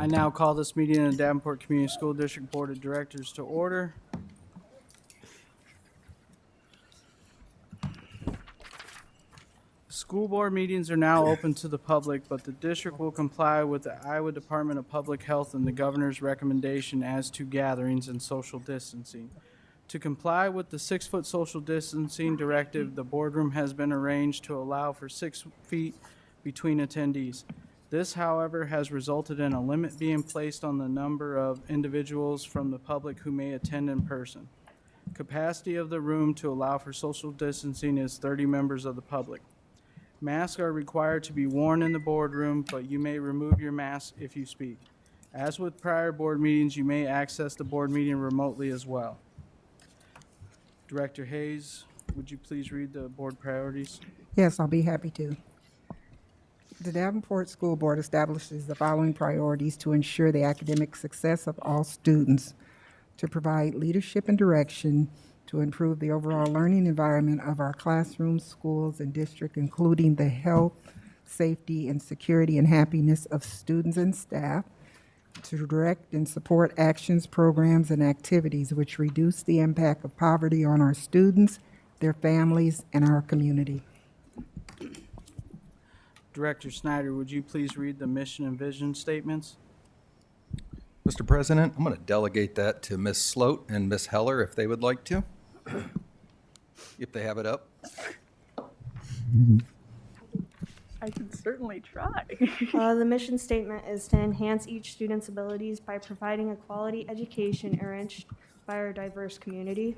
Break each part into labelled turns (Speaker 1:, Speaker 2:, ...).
Speaker 1: I now call this meeting of the Davenport Community School District Board of Directors to order. School board meetings are now open to the public, but the district will comply with the Iowa Department of Public Health and the governor's recommendation as to gatherings and social distancing. To comply with the 6-foot social distancing directive, the boardroom has been arranged to allow for 6 feet between attendees. This, however, has resulted in a limit being placed on the number of individuals from the public who may attend in person. Capacity of the room to allow for social distancing is 30 members of the public. Masks are required to be worn in the boardroom, but you may remove your mask if you speak. As with prior board meetings, you may access the board meeting remotely as well. Director Hayes, would you please read the board priorities?
Speaker 2: Yes, I'll be happy to. The Davenport School Board establishes the following priorities to ensure the academic success of all students: to provide leadership and direction, to improve the overall learning environment of our classrooms, schools, and district, including the health, safety, and security and happiness of students and staff, to direct and support actions, programs, and activities which reduce the impact of poverty on our students, their families, and our community.
Speaker 1: Director Snyder, would you please read the mission and vision statements?
Speaker 3: Mr. President, I'm going to delegate that to Ms. Sloat and Ms. Heller if they would like to, if they have it up.
Speaker 4: I can certainly try.
Speaker 5: The mission statement is to enhance each student's abilities by providing a quality education enriched by our diverse community.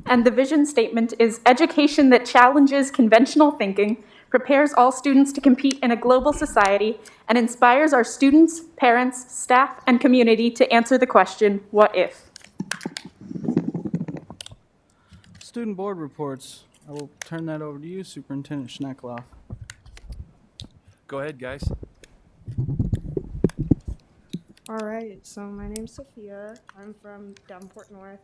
Speaker 4: And the vision statement is education that challenges conventional thinking, prepares all students to compete in a global society, and inspires our students, parents, staff, and community to answer the question, what if?
Speaker 1: Student board reports. I will turn that over to you, Superintendent Schneckloff.
Speaker 6: Go ahead, guys.
Speaker 5: All right, so my name's Sophia. I'm from Davenport North.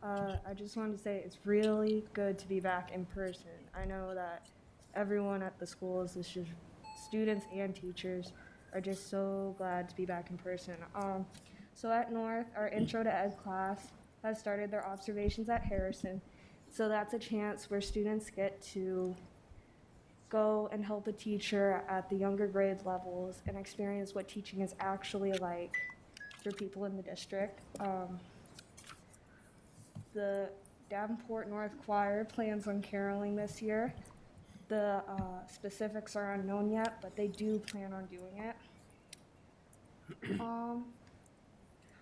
Speaker 5: I just wanted to say it's really good to be back in person. I know that everyone at the schools, students and teachers, are just so glad to be back in person. So at North, our Intro to Ed class has started their observations at Harrison. So that's a chance where students get to go and help a teacher at the younger grade levels and experience what teaching is actually like for people in the district. The Davenport North Choir plans on caroling this year. The specifics are unknown yet, but they do plan on doing it.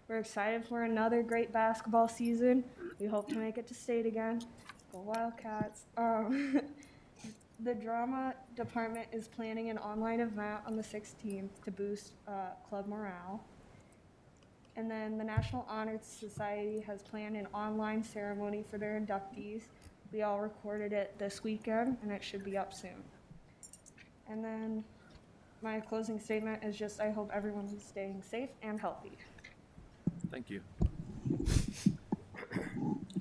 Speaker 5: We're excited for another great basketball season. We hope to make it to state again. Go Wildcats. The drama department is planning an online event on the 16th to boost club morale. And then the National Honor Society has planned an online ceremony for their inductees. We all recorded it this weekend, and it should be up soon. And then my closing statement is just I hope everyone is staying safe and healthy.
Speaker 6: Thank you.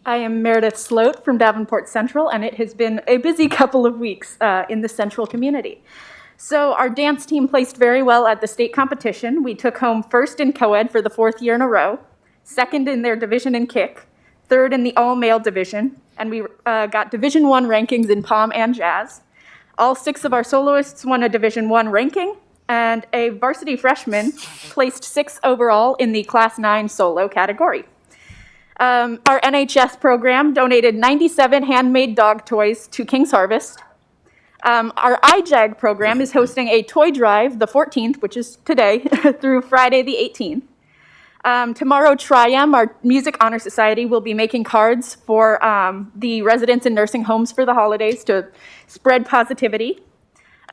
Speaker 4: I am Meredith Sloat from Davenport Central, and it has been a busy couple of weeks in the Central community. So our dance team placed very well at the state competition. We took home first in co-ed for the 4th year in a row, second in their division in kick, third in the all-male division, and we got Division I rankings in pom and jazz. All 6 of our soloists won a Division I ranking, and a varsity freshman placed 6th overall in the Class 9 solo category. Our NHS program donated 97 handmade dog toys to King's Harvest. Our IJAG program is hosting a toy drive the 14th, which is today, through Friday the 18th. Tomorrow, Trium, our Music Honor Society, will be making cards for the residents in nursing homes for the holidays to spread positivity.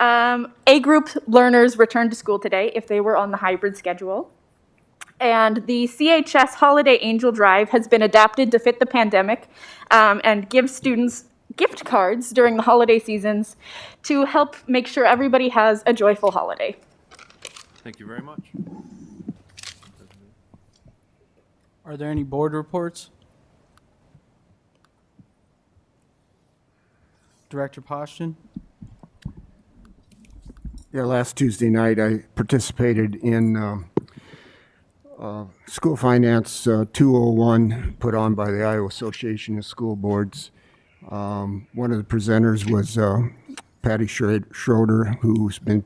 Speaker 4: A group learners returned to school today if they were on the hybrid schedule. And the CHS Holiday Angel Drive has been adapted to fit the pandemic and give students gift cards during the holiday seasons to help make sure everybody has a joyful holiday.
Speaker 6: Thank you very much.
Speaker 1: Are there any board reports? Director Poston?
Speaker 7: Yeah, last Tuesday night, I participated in School Finance 201 put on by the Iowa Association of School Boards. One of the presenters was Patty Schroeder, who's been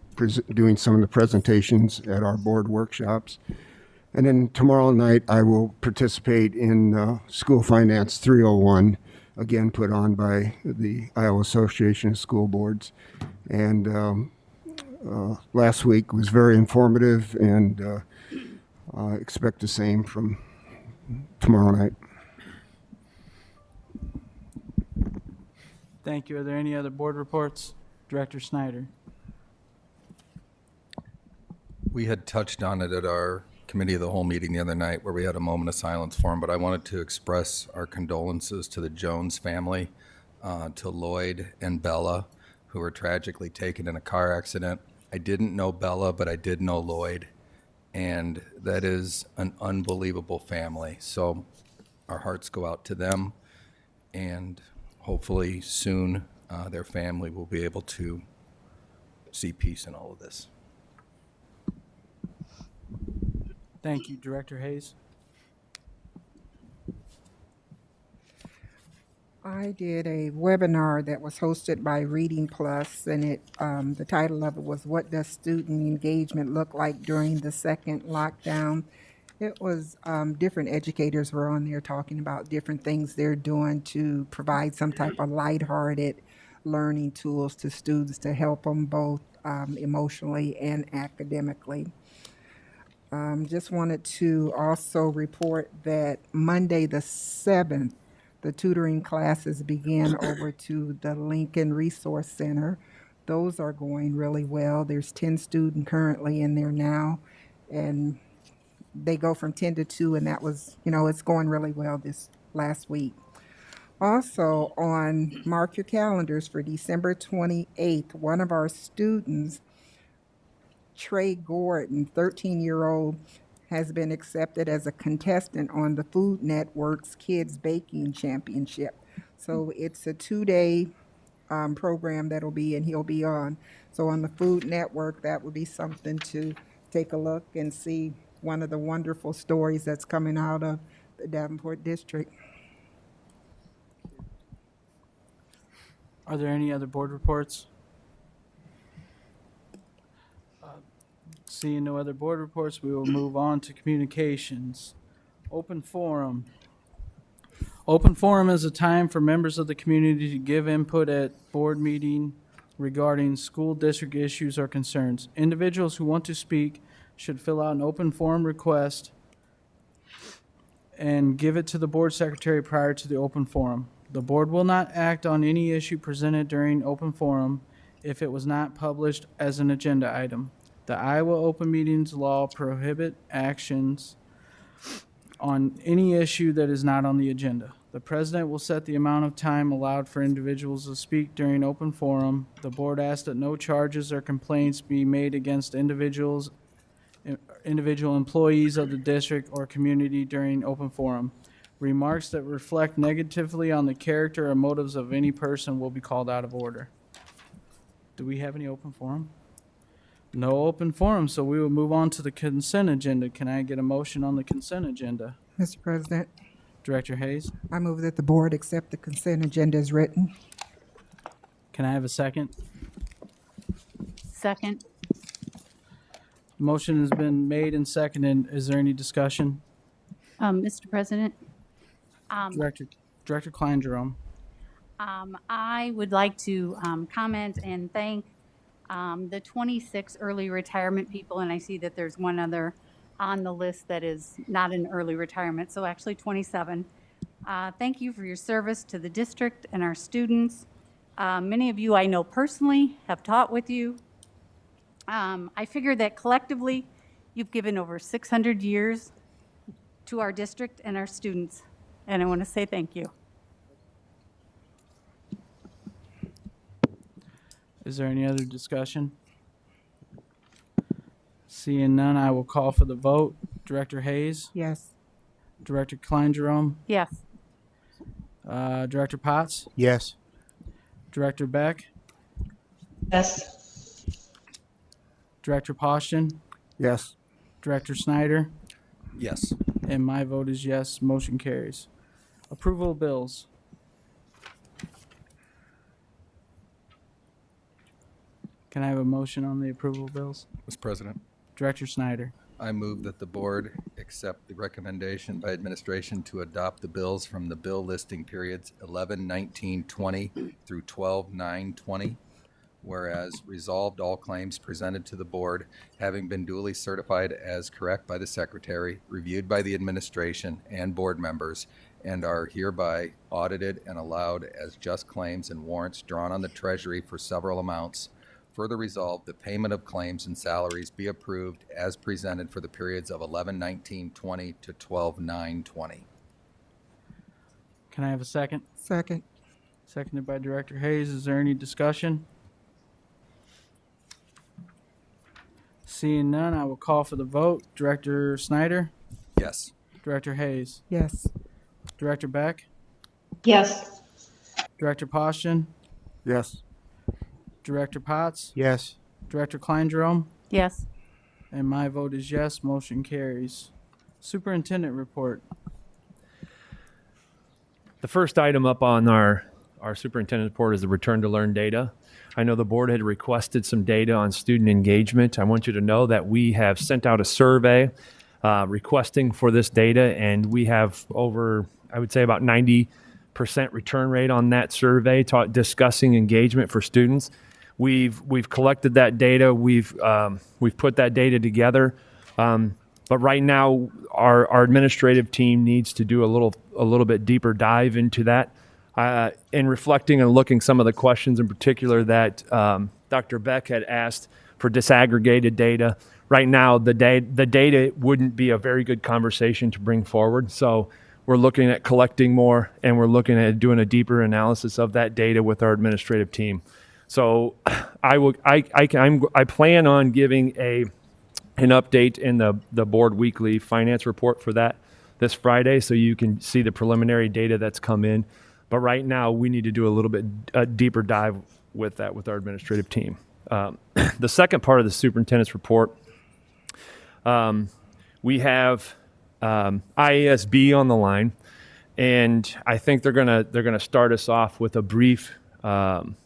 Speaker 7: doing some of the presentations at our board workshops. And then tomorrow night, I will participate in School Finance 301, again put on by the Iowa Association of School Boards. And last week was very informative, and I expect the same from tomorrow night.
Speaker 1: Thank you. Are there any other board reports? Director Snyder.
Speaker 3: We had touched on it at our committee of the whole meeting the other night where we had a moment of silence for him, but I wanted to express our condolences to the Jones family, to Lloyd and Bella, who were tragically taken in a car accident. I didn't know Bella, but I did know Lloyd, and that is an unbelievable family. So our hearts go out to them, and hopefully soon their family will be able to see peace in all of this.
Speaker 1: Thank you. Director Hayes.
Speaker 2: I did a webinar that was hosted by Reading Plus, and the title of it was "What Does Student Engagement Look Like During the Second Lockdown?" It was different educators were on there talking about different things they're doing to provide some type of lighthearted learning tools to students to help them both emotionally and academically. Just wanted to also report that Monday the 7th, the tutoring classes began over to the Lincoln Resource Center. Those are going really well. There's 10 students currently in there now, and they go from 10 to 2, and that was, it's going really well this last week. Also, mark your calendars for December 28th, one of our students, Trey Gordon, 13-year-old, has been accepted as a contestant on the Food Network's Kids Baking Championship. So it's a 2-day program that'll be, and he'll be on. So on the Food Network, that would be something to take a look and see one of the wonderful stories that's coming out of the Davenport district.
Speaker 1: Are there any other board reports? Seeing no other board reports, we will move on to communications. Open forum. Open forum is a time for members of the community to give input at board meeting regarding school district issues or concerns. Individuals who want to speak should fill out an open forum request and give it to the board secretary prior to the open forum. The board will not act on any issue presented during open forum if it was not published as an agenda item. The Iowa Open Meetings Law prohibits actions on any issue that is not on the agenda. The president will set the amount of time allowed for individuals to speak during open forum. The board asks that no charges or complaints be made against individual employees of the district or community during open forum. Remarks that reflect negatively on the character or motives of any person will be called out of order. Do we have any open forum? No open forum, so we will move on to the consent agenda. Can I get a motion on the consent agenda?
Speaker 2: Mr. President,
Speaker 1: Director Hayes,
Speaker 2: I move that the board accept the consent agenda as written.
Speaker 1: can I have a second?
Speaker 8: Second.
Speaker 1: Motion has been made and seconded. Is there any discussion?
Speaker 8: Mr. President,
Speaker 1: Director Klein Jerome.
Speaker 8: I would like to comment and thank the 26 early retirement people, and I see that there's one other on the list that is not in early retirement, so actually 27. Thank you for your service to the district and our students. Many of you I know personally, have taught with you. I figure that collectively, you've given over 600 years to our district and our students, and I want to say thank you.
Speaker 1: Is there any other discussion? Seeing none, I will call for the vote. Director Hayes,
Speaker 2: Yes.
Speaker 1: Director Klein Jerome,
Speaker 8: Yes.
Speaker 1: Director Potts,
Speaker 7: Yes.
Speaker 1: Director Beck,
Speaker 9: Yes.
Speaker 1: Director Poston,
Speaker 7: Yes.
Speaker 1: Director Snyder,
Speaker 3: Yes.
Speaker 1: and my vote is yes. Motion carries. Approval of bills. Can I have a motion on the approval of bills?
Speaker 3: Mr. President,
Speaker 1: Director Snyder.
Speaker 3: I move that the board accept the recommendation by administration to adopt the bills from the bill listing periods 11/19/20 through 12/9/20. Whereas resolved, all claims presented to the board having been duly certified as correct by the secretary, reviewed by the administration and board members, and are hereby audited and allowed as just claims and warrants drawn on the treasury for several amounts. Further resolved, the payment of claims and salaries be approved as presented for the periods of 11/19/20 to 12/9/20.
Speaker 1: Can I have a second?
Speaker 2: Second.
Speaker 1: Seconded by Director Hayes. Is there any discussion? Seeing none, I will call for the vote. Director Snyder,
Speaker 3: Yes.
Speaker 1: Director Hayes,
Speaker 2: Yes.
Speaker 1: Director Beck,
Speaker 9: Yes.
Speaker 1: Director Poston,
Speaker 7: Yes.
Speaker 1: Director Potts,
Speaker 7: Yes.
Speaker 1: Director Klein Jerome,
Speaker 8: Yes.
Speaker 1: and my vote is yes. Motion carries. Superintendent report.
Speaker 6: The first item up on our superintendent report is the return to learn data. I know the board had requested some data on student engagement. I want you to know that we have sent out a survey requesting for this data, and we have over, I would say, about 90% return rate on that survey discussing engagement for students. We've collected that data. We've put that data together. But right now, our administrative team needs to do a little bit deeper dive into that. In reflecting and looking some of the questions in particular that Dr. Beck had asked for disaggregated data. Right now, the data wouldn't be a very good conversation to bring forward. So we're looking at collecting more, and we're looking at doing a deeper analysis of that data with our administrative team. So I plan on giving an update in the board weekly finance report for that this Friday, so you can see the preliminary data that's come in. But right now, we need to do a little bit deeper dive with that with our administrative team. The second part of the superintendent's report, we have IASB on the line, and I think they're gonna start us off with a brief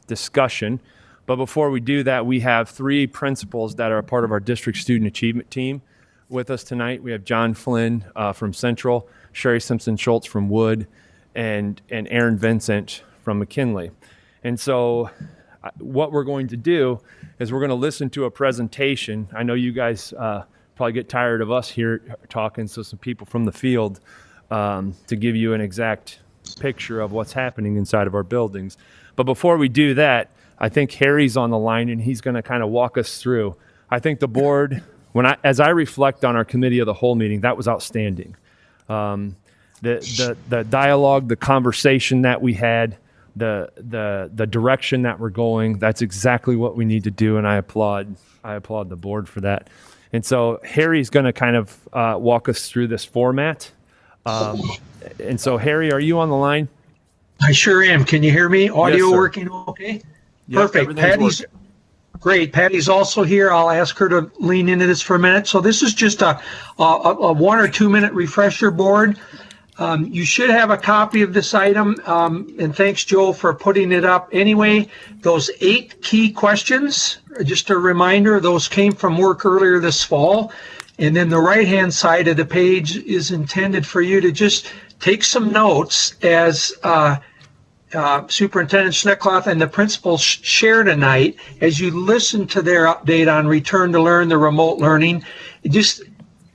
Speaker 6: discussion. But before we do that, we have three principals that are a part of our district student achievement team with us tonight. We have John Flynn from Central, Sherry Simpson-Schultz from Wood, and Aaron Vincent from McKinley. And so what we're going to do is we're going to listen to a presentation. I know you guys probably get tired of us here talking, so some people from the field to give you an exact picture of what's happening inside of our buildings. But before we do that, I think Harry's on the line, and he's going to kind of walk us through. I think the board, as I reflect on our committee of the whole meeting, that was outstanding. The dialogue, the conversation that we had, the direction that we're going, that's exactly what we need to do, and I applaud the board for that. And so Harry's going to kind of walk us through this format. And so Harry, are you on the line?
Speaker 10: I sure am. Can you hear me? Audio
Speaker 6: Yes, sir.
Speaker 10: working okay?
Speaker 6: Yep,
Speaker 10: Perfect.
Speaker 6: everything's
Speaker 10: Patty's
Speaker 6: working.
Speaker 10: great. Patty's also here. I'll ask her to lean into this for a minute. So this is just a 1 or 2 minute refresher board. You should have a copy of this item, and thanks, Joe, for putting it up. Anyway, those 8 key questions, just a reminder, those came from work earlier this fall. And then the right-hand side of the page is intended for you to just take some notes as Superintendent Schneckloth and the principals share tonight as you listen to their update on Return to Learn, the remote learning. Just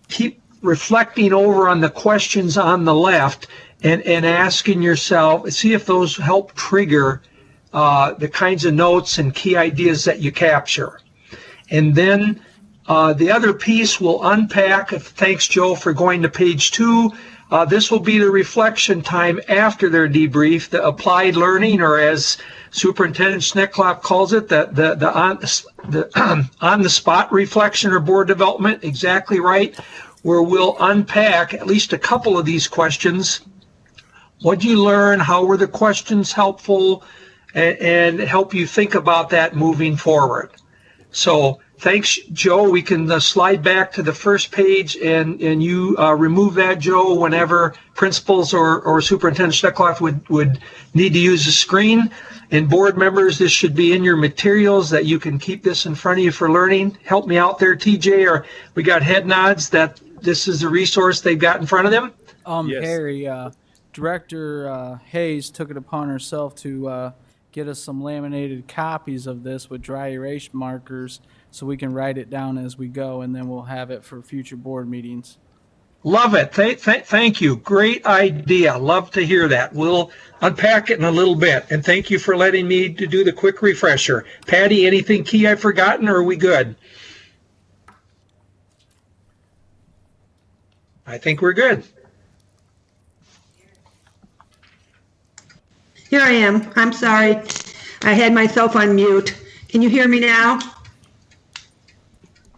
Speaker 10: keep reflecting over on the questions on the left and asking yourself, see if those help trigger the kinds of notes and key ideas that you capture. And then the other piece will unpack, thanks Joe for going to page 2, this will be the reflection time after their debrief, the applied learning, or as Superintendent Schneckloth calls it, the on-the-spot reflection or board development, exactly right, where we'll unpack at least a couple of these questions. What did you learn? How were the questions helpful? And help you think about that moving forward. So Thanks, Joe. We can slide back to the first page and you remove that, Joe, whenever principals or Superintendent Steckloff would need to use the screen. And board members, this should be in your materials that you can keep this in front of you for learning. Help me out there, TJ, or we got head nods that this is the resource they've got in front of them.
Speaker 6: Yes.
Speaker 1: Harry, Director Hayes took it upon herself to get us some laminated copies of this with dry erase markers so we can write it down as we go, and then we'll have it for future board meetings.
Speaker 10: Love it. Thank you. Great idea. Love to hear that. We'll unpack it in a little bit. And thank you for letting me to do the quick refresher. Patty, anything key I've forgotten, or are we good? I think we're good.
Speaker 9: Here I am. I'm sorry. I had myself on mute. Can you hear me now?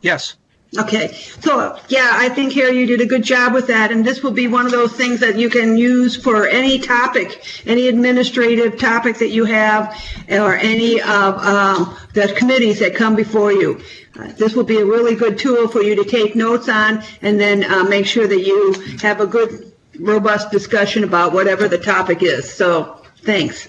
Speaker 10: Yes.
Speaker 9: Okay. So, yeah, I think, Harry, you did a good job with that. And this will be one of those things that you can use for any topic, any administrative topic that you have, or any of the committees that come before you. This will be a really good tool for you to take notes on, and then make sure that you have a good, robust discussion about whatever the topic is. So, thanks.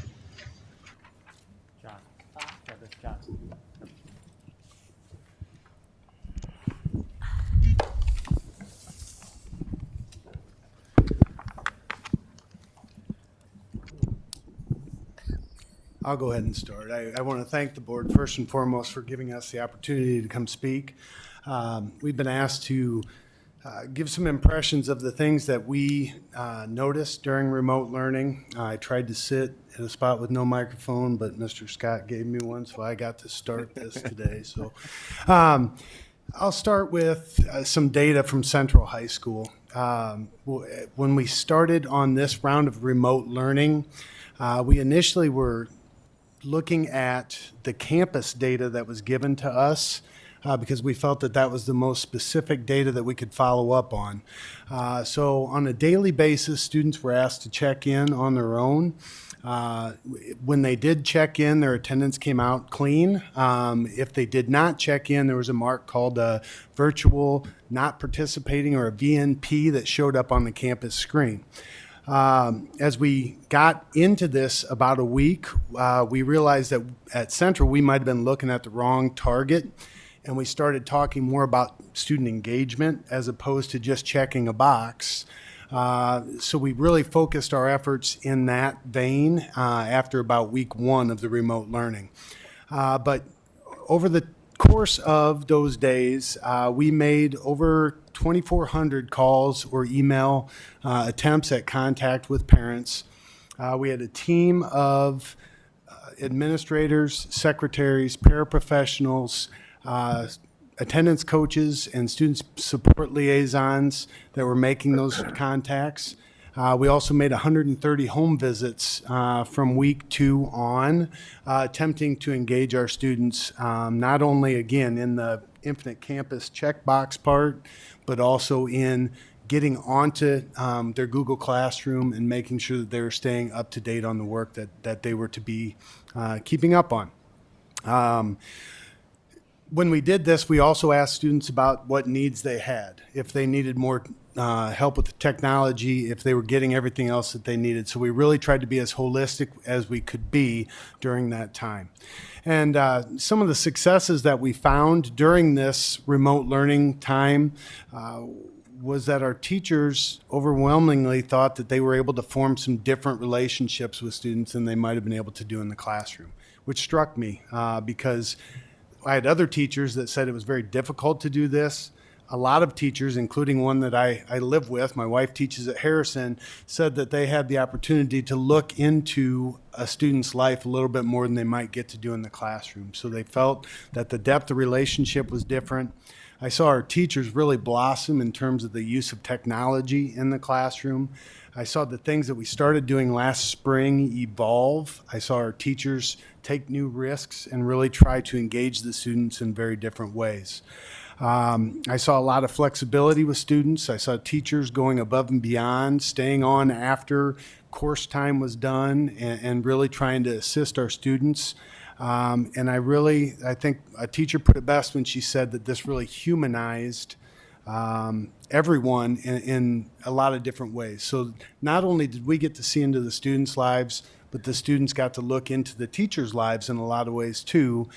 Speaker 11: I'll go ahead and start. I want to thank the board first and foremost for giving us the opportunity to come speak. We've been asked to give some impressions of the things that we noticed during remote learning. I tried to sit in a spot with no microphone, but Mr. Scott gave me one, so I got to start this today. So I'll start with some data from Central High School. When we started on this round of remote learning, we initially were looking at the campus data that was given to us because we felt that that was the most specific data that we could follow up on. So on a daily basis, students were asked to check in on their own. When they did check in, their attendance came out clean. If they did not check in, there was a mark called virtual not participating, or a VNP, that showed up on the campus screen. As we got into this about a week, we realized that at Central we might have been looking at the wrong target, and we started talking more about student engagement as opposed to just checking a box. So we really focused our efforts in that vein after about week one of the remote learning. But over the course of those days, we made over 2,400 calls or email attempts at contact with parents. We had a team of administrators, secretaries, paraprofessionals, attendance coaches, and student support liaisons that were making those contacts. We also made 130 home visits from week 2 on, attempting to engage our students, not only, again, in the Infinite Campus checkbox part, but also in getting onto their Google Classroom and making sure that they were staying up to date on the work that they were to be keeping up on. When we did this, we also asked students about what needs they had, if they needed more help with the technology, if they were getting everything else that they needed. So we really tried to be as holistic as we could be during that time. And some of the successes that we found during this remote learning time was that our teachers overwhelmingly thought that they were able to form some different relationships with students than they might have been able to do in the classroom, which struck me because I had other teachers that said it was very difficult to do this. A lot of teachers, including one that I live with, my wife teaches at Harrison, said that they had the opportunity to look into a student's life a little bit more than they might get to do in the classroom. So they felt that the depth of relationship was different. I saw our teachers really blossom in terms of the use of technology in the classroom. I saw the things that we started doing last spring evolve. I saw our teachers take new risks and really try to engage the students in very different ways. I saw a lot of flexibility with students. I saw teachers going above and beyond, staying on after course time was done, and really trying to assist our students. And I think a teacher put it best when she said that this really humanized everyone in a lot of different ways. So not only did we get to see into the students' lives, but the students got to look into the teachers' lives in a lot of ways too,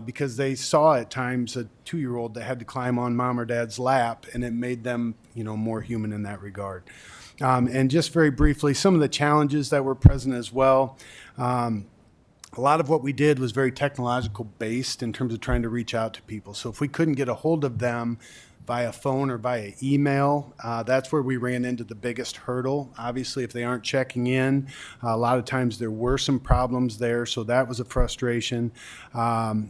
Speaker 11: because they saw at times a 2-year-old that had to climb on mom or dad's lap, and it made them, more human in that regard. And just very briefly, some of the challenges that were present as well. A lot of what we did was very technological based in terms of trying to reach out to people. So if we couldn't get a hold of them via phone or via email, that's where we ran into the biggest hurdle. Obviously, if they aren't checking in, a lot of times there were some problems there, so that was a frustration. The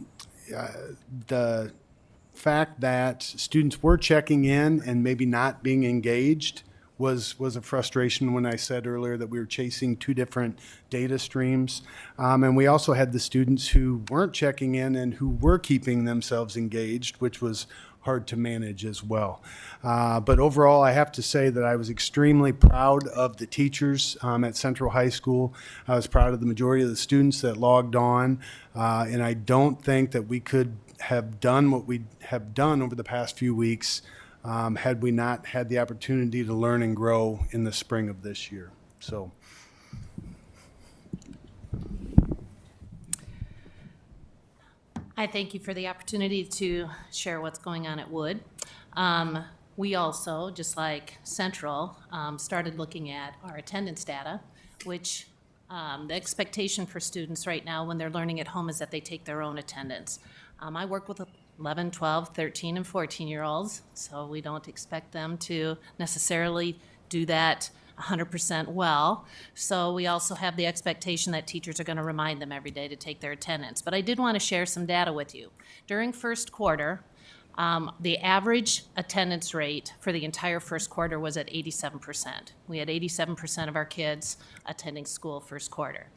Speaker 11: fact that students were checking in and maybe not being engaged was a frustration when I said earlier that we were chasing 2 different data streams. And we also had the students who weren't checking in and who were keeping themselves engaged, which was hard to manage as well. But overall, I have to say that I was extremely proud of the teachers at Central High School. I was proud of the majority of the students that logged on. And I don't think that we could have done what we have done over the past few weeks had we not had the opportunity to learn and grow in the spring of this year. So.
Speaker 12: I thank you for the opportunity to share what's going on at Wood. We also, just like Central, started looking at our attendance data, which the expectation for students right now when they're learning at home is that they take their own attendance. I work with 11, 12, 13, and 14-year-olds, so we don't expect them to necessarily do that 100% well. So we also have the expectation that teachers are going to remind them every day to take their attendance. But I did want to share some data with you. During first quarter, the average attendance rate for the entire first quarter was at 87%. We had 87% of our kids attending school first quarter.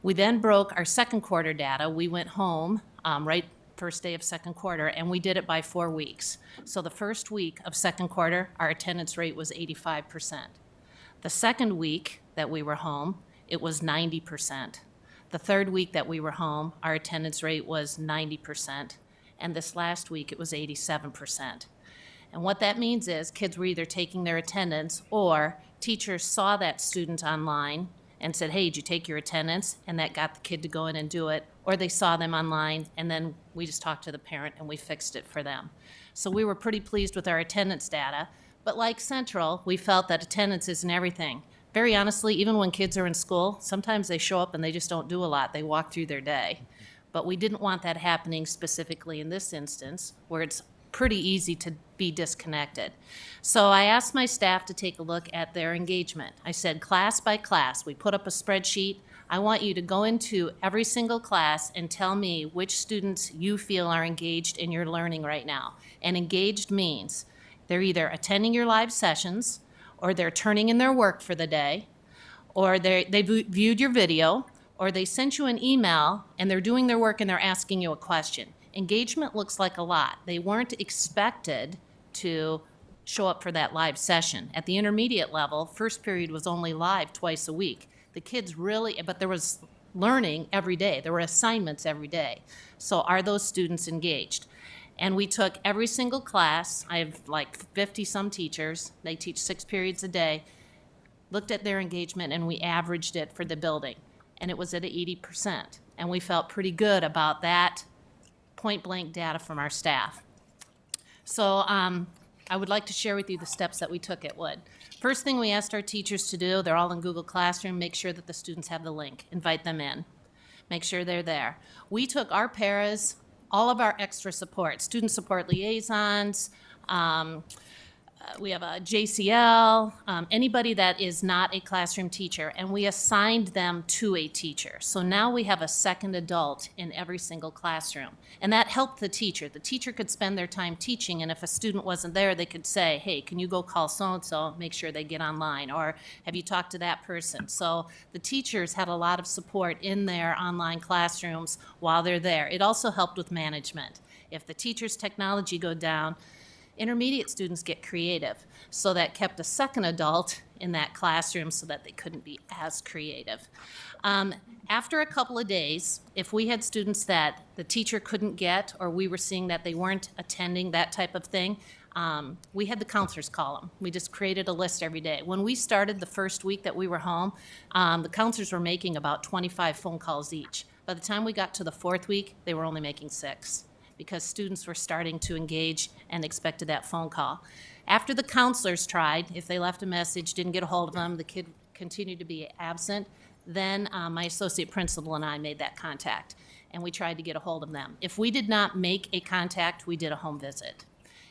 Speaker 12: We then broke our second quarter data. We went home right first day of second quarter, and we did it by 4 weeks. So the first week of second quarter, our attendance rate was 85%. The second week that we were home, it was 90%. The third week that we were home, our attendance rate was 90%. And this last week, it was 87%. And what that means is kids were either taking their attendance or teachers saw that student online and said, hey, did you take your attendance? And that got the kid to go in and do it. Or they saw them online, and then we just talked to the parent and we fixed it for them. So we were pretty pleased with our attendance data. But like Central, we felt that attendance isn't everything. Very honestly, even when kids are in school, sometimes they show up and they just don't do a lot. They walk through their day. But we didn't want that happening specifically in this instance, where it's pretty easy to be disconnected. So I asked my staff to take a look at their engagement. I said, class by class, we put up a spreadsheet. I want you to go into every single class and tell me which students you feel are engaged in your learning right now. And engaged means they're either attending your live sessions, or they're turning in their work for the day, or they viewed your video, or they sent you an email and they're doing their work and they're asking you a question. Engagement looks like a lot. They weren't expected to show up for that live session. At the intermediate level, first period was only live twice a week. The kids really, but there was learning every day. There were assignments every day. So are those students engaged? And we took every single class. I have like 50 some teachers. They teach 6 periods a day. Looked at their engagement and we averaged it for the building. And it was at 80%. And we felt pretty good about that point blank data from our staff. So I would like to share with you the steps that we took at Wood. First thing we asked our teachers to do, they're all in Google Classroom, make sure that the students have the link, invite them in, make sure they're there. We took our paras, all of our extra support, student support liaisons, we have a JCL, anybody that is not a classroom teacher, and we assigned them to a teacher. So now we have a second adult in every single classroom. And that helped the teacher. The teacher could spend their time teaching, and if a student wasn't there, they could say, hey, can you go call so-and-so, make sure they get online, or have you talked to that person? So the teachers had a lot of support in their online classrooms while they're there. It also helped with management. If the teacher's technology go down, Intermediate students get creative. So that kept a second adult in that classroom so that they couldn't be as creative. After a couple of days, if we had students that the teacher couldn't get, or we were seeing that they weren't attending, that type of thing, we had the counselors call them. We just created a list every day. When we started the first week that we were home, the counselors were making about 25 phone calls each. By the time we got to the fourth week, they were only making 6 because students were starting to engage and expected that phone call. After the counselors tried, if they left a message, didn't get a hold of them, the kid continued to be absent, then my associate principal and I made that contact, and we tried to get a hold of them. If we did not make a contact, we did a home visit.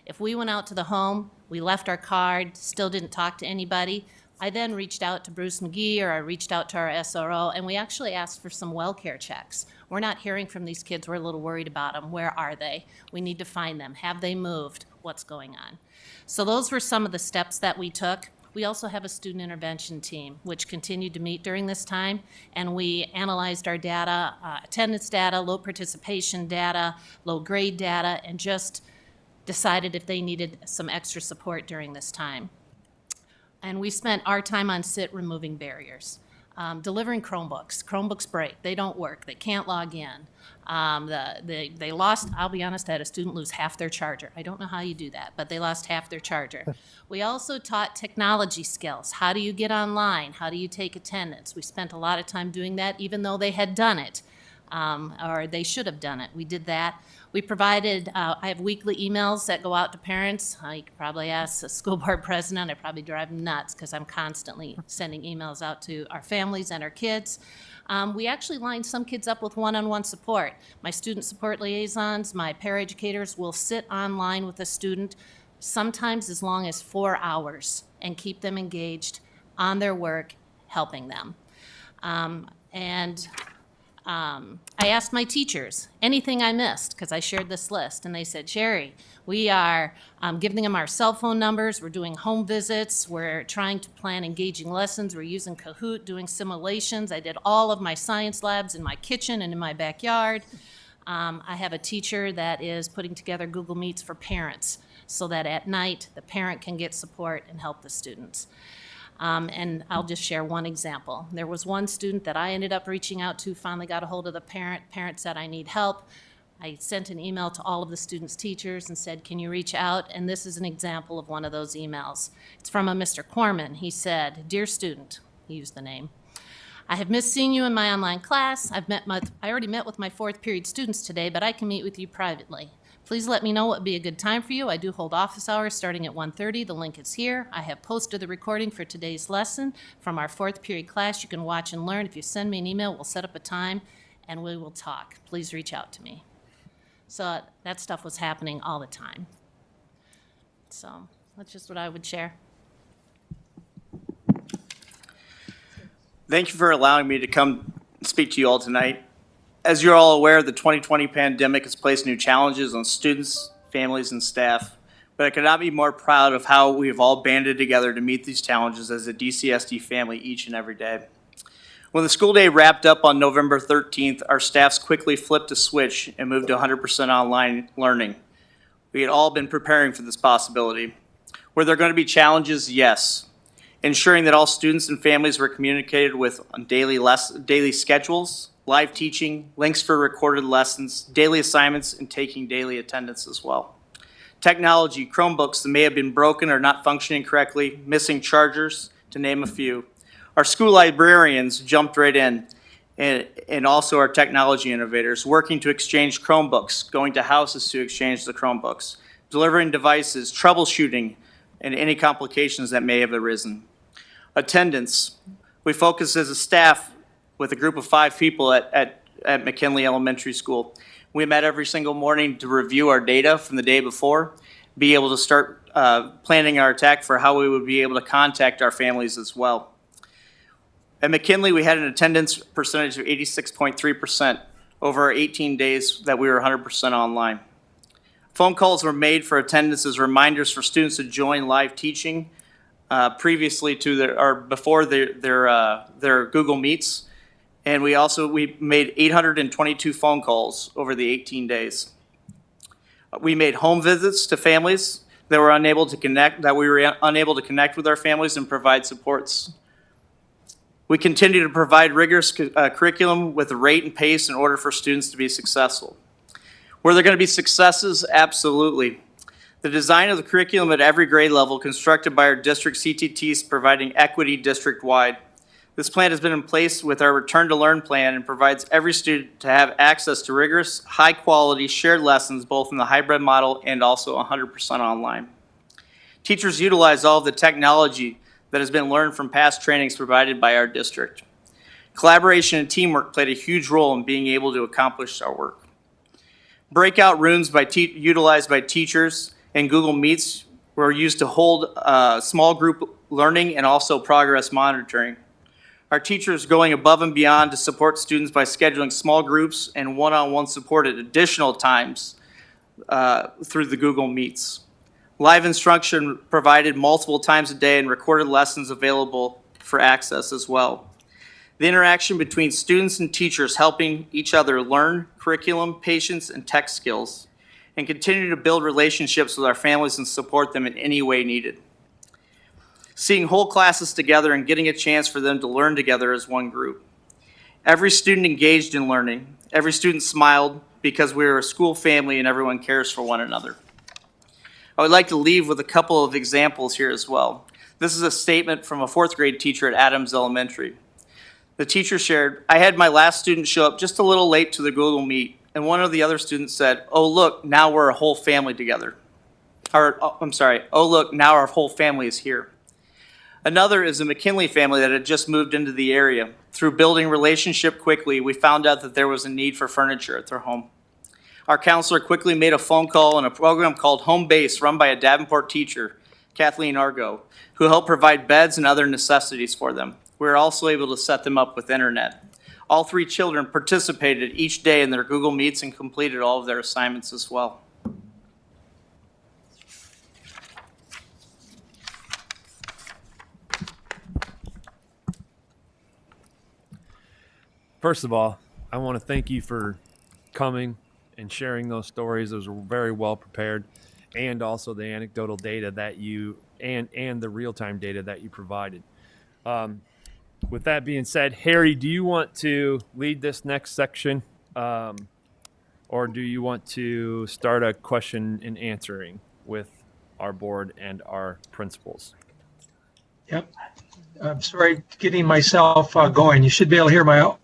Speaker 12: If we went out to the home, we left our card, still didn't talk to anybody, I then reached out to Bruce McGee, or I reached out to our SRO, and we actually asked for some well care checks. We're not hearing from these kids. We're a little worried about them. Where are they? We need to find them. Have they moved? What's going on? So those were some of the steps that we took. We also have a student intervention team, which continued to meet during this time, and we analyzed our data, attendance data, low participation data, low grade data, and just decided if they needed some extra support during this time. And we spent our time on SIT removing barriers. Delivering Chromebooks. Chromebooks break. They don't work. They can't log in. They lost, I'll be honest, I had a student lose half their charger. I don't know how you do that, but they lost half their charger. We also taught technology skills. How do you get online? How do you take attendance? We spent a lot of time doing that, even though they had done it, or they should have done it. We did that. We provided, I have weekly emails that go out to parents. You could probably ask the school board president. I probably drive them nuts because I'm constantly sending emails out to our families and our kids. We actually lined some kids up with one-on-one support. My student support liaisons, my paraeducators will sit online with a student sometimes as long as 4 hours and keep them engaged on their work, helping them. I asked my teachers anything I missed, because I shared this list, and they said, Sherry, we are giving them our cell phone numbers, we're doing home visits, we're trying to plan engaging lessons, we're using Kahoot, doing simulations. I did all of my science labs in my kitchen and in my backyard. I have a teacher that is putting together Google Meets for parents so that at night the parent can get support and help the students. And I'll just share one example. There was one student that I ended up reaching out to, finally got a hold of the parent. Parent said, I need help. I sent an email to all of the students' teachers and said, can you reach out? And this is an example of one of those emails. It's from a Mr. Corman. He said, Dear student, he used the name, I have missed seeing you in my online class. I already met with my 4th period students today, but I can meet with you privately. Please let me know what would be a good time for you. I do hold office hours starting at 1:30. The link is here. I have posted the recording for today's lesson from our 4th period class. You can watch and learn. If you send me an email, we'll set up a time and we will talk. Please reach out to me. So that stuff was happening all the time. So that's just what I would share.
Speaker 13: Thank you for allowing me to come speak to you all tonight. As you're all aware, the 2020 pandemic has placed new challenges on students, families, and staff, but I could not be more proud of how we have all banded together to meet these challenges as a DCSD family each and every day. When the school day wrapped up on November 13th, our staffs quickly flipped a switch and moved to 100% online learning. We had all been preparing for this possibility. Were there going to be challenges? Yes. Ensuring that all students and families were communicated with on daily schedules, live teaching, links for recorded lessons, daily assignments, and taking daily attendance as well. Technology, Chromebooks that may have been broken or not functioning correctly, missing chargers, to name a few. Our school librarians jumped right in, and also our technology innovators, working to exchange Chromebooks, going to houses to exchange the Chromebooks, delivering devices, troubleshooting, and any complications that may have arisen. Attendance. We focused as a staff with a group of 5 people at McKinley Elementary School. We met every single morning to review our data from the day before, be able to start planning our attack for how we would be able to contact our families as well. At McKinley, we had an attendance percentage of 86.3% over our 18 days that we were 100% online. Phone calls were made for attendance as reminders for students to join live teaching previously to before their Google Meets. And we made 822 phone calls over the 18 days. We made home visits to families that we were unable to connect with our families and provide supports. We continue to provide rigorous curriculum with the rate and pace in order for students to be successful. Were there going to be successes? Absolutely. The design of the curriculum at every grade level constructed by our district CTTs providing equity district-wide. This plan has been in place with our Return to Learn plan and provides every student to have access to rigorous, high-quality shared lessons both in the hybrid model and also 100% online. Teachers utilize all of the technology that has been learned from past trainings provided by our district. Collaboration and teamwork played a huge role in being able to accomplish our work. Breakout rooms utilized by teachers and Google Meets were used to hold small group learning and also progress monitoring. Our teachers going above and beyond to support students by scheduling small groups and one-on-one support at additional times through the Google Meets. Live instruction provided multiple times a day and recorded lessons available for access as well. The interaction between students and teachers helping each other learn curriculum, patience, and tech skills, and continue to build relationships with our families and support them in any way needed. Seeing whole classes together and getting a chance for them to learn together as one group. Every student engaged in learning. Every student smiled because we are a school family and everyone cares for one another. I would like to leave with a couple of examples here as well. This is a statement from a 4th grade teacher at Adams Elementary. The teacher shared, "I had my last student show up just a little late to the Google Meet, and one of the other students said, 'Oh look, now we're a whole family together.' Oh look, now our whole family is here." Another is a McKinley family that had just moved into the area. Through building relationship quickly, we found out that there was a need for furniture at their home. Our counselor quickly made a phone call on a program called Home Base run by a Davenport teacher, Kathleen Argo, who helped provide beds and other necessities for them. We were also able to set them up with internet. All 3 children participated each day in their Google Meets and completed all of their assignments as well.
Speaker 6: First of all, I want to thank you for coming and sharing those stories. Those were very well prepared, and also the anecdotal data that you and the real-time data that you provided. With that being said, Harry, do you want to lead this next section, or do you want to start a question and answering with our board and our principals?
Speaker 10: Yep. I'm sorry, getting myself going. You should be able to hear my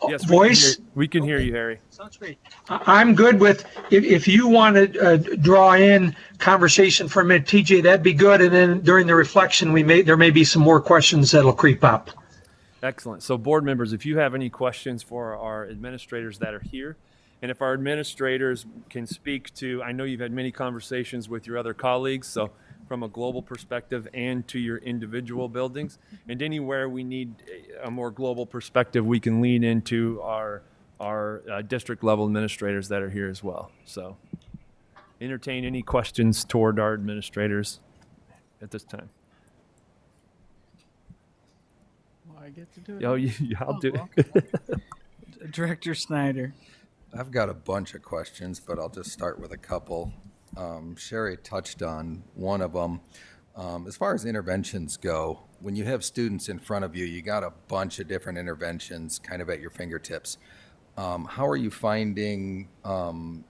Speaker 6: Yes,
Speaker 10: voice.
Speaker 6: We can hear you, Harry.
Speaker 10: Sounds great. I'm good with, if you want to draw in conversation for a minute, TJ, that'd be good. And then during the reflection, there may be some more questions that'll creep up.
Speaker 6: Excellent. So board members, if you have any questions for our administrators that are here, and if our administrators can speak to, I know you've had many conversations with your other colleagues, so from a global perspective and to your individual buildings, and anywhere we need a more global perspective, we can lean into our district level administrators that are here as well. So entertain any questions toward our administrators at this time.
Speaker 1: Well, I get to do it.
Speaker 6: Oh, I'll do
Speaker 1: okay.
Speaker 6: it.
Speaker 1: Director Snyder.
Speaker 3: I've got a bunch of questions, but I'll just start with a couple. Sherry touched on one of them. As far as interventions go, when you have students in front of you, you got a bunch of different interventions kind of at your fingertips. How are you finding when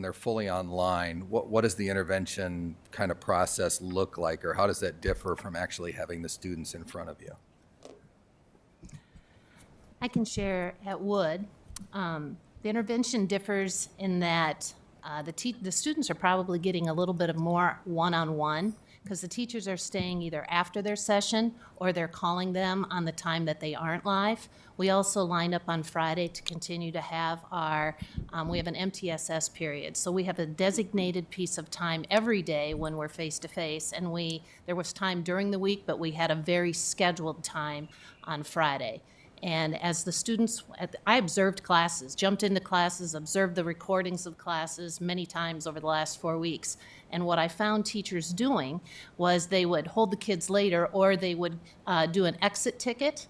Speaker 3: they're fully online, what does the intervention kind of process look like, or how does that differ from actually having the students in front of you?
Speaker 12: I can share at Wood. The intervention differs in that the students are probably getting a little bit of more one-on-one because the teachers are staying either after their session or they're calling them on the time that they aren't live. We also line up on Friday to continue to have we have an MTSS period. So we have a designated piece of time every day when we're face-to-face, and there was time during the week, but we had a very scheduled time on Friday. And as the students, I observed classes, jumped into classes, observed the recordings of classes many times over the last 4 weeks. And what I found teachers doing was they would hold the kids later, or they would do an exit ticket,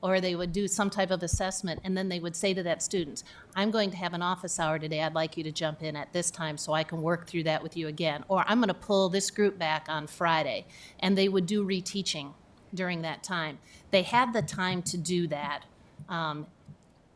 Speaker 12: or they would do some type of assessment, and then they would say to that student, I'm going to have an office hour today, I'd like you to jump in at this time so I can work through that with you again, or I'm going to pull this group back on Friday, and they would do reteaching during that time. They had the time to do that,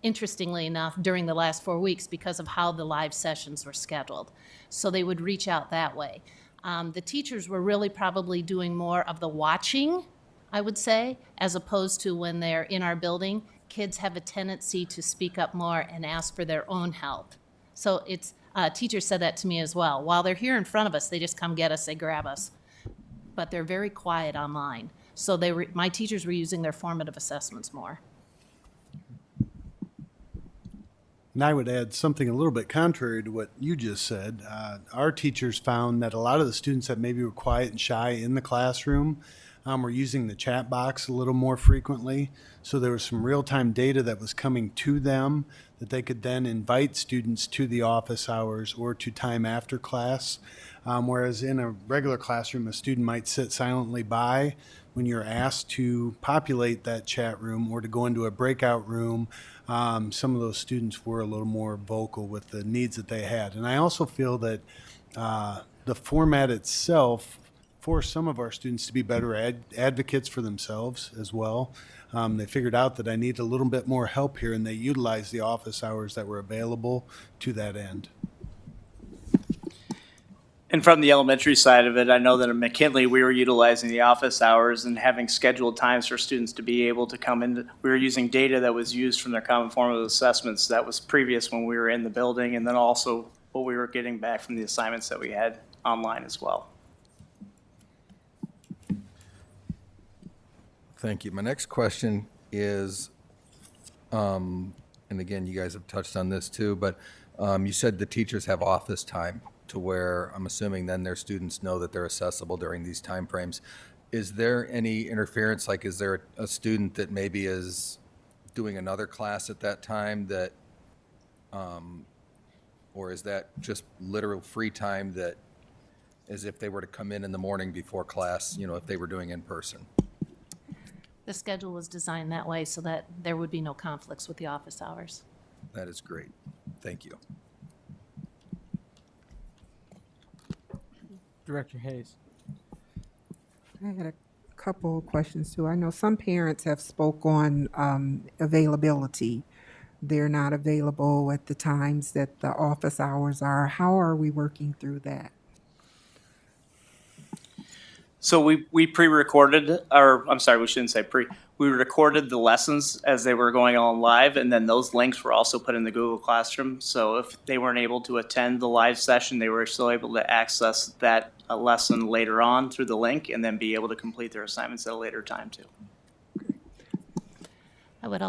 Speaker 12: interestingly enough, during the last 4 weeks because of how the live sessions were scheduled. So they would reach out that way. The teachers were really probably doing more of the watching, I would say, as opposed to when they're in our building. Kids have a tendency to speak up more and ask for their own help. So it's, teachers said that to me as well. While they're here in front of us, they just come get us, they grab us. But they're very quiet online. So my teachers were using their formative assessments more.
Speaker 11: And I would add something a little bit contrary to what you just said. Our teachers found that a lot of the students that maybe were quiet and shy in the classroom were using the chat box a little more frequently. So there was some real-time data that was coming to them that they could then invite students to the office hours or to time after class. Whereas in a regular classroom, a student might sit silently by. When you're asked to populate that chat room or to go into a breakout room, some of those students were a little more vocal with the needs that they had. And I also feel that the format itself forced some of our students to be better advocates for themselves as well. They figured out that I need a little bit more help here, and they utilized the office hours that were available to that end.
Speaker 13: And from the elementary side of it, I know that at McKinley, we were utilizing the office hours and having scheduled times for students to be able to come in. We were using data that was used from their common formative assessments that was previous when we were in the building, and then also what we were getting back from the assignments that we had online as well.
Speaker 3: Thank you. My next question is, and again, you guys have touched on this too, but you said the teachers have office time to where I'm assuming then their students know that they're accessible during these time frames. Is there any interference? Like, is there a student that maybe is doing another class at that time that, or is that just literal free time that as if they were to come in the morning before class, if they were doing in person?
Speaker 12: The schedule was designed that way so that there would be no conflicts with the office hours.
Speaker 3: That is great. Thank you.
Speaker 1: Director Hayes.
Speaker 2: I had a couple questions too. I know some parents have spoke on availability. They're not available at the times that the office hours are. How are we working through that?
Speaker 13: So we pre-recorded, or I'm sorry, we shouldn't say pre. We recorded the lessons as they were going on live, and then those links were also put in the Google Classroom. So if they weren't able to attend the live session, they were still able to access that lesson later on through the link and then be able to complete their assignments at a later time too.
Speaker 12: I would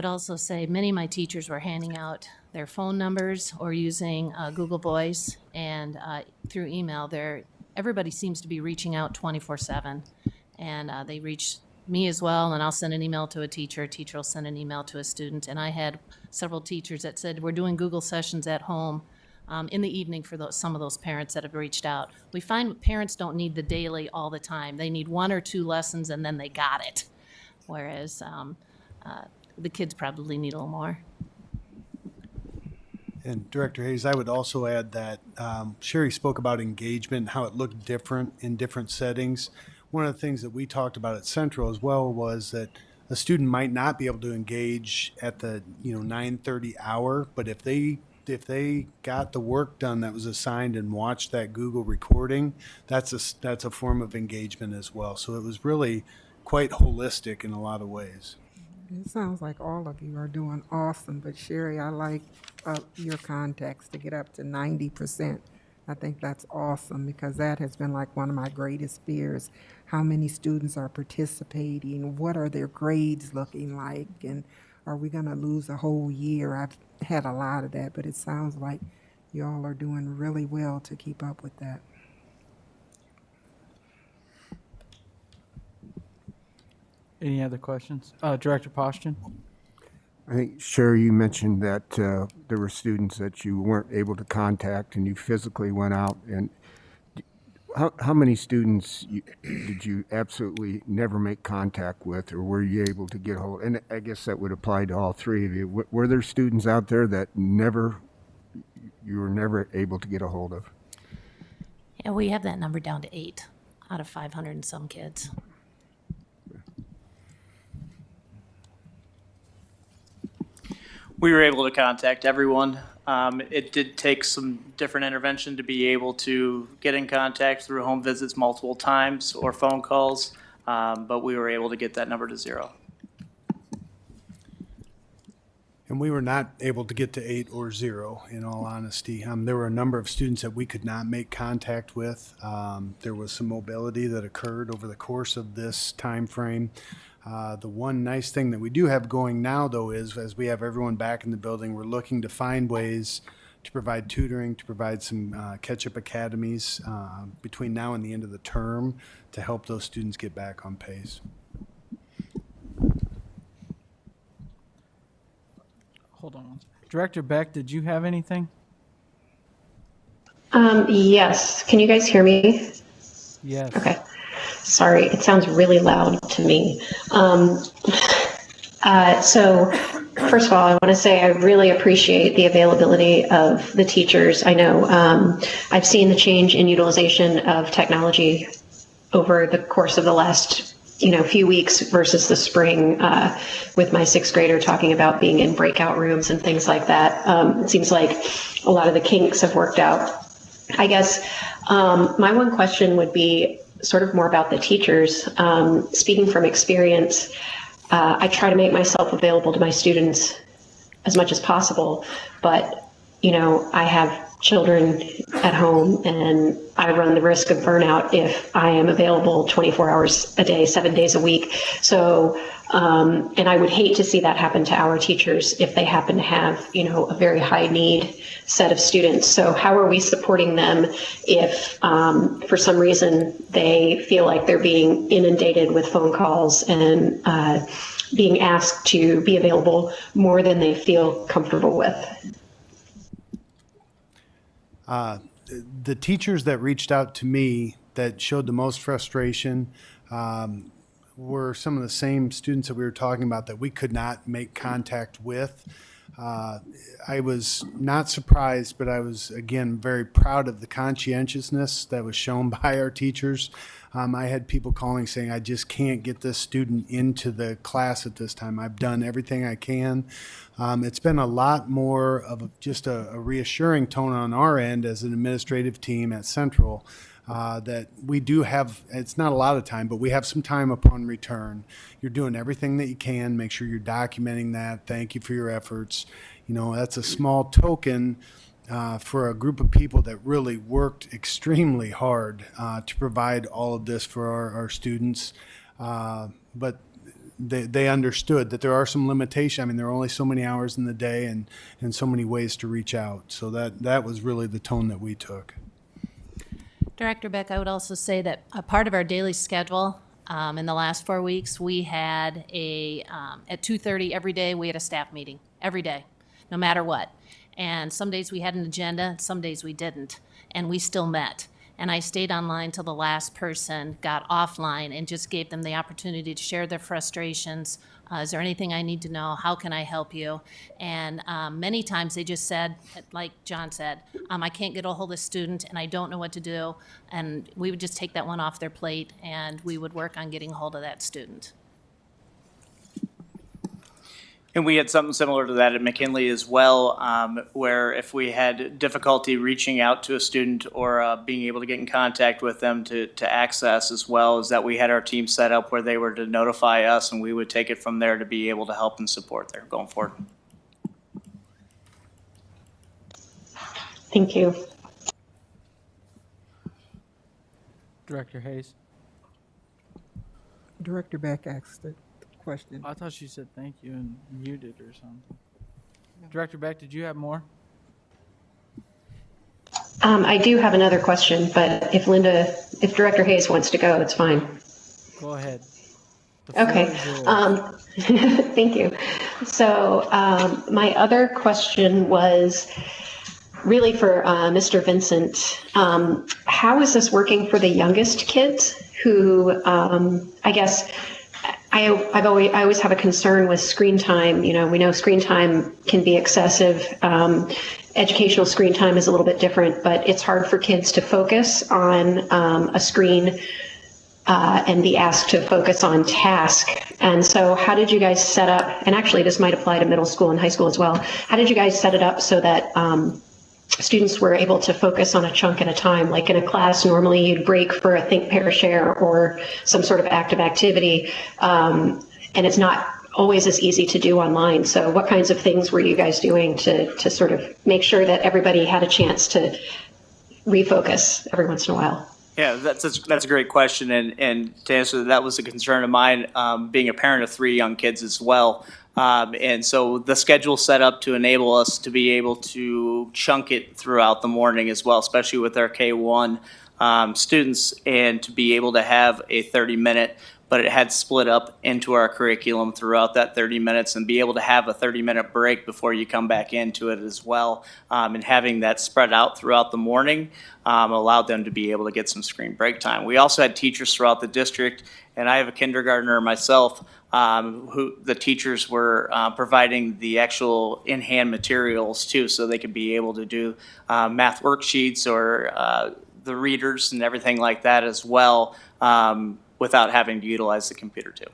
Speaker 12: also say many of my teachers were handing out their phone numbers or using Google Voice, and through email. Everybody seems to be reaching out 24/7, and they reach me as well, and I'll send an email to a teacher will send an email to a student, and I had several teachers that said, we're doing Google sessions at home in the evening for some of those parents that have reached out. We find parents don't need the daily all the time. They need 1 or 2 lessons, and then they got it, whereas the kids probably need a little more.
Speaker 11: And Director Hayes, I would also add that Sherry spoke about engagement, how it looked different in different settings. One of the things that we talked about at Central as well was that a student might not be able to engage at the 9:30 hour, but if they got the work done that was assigned and watched that Google recording, that's a form of engagement as well. So it was really quite holistic in a lot of ways.
Speaker 2: It sounds like all of you are doing awesome, but Sherry, I like your context to get up to 90%. I think that's awesome because that has been like one of my greatest fears. How many students are participating? What are their grades looking like? And are we going to lose a whole year? I've had a lot of that, but it sounds like you all are doing really well to keep up with that.
Speaker 1: Any other questions? Director Poston?
Speaker 7: I think, Sherry, you mentioned that there were students that you weren't able to contact and you physically went out. And how many students did you absolutely never make contact with, or were you able to get hold? And I guess that would apply to all three of you. Were there students out there that you were never able to get a hold of?
Speaker 12: Yeah, we have that number down to 8 out of 500 and some kids.
Speaker 13: We were able to contact everyone. It did take some different intervention to be able to get in contact through home visits multiple times or phone calls, but we were able to get that number to 0.
Speaker 11: And we were not able to get to 8 or 0, in all honesty. There were a number of students that we could not make contact with. There was some mobility that occurred over the course of this time frame. The one nice thing that we do have going now, though, is as we have everyone back in the building, we're looking to find ways to provide tutoring, to provide some catch-up academies between now and the end of the term to help those students get back on pace.
Speaker 1: Hold on. Director Beck, did you have anything?
Speaker 14: Yes. Can you guys hear me?
Speaker 1: Yes.
Speaker 14: Okay. Sorry, it sounds really loud to me. So first of all, I want to say I really appreciate the availability of the teachers. I know I've seen the change in utilization of technology over the course of the last few weeks versus the spring with my 6th grader talking about being in breakout rooms and things like that. It seems like a lot of the kinks have worked out. I guess my one question would be sort of more about the teachers. Speaking from experience, I try to make myself available to my students as much as possible, but I have children at home and I run the risk of burnout if I am available 24 hours a day, 7 days a week. So, and I would hate to see that happen to our teachers if they happen to have, a very high need set of students. So how are we supporting them if for some reason they feel like they're being inundated with phone calls and being asked to be available more than they feel comfortable with?
Speaker 11: The teachers that reached out to me that showed the most frustration were some of the same students that we were talking about that we could not make contact with. I was not surprised, but I was, again, very proud of the conscientiousness that was shown by our teachers. I had people calling saying, I just can't get this student into the class at this time. I've done everything I can. It's been a lot more of just a reassuring tone on our end as an administrative team at Central that we do have, it's not a lot of time, but we have some time upon return. You're doing everything that you can. Make sure you're documenting that. Thank you for your efforts. That's a small token for a group of people that really worked extremely hard to provide all of this for our students. But they understood that there are some limitations. I mean, there are only so many hours in the day and so many ways to reach out. So that was really the tone that we took.
Speaker 12: Director Beck, I would also say that a part of our daily schedule in the last 4 weeks, we had at 2:30 every day, we had a staff meeting every day, no matter what. And some days we had an agenda, some days we didn't, and we still met. And I stayed online till the last person got offline and just gave them the opportunity to share their frustrations. Is there anything I need to know? How can I help you? And many times they just said, like John said, I can't get a hold of a student and I don't know what to do. And we would just take that one off their plate and we would work on getting a hold of that student.
Speaker 13: And we had something similar to that at McKinley as well, where if we had difficulty reaching out to a student or being able to get in contact with them to access, as well as that we had our team set up where they were to notify us and we would take it from there to be able to help and support there going forward.
Speaker 14: Thank you.
Speaker 1: Director Hayes.
Speaker 2: Director Beck asked the question.
Speaker 1: I thought she said thank you and muted or something. Director Beck, did you have more?
Speaker 14: I do have another question, but if Director Hayes wants to go, it's fine.
Speaker 1: Go ahead. The floor
Speaker 14: Okay.
Speaker 1: is yours.
Speaker 14: Thank you. So my other question was, really for Mr. Vincent. How is this working for the youngest kids who, I guess, I always have a concern with screen time. You know, we know screen time can be excessive. Educational screen time is a little bit different, but it's hard for kids to focus on a screen and be asked to focus on task. And so how did you guys set up, and actually this might apply to middle school and high school as well, how did you guys set it up so that students were able to focus on a chunk at a time? Like in a class, normally you'd break for a think, pair, share, or some sort of active activity, and it's not always as easy to do online. So what kinds of things were you guys doing to sort of make sure that everybody had a chance to refocus every once in a while?
Speaker 13: Yeah, that's a great question, and to answer that was a concern of mine, being a parent of 3 young kids as well. And so the schedule set up to enable us to be able to chunk it throughout the morning as well, especially with our K-1 students, and to be able to have a 30-minute, but it had split up into our curriculum throughout that 30 minutes and be able to have a 30-minute break before you come back into it as well. And having that spread out throughout the morning allowed them to be able to get some screen break time. We also had teachers throughout the district, and I have a kindergartner myself, who the teachers were providing the actual in-hand materials too, so they could be able to do math worksheets or the readers and everything like that as well, without having to utilize the computer too.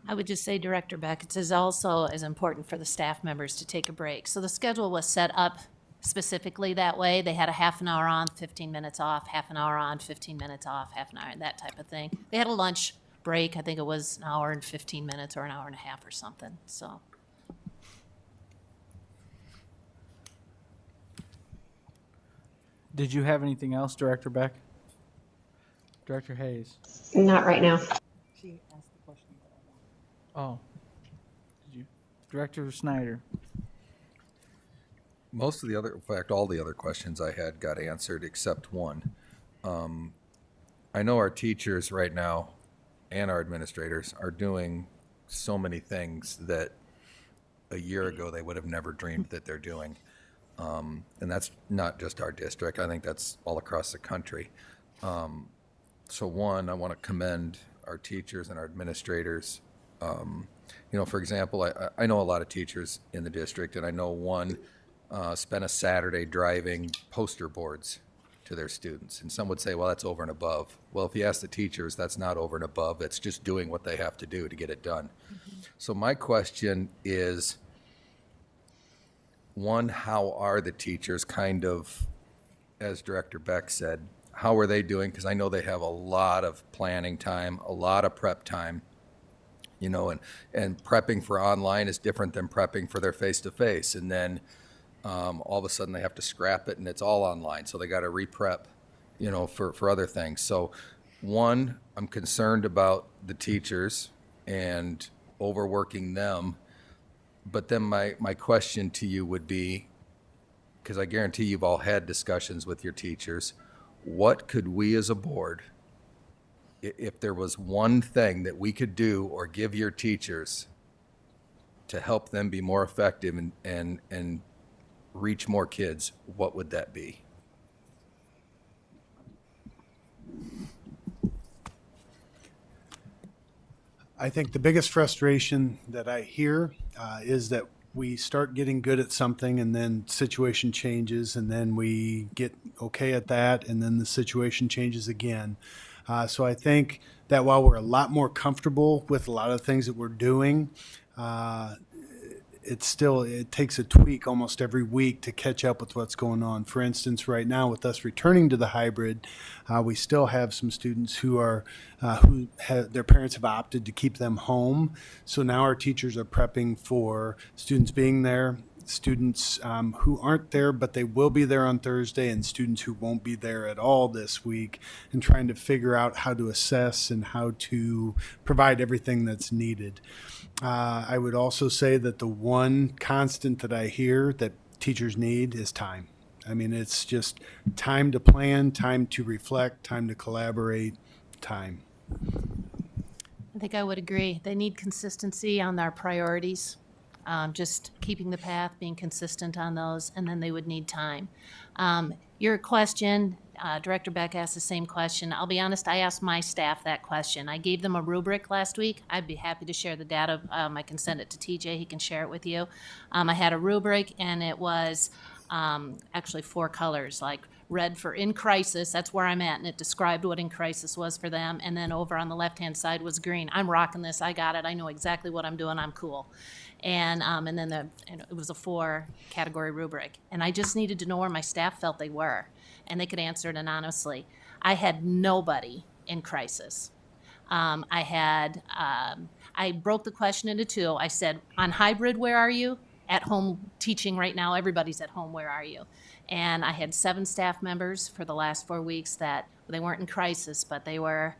Speaker 12: I would just say, Director Beck, it is also as important for the staff members to take a break. So the schedule was set up specifically that way. They had a half an hour on, 15 minutes off, half an hour on, 15 minutes off, half an hour, that type of thing. They had a lunch break. I think it was an hour and 15 minutes or an hour and a half or something, so.
Speaker 1: Did you have anything else, Director Beck? Director Hayes?
Speaker 14: Not right now.
Speaker 2: She asked the question.
Speaker 1: Oh, did you? Director Snyder?
Speaker 3: Most of the other, in fact, all the other questions I had got answered except one. I know our teachers right now and our administrators are doing so many things that a year ago they would have never dreamed that they're doing. And that's not just our district. I think that's all across the country. So one, I want to commend our teachers and our administrators. You know, for example, I know a lot of teachers in the district, and I know one spent a Saturday driving poster boards to their students. And some would say, well, that's over and above. Well, if you ask the teachers, that's not over and above. It's just doing what they have to do to get it done. Mm-hmm. So my question is, one, how are the teachers kind of, as Director Beck said, how are they doing? Because I know they have a lot of planning time, a lot of prep time, you know, and prepping for online is different than prepping for their face-to-face. And then all of a sudden they have to scrap it and it's all online. So they got to re-prep, you know, for other things. So one, I'm concerned about the teachers and overworking them. But then my question to you would be, because I guarantee you've all had discussions with your teachers, what could we as a board, if there was one thing that we could do or give your teachers to help them be more effective and reach more kids, what would that be?
Speaker 11: I think the biggest frustration that I hear is that we start getting good at something and then situation changes and then we get okay at that and then the situation changes again. So I think that while we're a lot more comfortable with a lot of things that we're doing, it takes a tweak almost every week to catch up with what's going on. For instance, right now with us returning to the hybrid, we still have some students who their parents have opted to keep them home. So now our teachers are prepping for students being there, students who aren't there, but they will be there on Thursday, and students who won't be there at all this week, and trying to figure out how to assess and how to provide everything that's needed. I would also say that the one constant that I hear that teachers need is time. I mean, it's just time to plan, time to reflect, time to collaborate, time.
Speaker 12: I think I would agree. They need consistency on their priorities. just keeping the path, being consistent on those, and then they would need time. Your question, Director Beck asked the same question. I'll be honest, I asked my staff that question. I gave them a rubric last week. I'd be happy to share the data. I can send it to TJ. He can share it with you. I had a rubric, and it was actually 4 colors, like red for in crisis, that's where I'm at, and it described what in crisis was for them, and then over on the left-hand side was green. I'm rocking this, I got it, I know exactly what I'm doing, I'm cool. And then it was a 4-category rubric, and I just needed to know where my staff felt they were, and they could answer it anonymously. I had nobody in crisis. I broke the question into 2. I said, on hybrid, where are you? At home teaching right now, everybody's at home, where are you? And I had 7 staff members for the last 4 weeks that they weren't in crisis, but they were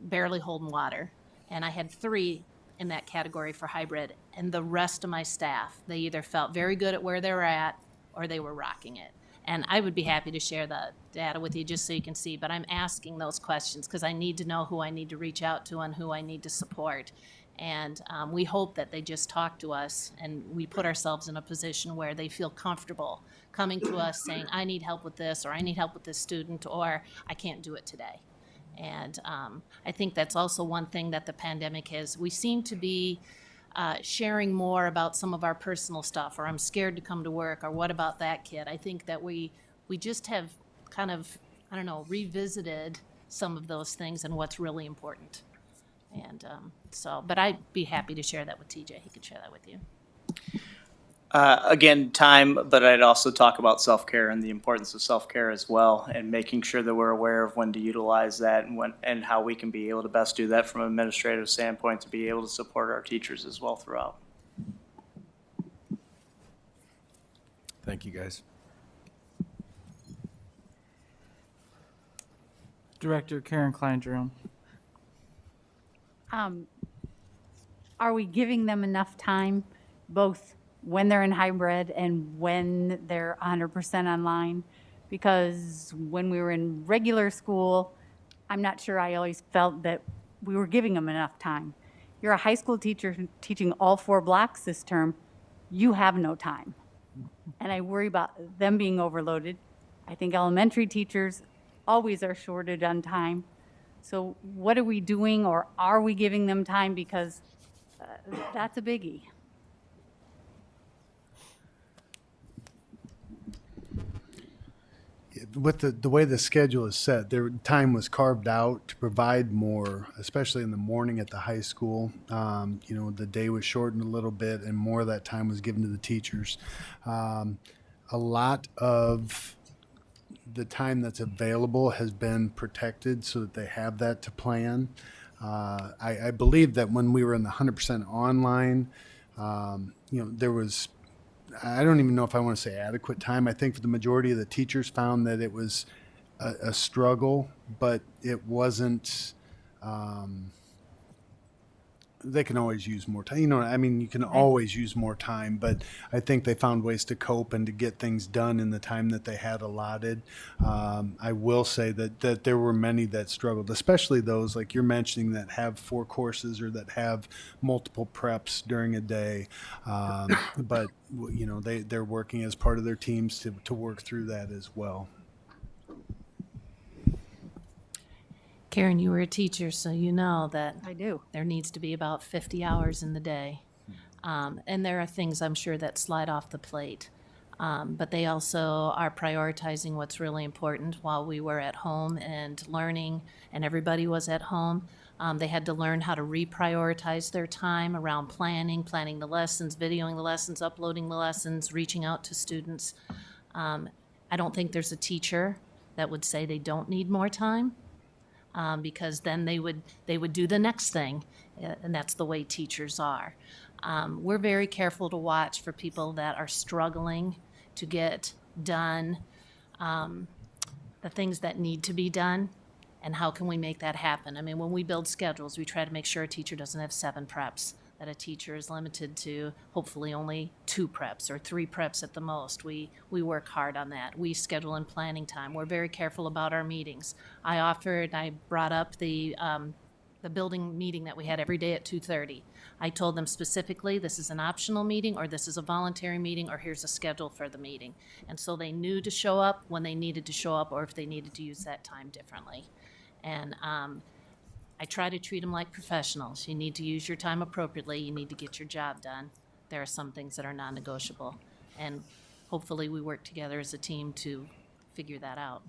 Speaker 12: barely holding water. And I had 3 in that category for hybrid. And the rest of my staff, they either felt very good at where they were at or they were rocking it. And I would be happy to share the data with you just so you can see, but I'm asking those questions because I need to know who I need to reach out to and who I need to support. And we hope that they just talk to us and we put ourselves in a position where they feel comfortable coming to us saying, I need help with this, or I need help with this student, or I can't do it today. And I think that's also one thing that the pandemic is. We seem to be sharing more about some of our personal stuff, or I'm scared to come to work, or what about that kid? I think that we just have kind of, I don't know, revisited some of those things and what's really important. And but I'd be happy to share that with TJ. He could share that with you.
Speaker 13: Again, time, but I'd also talk about self-care and the importance of self-care as well, and making sure that we're aware of when to utilize that and how we can be able to best do that from an administrative standpoint to be able to support our teachers as well throughout.
Speaker 3: Thank you, guys.
Speaker 1: Director Karen Klein-Jerome.
Speaker 8: Are we giving them enough time, both when they're in hybrid and when they're 100% online? Because when we were in regular school, I'm not sure I always felt that we were giving them enough time. You're a high school teacher teaching all 4 blocks this term, you have no time. And I worry about them being overloaded. I think elementary teachers always are shorted on time. So what are we doing, or are we giving them time? Because that's a biggie.
Speaker 11: With the way the schedule is set, their time was carved out to provide more, especially in the morning at the high school. The day was shortened a little bit, and more of that time was given to the teachers. A lot of the time that's available has been protected so that they have that to plan. I believe that when we were in the 100% online, there was, I don't even know if I want to say adequate time. I think for the majority of the teachers found that it was a struggle, but it wasn't, they can always use more time. You can always use more time, but I think they found ways to cope and to get things done in the time that they had allotted. I will say that there were many that struggled, especially those like you're mentioning that have 4 courses or that have multiple preps during a day. But they're working as part of their teams to work through that as well.
Speaker 12: Karen, you were a teacher, so you know that
Speaker 8: I do.
Speaker 12: There needs to be about 50 hours in the day. And there are things I'm sure that slide off the plate. But they also are prioritizing what's really important. While we were at home and learning and everybody was at home, they had to learn how to reprioritize their time around planning the lessons, videoing the lessons, uploading the lessons, reaching out to students. I don't think there's a teacher that would say they don't need more time. Because then they would do the next thing, and that's the way teachers are. We're very careful to watch for people that are struggling to get done the things that need to be done, and how can we make that happen? When we build schedules, we try to make sure a teacher doesn't have 7 preps, that a teacher is limited to hopefully only 2 preps or 3 preps at the most. We work hard on that. We schedule in planning time. We're very careful about our meetings. I brought up the the building meeting that we had every day at 2:30. I told them specifically, this is an optional meeting, or this is a voluntary meeting, or here's a schedule for the meeting. And so they knew to show up when they needed to show up, or if they needed to use that time differently. And I try to treat them like professionals. You need to use your time appropriately. You need to get your job done. There are some things that are non-negotiable. And hopefully we work together as a team to figure that out.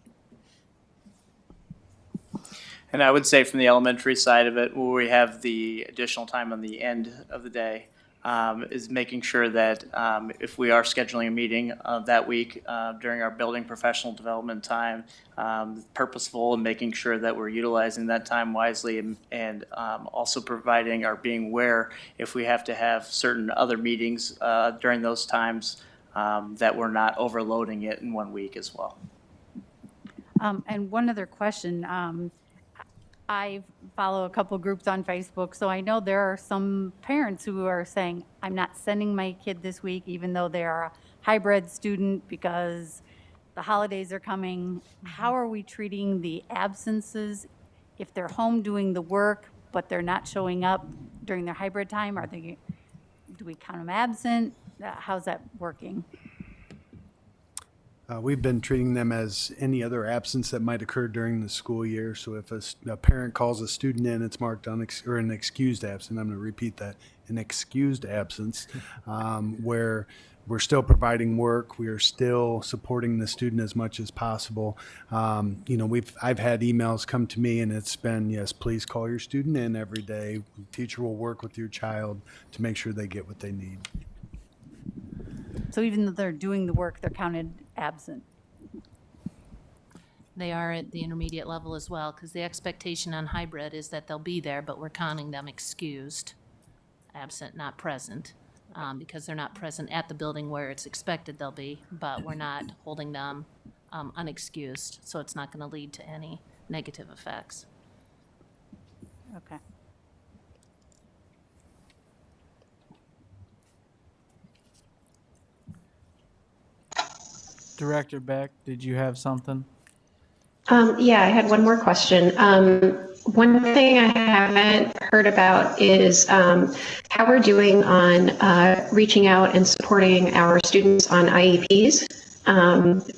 Speaker 13: And I would say from the elementary side of it, where we have the additional time on the end of the day, is making sure that if we are scheduling a meeting that week during our building professional development time, purposeful and making sure that we're utilizing that time wisely, and also providing or being aware if we have to have certain other meetings during those times, that we're not overloading it in 1 week as well.
Speaker 8: And one other question. I follow a couple groups on Facebook, so I know there are some parents who are saying, I'm not sending my kid this week, even though they are a hybrid student because the holidays are coming. How are we treating the absences if they're home doing the work, but they're not showing up during their hybrid time? Do we count them absent? How's that working?
Speaker 11: We've been treating them as any other absence that might occur during the school year. So if a parent calls a student in, it's marked or an excused absence. I'm going to repeat that, an excused absence, where we're still providing work. We are still supporting the student as much as possible. I've had emails come to me and it's been, yes, please call your student in every day. The teacher will work with your child to make sure they get what they need.
Speaker 8: So even though they're doing the work, they're counted absent?
Speaker 12: They are at the intermediate level as well, because the expectation on hybrid is that they'll be there, but we're counting them excused, absent, not present, because they're not present at the building where it's expected they'll be, but we're not holding them unexcused, so it's not going to lead to any negative effects.
Speaker 8: Okay.
Speaker 1: Director Beck, did you have something?
Speaker 14: Yeah, I had one more question. One thing I haven't heard about is how we're doing on reaching out and supporting our students on IEPs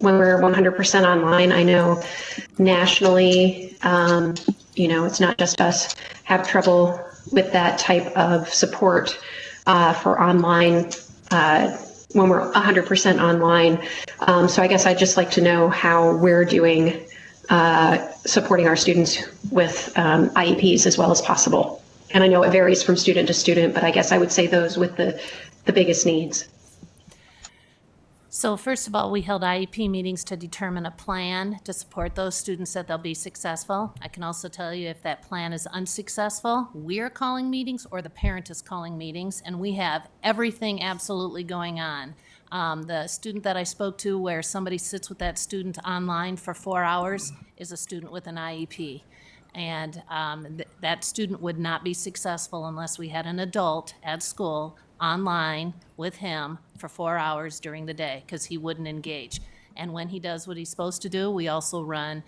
Speaker 14: when we're 100% online. I know nationally, it's not just us, have trouble with that type of support for online when we're 100% online. So I guess I'd just like to know how we're doing supporting our students with IEPs as well as possible. And I know it varies from student to student, but I guess I would say those with the biggest needs.
Speaker 12: So first of all, we held IEP meetings to determine a plan to support those students that they'll be successful. I can also tell you if that plan is unsuccessful, we're calling meetings or the parent is calling meetings, and we have everything absolutely going on. The student that I spoke to where somebody sits with that student online for 4 hours is a student with an IEP. And that student would not be successful unless we had an adult at school online with him for 4 hours during the day, because he wouldn't engage. And when he does what he's supposed to do, we also run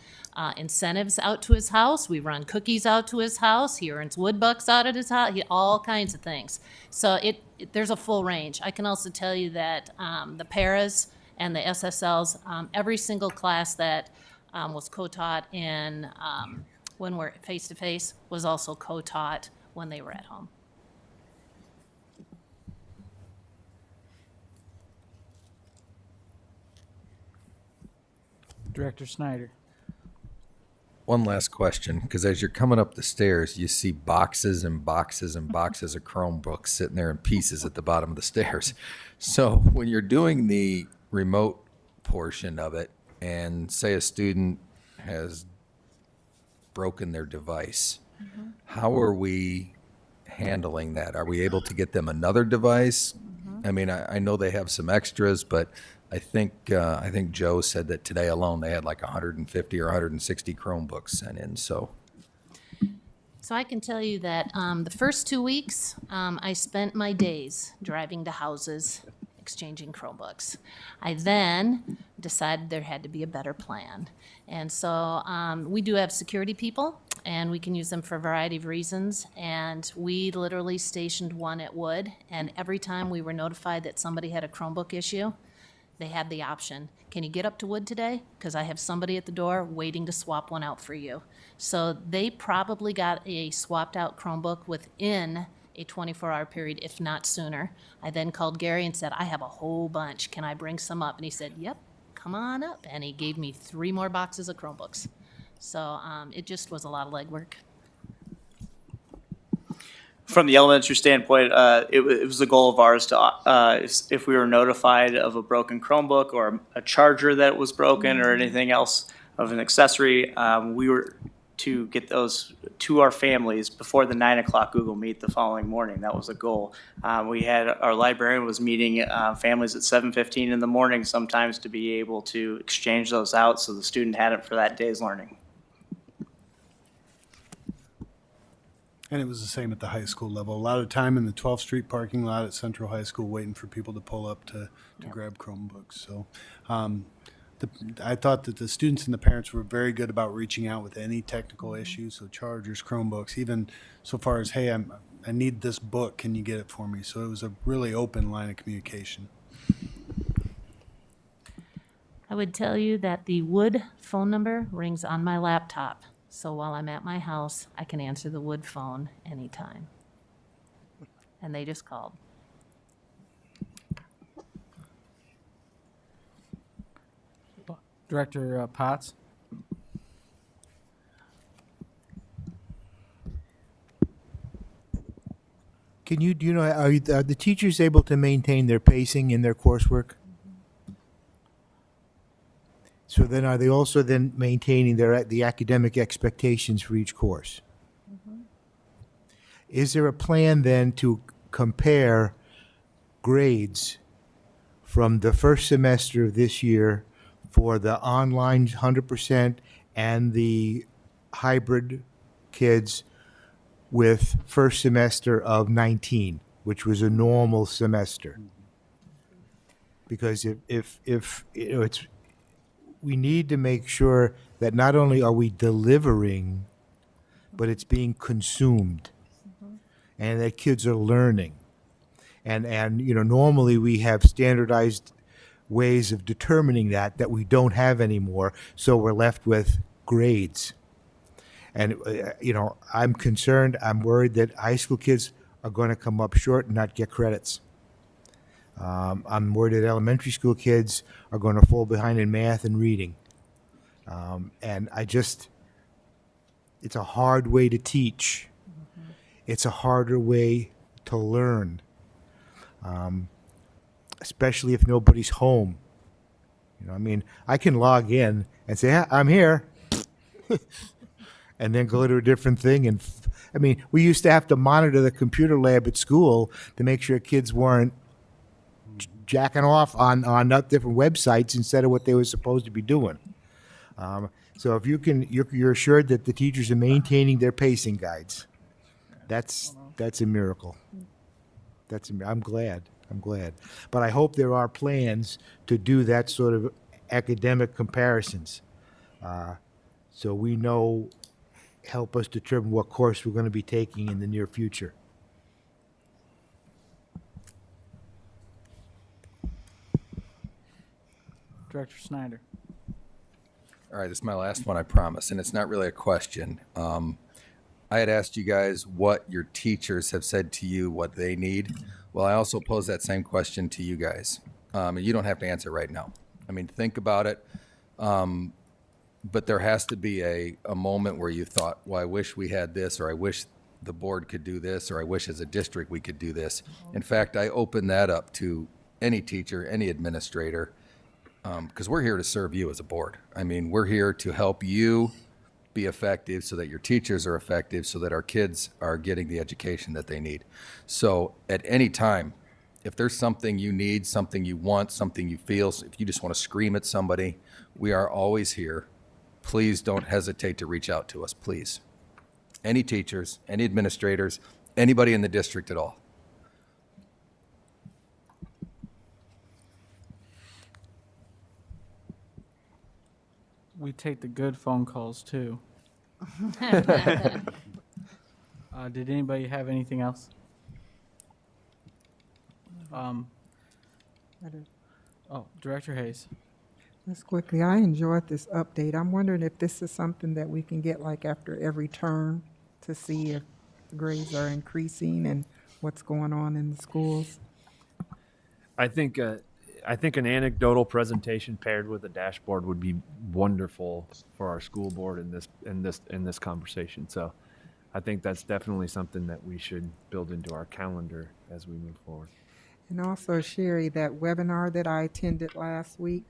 Speaker 12: incentives out to his house. We run cookies out to his house. He earns wood bucks out at his house, all kinds of things. So there's a full range. I can also tell you that the paras and the SSLs, every single class that was co-taught in when we're face-to-face was also co-taught when they were at home.
Speaker 1: Director Snyder.
Speaker 3: One last question, because as you're coming up the stairs, you see boxes and boxes and boxes of Chromebooks sitting there in pieces at the bottom of the stairs. So when you're doing the remote portion of it, and say a student has broken their device, how are we handling that? Are we able to get them another device? I mean, I know they have some extras, but I think Joe said that today alone they had like 150 or 160 Chromebooks sent in. So
Speaker 12: I can tell you that the first 2 weeks, I spent my days driving to houses, exchanging Chromebooks. I then decided there had to be a better plan. And so we do have security people, and we can use them for a variety of reasons. And we literally stationed one at Wood, and every time we were notified that somebody had a Chromebook issue, they had the option, can you get up to Wood today? Because I have somebody at the door waiting to swap one out for you. So they probably got a swapped out Chromebook within a 24-hour period, if not sooner. I then called Gary and said, I have a whole bunch. Can I bring some up? And he said, yep, come on up. And he gave me 3 more boxes of Chromebooks. So it just was a lot of legwork.
Speaker 13: From the elementary standpoint, it was the goal of ours to, if we were notified of a broken Chromebook or a charger that was broken or anything else of an accessory, we were to get those to our families before the 9 o'clock Google Meet the following morning. That was the goal. We had, our librarian was meeting families at 7:15 in the morning sometimes to be able to exchange those out so the student had it for that day's learning.
Speaker 11: And it was the same at the high school level. A lot of time in the 12th Street parking lot at Central High School waiting for people to pull up to grab Chromebooks. So I thought that the students and the parents were very good about reaching out with any technical issues, so chargers, Chromebooks, even so far as, hey, I need this book, can you get it for me? So it was a really open line of communication.
Speaker 12: I would tell you that the Wood phone number rings on my laptop. So while I'm at my house, I can answer the Wood phone anytime. And they just called.
Speaker 1: Director Potts?
Speaker 15: Do you know, are the teachers able to maintain their pacing in their coursework? So then are they also then maintaining the academic expectations for each course? Is there a plan then to compare grades from the first semester of this year for the online 100% and the hybrid kids with first semester of 19, which was a normal semester? Because if you know, we need to make sure that not only are we delivering, but it's being consumed, and that kids are learning. And you know, normally we have standardized ways of determining that we don't have anymore, so we're left with grades. And you know, I'm concerned, I'm worried that high school kids are going to come up short and not get credits. I'm worried that elementary school kids are going to fall behind in math and reading. And it's a hard way to teach. It's a harder way to learn, especially if nobody's home. You know, I mean, I can log in and say, I'm here, and then go to a different thing. And I mean, we used to have to monitor the computer lab at school to make sure kids weren't jacking off on different websites instead of what they were supposed to be doing. So if you're assured that the teachers are maintaining their pacing guides, that's a miracle. I'm glad. But I hope there are plans to do that sort of academic comparisons, so we know, help us determine what course we're going to be taking in the near future.
Speaker 1: Director Snyder.
Speaker 3: All right, this is my last one, I promise, and it's not really a question. I had asked you guys what your teachers have said to you, what they need. Well, I also posed that same question to you guys. And you don't have to answer right now. I mean, think about it. But there has to be a moment where you thought, well, I wish we had this, or I wish the board could do this, or I wish as a district we could do this. In fact, I open that up to any teacher, any administrator, because we're here to serve you as a board. I mean, we're here to help you be effective so that your teachers are effective, so that our kids are getting the education that they need. So at any time, if there's something you need, something you want, something you feel, if you just want to scream at somebody, we are always here. Please don't hesitate to reach out to us, please. Any teachers, any administrators, anybody in the district at all.
Speaker 1: We take the good phone calls too. Did anybody have anything else? Director Hayes.
Speaker 2: Just quickly, I enjoyed this update. I'm wondering if this is something that we can get like after every term to see if grades are increasing and what's going on in the schools.
Speaker 6: I think an anecdotal presentation paired with a dashboard would be wonderful for our school board in this conversation. So I think that's definitely something that we should build into our calendar as we move forward.
Speaker 2: And also, Sherry, that webinar that I attended last week,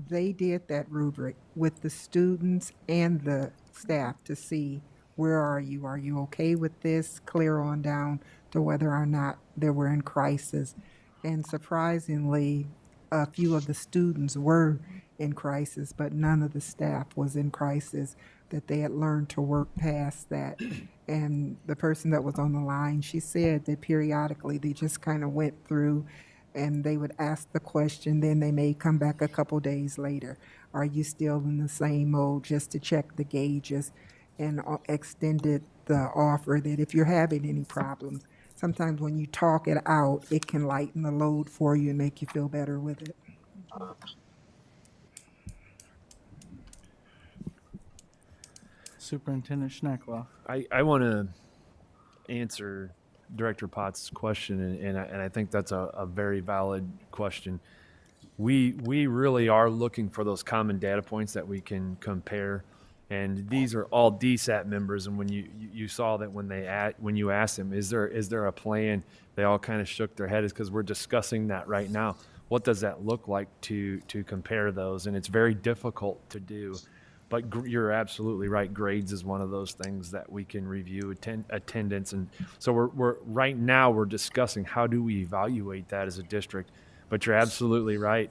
Speaker 2: they did that rubric with the students and the staff to see where are you? Are you okay with this? Clear on down to whether or not they were in crisis. And surprisingly, a few of the students were in crisis, but none of the staff was in crisis, that they had learned to work past that. And the person that was on the line, she said that periodically they just kind of went through and they would ask the question, then they may come back a couple days later. Are you still in the same mode, just to check the gauges, and extended the offer that if you're having any problems, sometimes when you talk it out, it can lighten the load for you and make you feel better with it.
Speaker 1: Superintendent Schneckloff.
Speaker 6: I want to answer Director Potts' question, and I think that's a very valid question. We really are looking for those common data points that we can compare, and these are all DSAT members. And when you saw that when you asked them, is there a plan? They all kind of shook their heads because we're discussing that right now. What does that look like to compare those? And it's very difficult to do. But you're absolutely right. Grades is one of those things that we can review, attendance. And so we're right now we're discussing how do we evaluate that as a district. But you're absolutely right.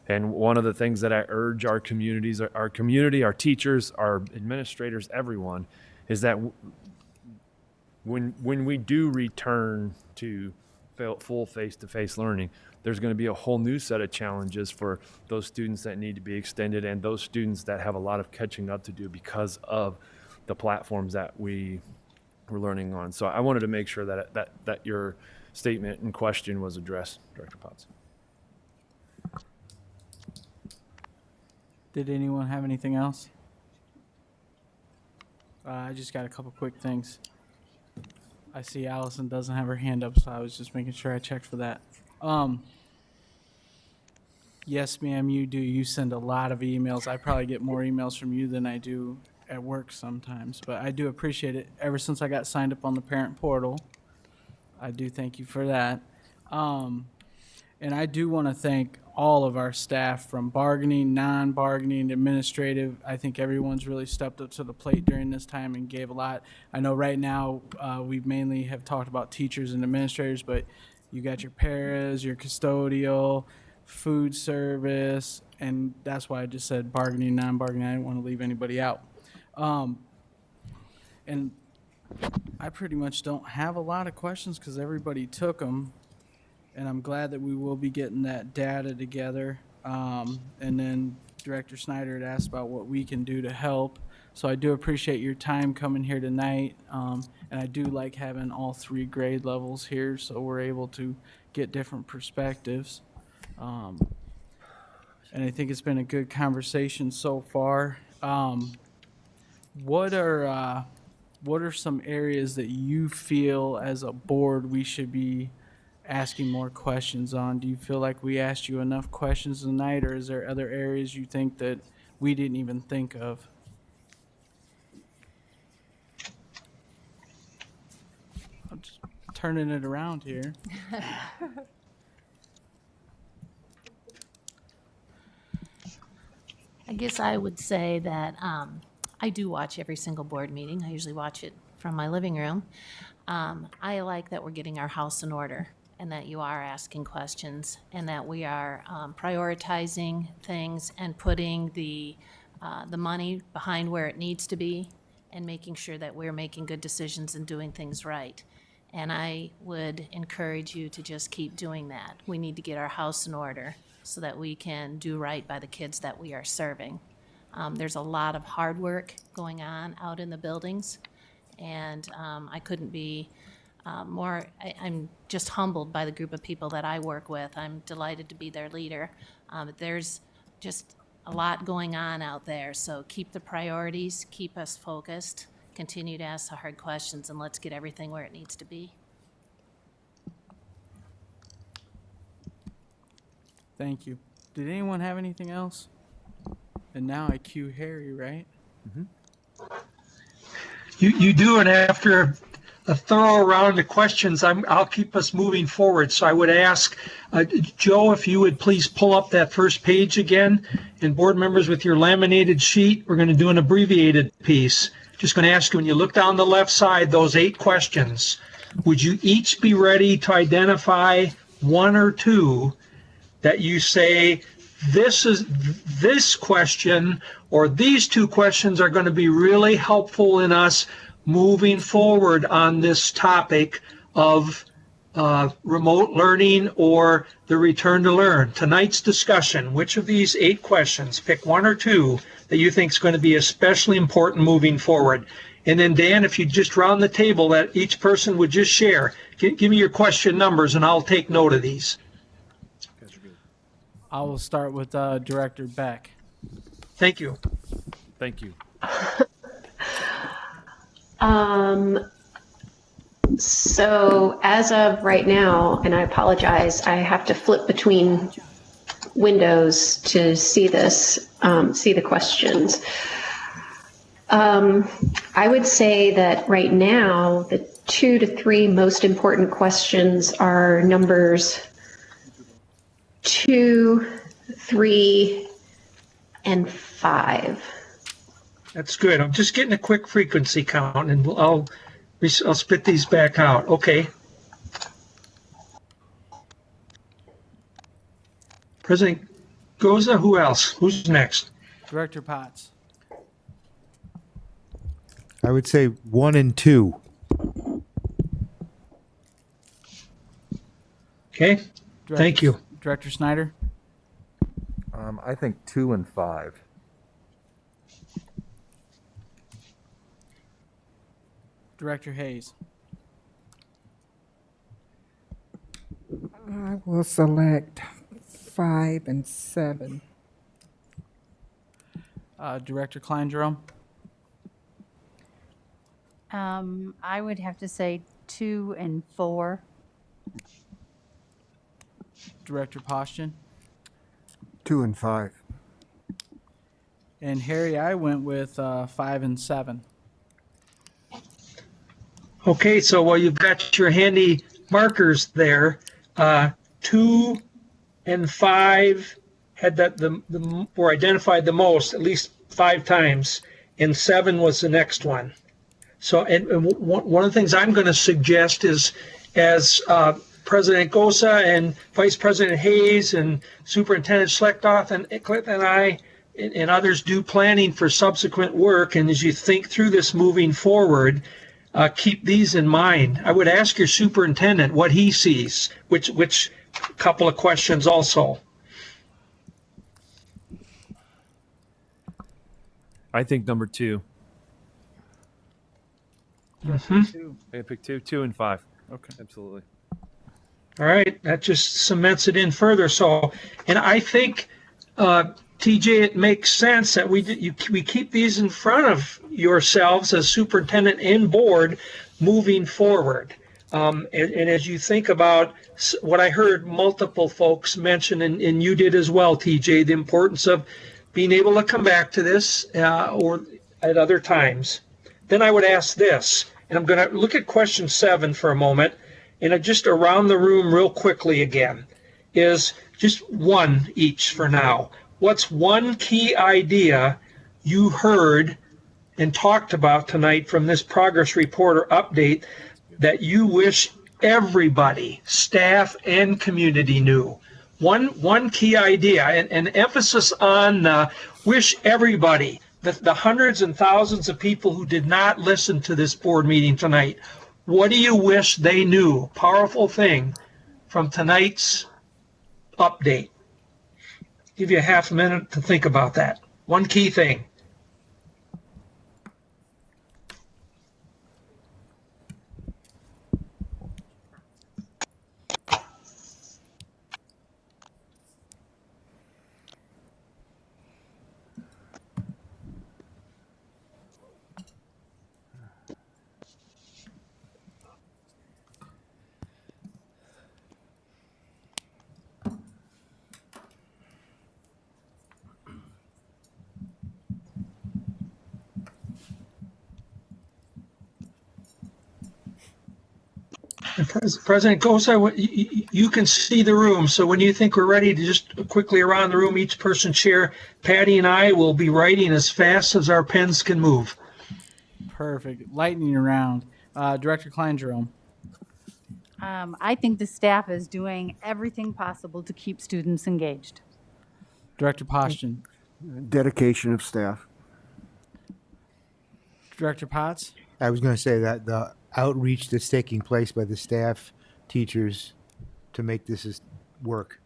Speaker 6: And one of the things that I urge our communities, our community, our teachers, our administrators, everyone, is that when we do return to full face-to-face learning, there's going to be a whole new set of challenges for those students that need to be extended and those students that have a lot of catching up to do because of the platforms that we're learning on. So I wanted to make sure that your statement and question was addressed, Director Potts.
Speaker 1: Did anyone have anything else? I just got a couple quick things. I see Allison doesn't have her hand up, so I was just making sure I checked for that. Yes, ma'am, you do. You send a lot of emails. I probably get more emails from you than I do at work sometimes, but I do appreciate it. Ever since I got signed up on the parent portal, I do thank you for that. And I do want to thank all of our staff, from bargaining, non-bargaining, administrative. I think everyone's really stepped up to the plate during this time and gave a lot. I know right now we mainly have talked about teachers and administrators, but you got your paras, your custodial, food service, and that's why I just said bargaining, non-bargaining. I didn't want to leave anybody out. And I pretty much don't have a lot of questions because everybody took them. And I'm glad that we will be getting that data together. And then Director Snyder had asked about what we can do to help. So I do appreciate your time coming here tonight. And I do like having all three grade levels here so we're able to get different perspectives. And I think it's been a good conversation so far. What are some areas that you feel as a board we should be asking more questions on? Do you feel like we asked you enough questions tonight, or is there other areas you think that we didn't even think of? I'm just turning it around here.
Speaker 12: I guess I would say that I do watch every single board meeting. I usually watch it from my living room. I like that we're getting our house in order and that you are asking questions and that we are prioritizing things and putting the money behind where it needs to be and making sure that we're making good decisions and doing things right. And I would encourage you to just keep doing that. We need to get our house in order so that we can do right by the kids that we are serving. There's a lot of hard work going on out in the buildings, and I couldn't be I'm just humbled by the group of people that I work with. I'm delighted to be their leader. There's just a lot going on out there, so keep the priorities, keep us focused, continue to ask the hard questions, and let's get everything where it needs to be.
Speaker 1: Thank you. Did anyone have anything else? And now I cue Harry, right?
Speaker 10: You do, and after a thorough round of questions, I'll keep us moving forward. So I would ask Joe, if you would please pull up that first page again, and board members with your laminated sheet, we're going to do an abbreviated piece. Just going to ask you, when you look down the left side, those 8 questions, would you each be ready to identify 1 or 2 that you say, this question or these 2 questions are going to be really helpful in us moving forward on this topic of remote learning or the return to learn. Tonight's discussion, which of these 8 questions, pick 1 or 2 that you think is going to be especially important moving forward. And then Dan, if you just round the table that each person would just share, give me your question numbers and I'll take note of these.
Speaker 1: I will start with Director Beck.
Speaker 10: Thank you.
Speaker 6: Thank you.
Speaker 14: So as of right now, and I apologize, I have to flip between windows to see this, see the questions. I would say that right now, the 2 to 3 most important questions are numbers 2, 3, and 5.
Speaker 10: That's good. I'm just getting a quick frequency count, and I'll spit these back out. Okay. President Goza, who else? Who's next?
Speaker 1: Director Potts.
Speaker 15: I would say 1 and 2.
Speaker 10: Okay. Thank you.
Speaker 1: Director Snyder.
Speaker 3: I think 2 and 5.
Speaker 1: Director Hayes.
Speaker 2: I will select 5 and 7.
Speaker 1: Director Klein Jerome.
Speaker 8: I would have to say 2 and 4.
Speaker 1: Director Poston.
Speaker 7: 2 and 5.
Speaker 1: And Harry, I went with 5 and 7.
Speaker 10: Okay, so while you've got your handy markers there, 2 and 5 had the were identified the most, at least 5 times, and 7 was the next one. So, and one of the things I'm going to suggest is, as President Gosa and Vice President Hayes and Superintendent Schlechtoff and Clint and I and others do planning for subsequent work, and as you think through this moving forward, keep these in mind. I would ask your superintendent what he sees, which couple of questions also.
Speaker 6: I think number 2.
Speaker 10: Mm-hmm.
Speaker 6: I pick 2 and 5.
Speaker 1: Okay.
Speaker 6: Absolutely.
Speaker 10: All right, that just cements it in further. So, and I think, TJ, it makes sense that we keep these in front of yourselves as superintendent and board moving forward. And as you think about what I heard multiple folks mention, and you did as well, TJ, the importance of being able to come back to this or at other times, then I would ask this, and I'm going to look at question 7 for a moment, and just around the room real quickly again, is just 1 each for now. What's 1 key idea you heard and talked about tonight from this progress report or update that you wish everybody, staff and community, knew? One key idea, and emphasis on wish everybody, the hundreds and thousands of people who did not listen to this board meeting tonight, what do you wish they knew? Powerful thing from tonight's update. Give you a half a minute to think about that. One key thing. President Gosa, you can see the room, so when you think we're ready to just quickly around the room, each person share, Patty and I will be writing as fast as our pens can move.
Speaker 1: Perfect. Lightning round. Director Klein Jerome.
Speaker 8: I think the staff is doing everything possible to keep students engaged.
Speaker 1: Director Poston.
Speaker 7: Dedication of staff.
Speaker 1: Director Potts.
Speaker 15: I was going to say that the outreach that's taking place by the staff, teachers, to make this work.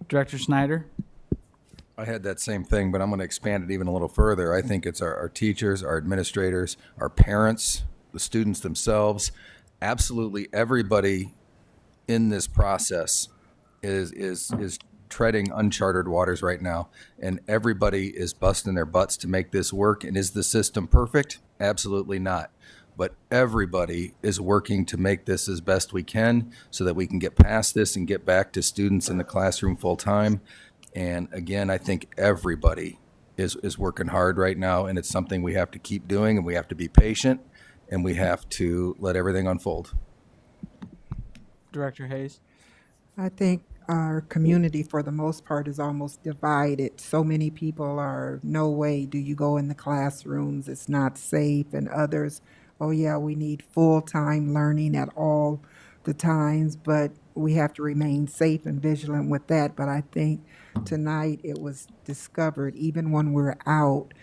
Speaker 1: Director Snyder.
Speaker 3: I had that same thing, but I'm going to expand it even a little further. I think it's our teachers, our administrators, our parents, the students themselves. Absolutely everybody in this process is treading uncharted waters right now, and everybody is busting their butts to make this work. And is the system perfect? Absolutely not. But everybody is working to make this as best we can so that we can get past this and get back to students in the classroom full time. And again, I think everybody is working hard right now, and it's something we have to keep doing, and we have to be patient, and we have to let everything unfold.
Speaker 1: Director Hayes.
Speaker 2: I think our community, for the most part, is almost divided. So many people are, no way do you go in the classrooms, it's not safe, and others, oh yeah, we need full-time learning at all the times, but we have to remain safe and vigilant with that. But I think tonight it was discovered, even when we're out,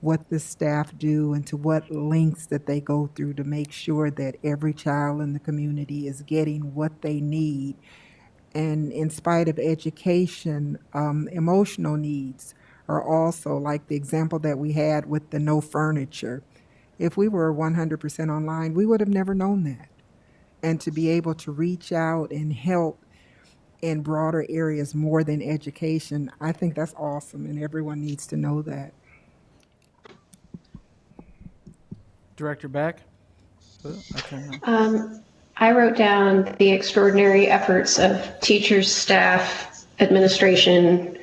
Speaker 2: what the staff do and to what lengths that they go through to make sure that every child in the community is getting what they need. And in spite of education, emotional needs are also, like the example that we had with the no furniture. If we were 100% online, we would have never known that. And to be able to reach out and help in broader areas more than education, I think that's awesome, and everyone needs to know that.
Speaker 1: Director Beck.
Speaker 14: I wrote down the extraordinary efforts of teachers, staff, administration,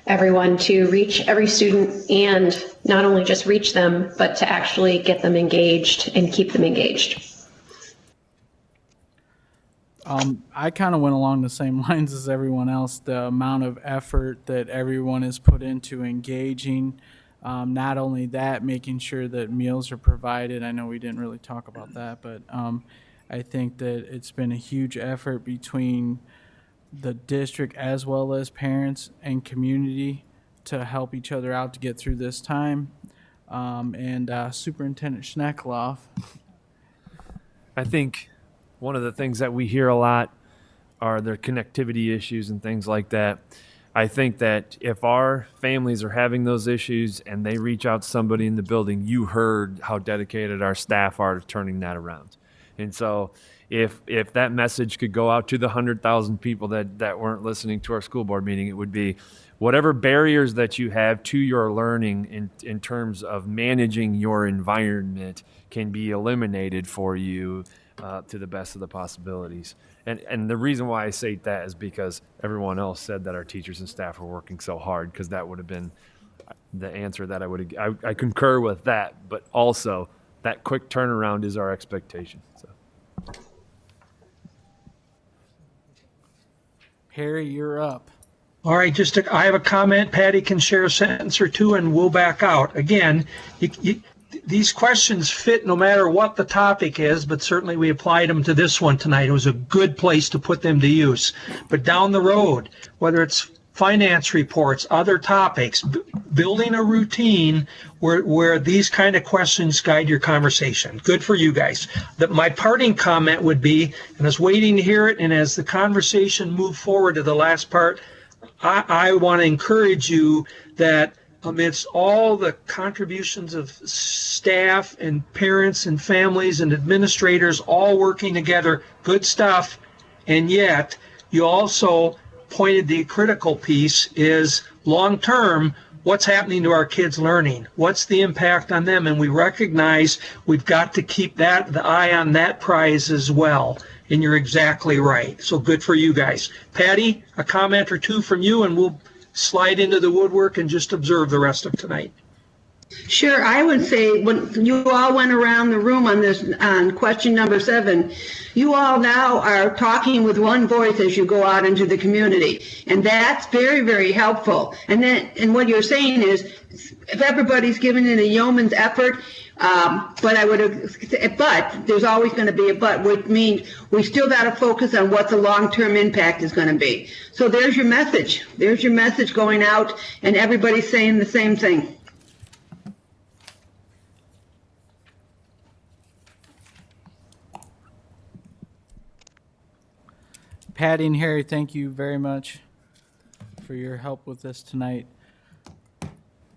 Speaker 14: everyone to reach every student, and not only just reach them, but to actually get them engaged and keep them engaged.
Speaker 1: I kind of went along the same lines as everyone else. The amount of effort that everyone has put into engaging, not only that, making sure that meals are provided. I know we didn't really talk about that, but I think that it's been a huge effort between the district as well as parents and community to help each other out to get through this time. And Superintendent Schneckloff.
Speaker 6: I think one of the things that we hear a lot are the connectivity issues and things like that. I think that if our families are having those issues and they reach out to somebody in the building, you heard how dedicated our staff are to turning that around. And so if that message could go out to the 100,000 people that weren't listening to our school board meeting, it would be whatever barriers that you have to your learning in terms of managing your environment can be eliminated for you to the best of the possibilities. And the reason why I say that is because everyone else said that our teachers and staff are working so hard, because that would have been the answer that I concur with that, but also that quick turnaround is our expectation. So.
Speaker 1: Harry, you're up.
Speaker 10: All right, I have a comment. Patty can share a sentence or two, and we'll back out. Again, these questions fit no matter what the topic is, but certainly we applied them to this one tonight. It was a good place to put them to use. But down the road, whether it's finance reports, other topics, building a routine where these kind of questions guide your conversation. Good for you guys. My parting comment would be, and I was waiting to hear it, and as the conversation moved forward to the last part, I want to encourage you that amidst all the contributions of staff and parents and families and administrators all working together. Good stuff. And yet, you also pointed the critical piece is long term, what's happening to our kids' learning? What's the impact on them? And we recognize we've got to keep the eye on that prize as well. And you're exactly right. So good for you guys. Patty, a comment or two from you, and we'll slide into the woodwork and just observe the rest of tonight.
Speaker 9: Sure, I would say when you all went around the room on question number 7, you all now are talking with one voice as you go out into the community, and that's very, very helpful. And what you're saying is, if everybody's giving it a yeoman's effort, but there's always going to be a but, which means we still got to focus on what the long-term impact is going to be. So there's your message. There's your message going out, and everybody's saying the same thing.
Speaker 1: Patty and Harry, thank you very much for your help with this tonight.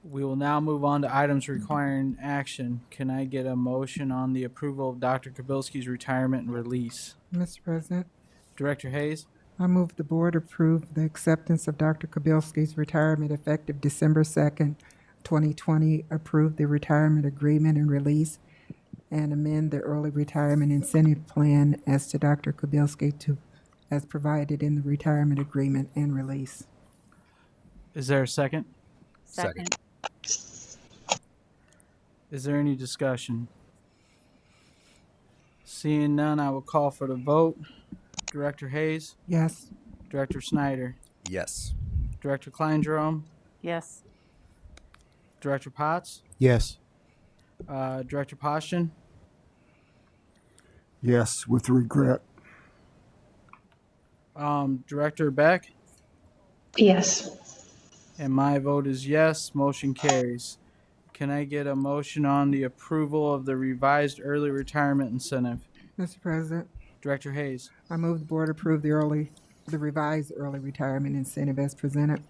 Speaker 1: We will now move on to items requiring action. Can I get a motion on the approval of Dr. Kabilski's retirement and release?
Speaker 2: Mr. President,
Speaker 1: Director Hayes?
Speaker 2: I move the board approve the acceptance of Dr. Kabilski's retirement effective December 2nd, 2020, approve the retirement agreement and release, and amend the early retirement incentive plan as to Dr. Kabilski as provided in the retirement agreement and release.
Speaker 1: Is there a second?
Speaker 8: Second.
Speaker 1: Is there any discussion? Seeing none, I will call for the vote. Director Hayes?
Speaker 2: Yes.
Speaker 1: Director Snyder?
Speaker 3: Yes.
Speaker 1: Director Klein-Jerome?
Speaker 8: Yes.
Speaker 1: Director Potts?
Speaker 15: Yes.
Speaker 1: Director Postian?
Speaker 7: Yes, with regret.
Speaker 1: Director Beck?
Speaker 14: Yes.
Speaker 1: And my vote is yes. Motion carries. Can I get a motion on the approval of the revised early retirement incentive?
Speaker 2: Mr. President,
Speaker 1: Director Hayes?
Speaker 2: I move the board approve the revised early retirement incentive as presented.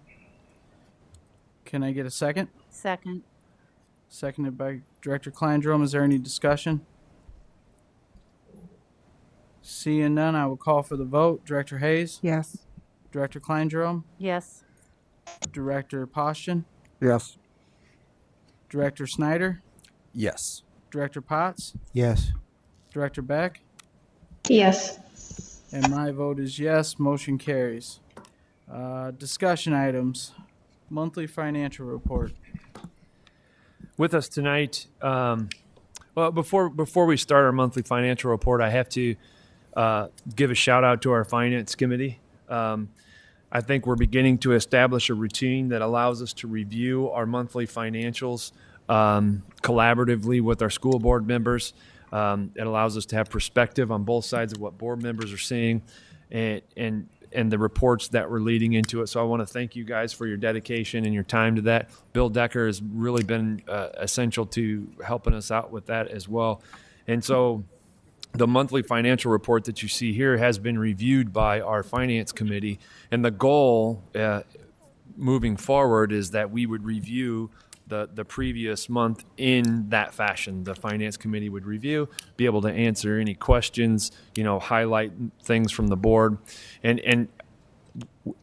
Speaker 1: Can I get a second?
Speaker 8: Second.
Speaker 1: Seconded by Director Klein-Jerome. Is there any discussion? Seeing none, I will call for the vote. Director Hayes?
Speaker 2: Yes.
Speaker 1: Director Klein-Jerome?
Speaker 8: Yes.
Speaker 1: Director Postian?
Speaker 7: Yes.
Speaker 1: Director Snyder?
Speaker 3: Yes.
Speaker 1: Director Potts?
Speaker 15: Yes.
Speaker 1: Director Beck?
Speaker 14: Yes.
Speaker 1: And my vote is yes. Motion carries. Discussion items. Monthly financial report.
Speaker 6: With us tonight, well, before we start our monthly financial report, I have to give a shout out to our finance committee. I think we're beginning to establish a routine that allows us to review our monthly financials collaboratively with our school board members. It allows us to have perspective on both sides of what board members are seeing and the reports that we're leading into it. So I want to thank you guys for your dedication and your time to that. Bill Decker has really been essential to helping us out with that as well. And so the monthly financial report that you see here has been reviewed by our finance committee. And the goal moving forward is that we would review the previous month in that fashion. The finance committee would review, be able to answer any questions, highlight things from the board. And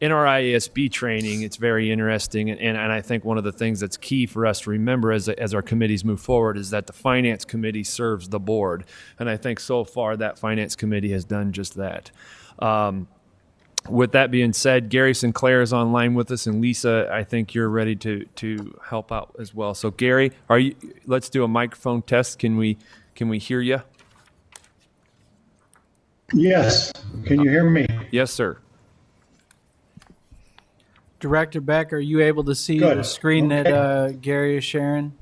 Speaker 6: in our IASB training, it's very interesting. And I think one of the things that's key for us to remember as our committees move forward is that the finance committee serves the board. And I think so far that finance committee has done just that. With that being said, Gary Sinclair is online with us, and Lisa, I think you're ready to help out as well. So Gary, let's do a microphone test. Can we hear you?
Speaker 16: Yes. Can you hear me?
Speaker 6: Yes, sir.
Speaker 1: Director Beck, are you able to see
Speaker 16: Good.
Speaker 1: the screen
Speaker 16: Okay.
Speaker 1: that Gary is sharing?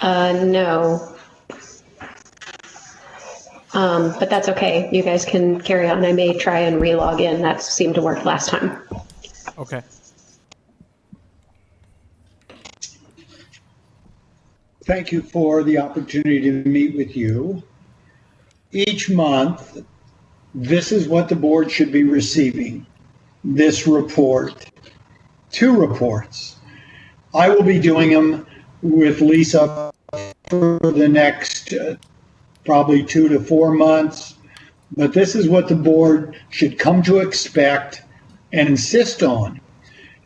Speaker 14: No. But that's okay. You guys can carry on. I may try and re-log in. That seemed to work last time.
Speaker 1: Okay.
Speaker 16: Thank you for the opportunity to meet with you. Each month, this is what the board should be receiving. this report, 2 reports. I will be doing them with Lisa for the next probably 2 to 4 months. But this is what the board should come to expect and insist on.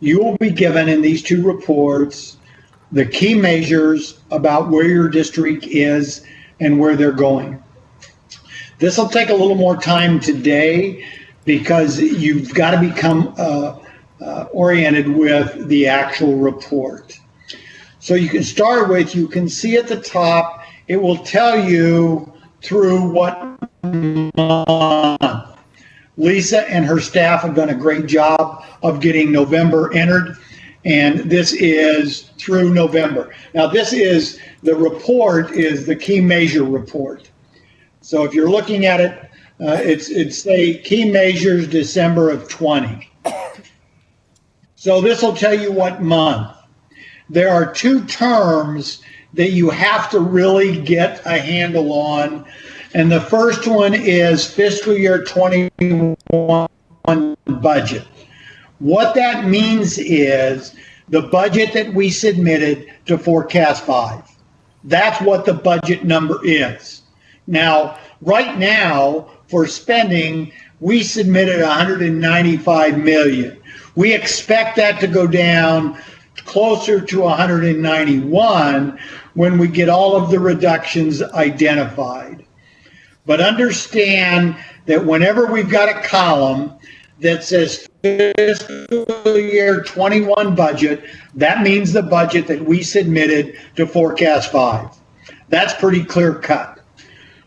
Speaker 16: You will be given in these 2 reports the key measures about where your district is and where they're going. This will take a little more time today because you've got to become oriented with the actual report. So you can start with, you can see at the top, it will tell you through what month. Lisa and her staff have done a great job of getting November entered, and this is through November. Now this is, the report is the key measure report. So if you're looking at it, it's say key measures December of 20. So this will tell you what month. There are 2 terms that you have to really get a handle on. And the first one is fiscal year 21 budget. What that means is the budget that we submitted to Forecast 5. That's what the budget number is. Now, right now, for spending, we submitted 195 million. We expect that to go down closer to 191 when we get all of the reductions identified. But understand that whenever we've got a column that says fiscal year 21 budget, that means the budget that we submitted to Forecast 5. That's pretty clear cut.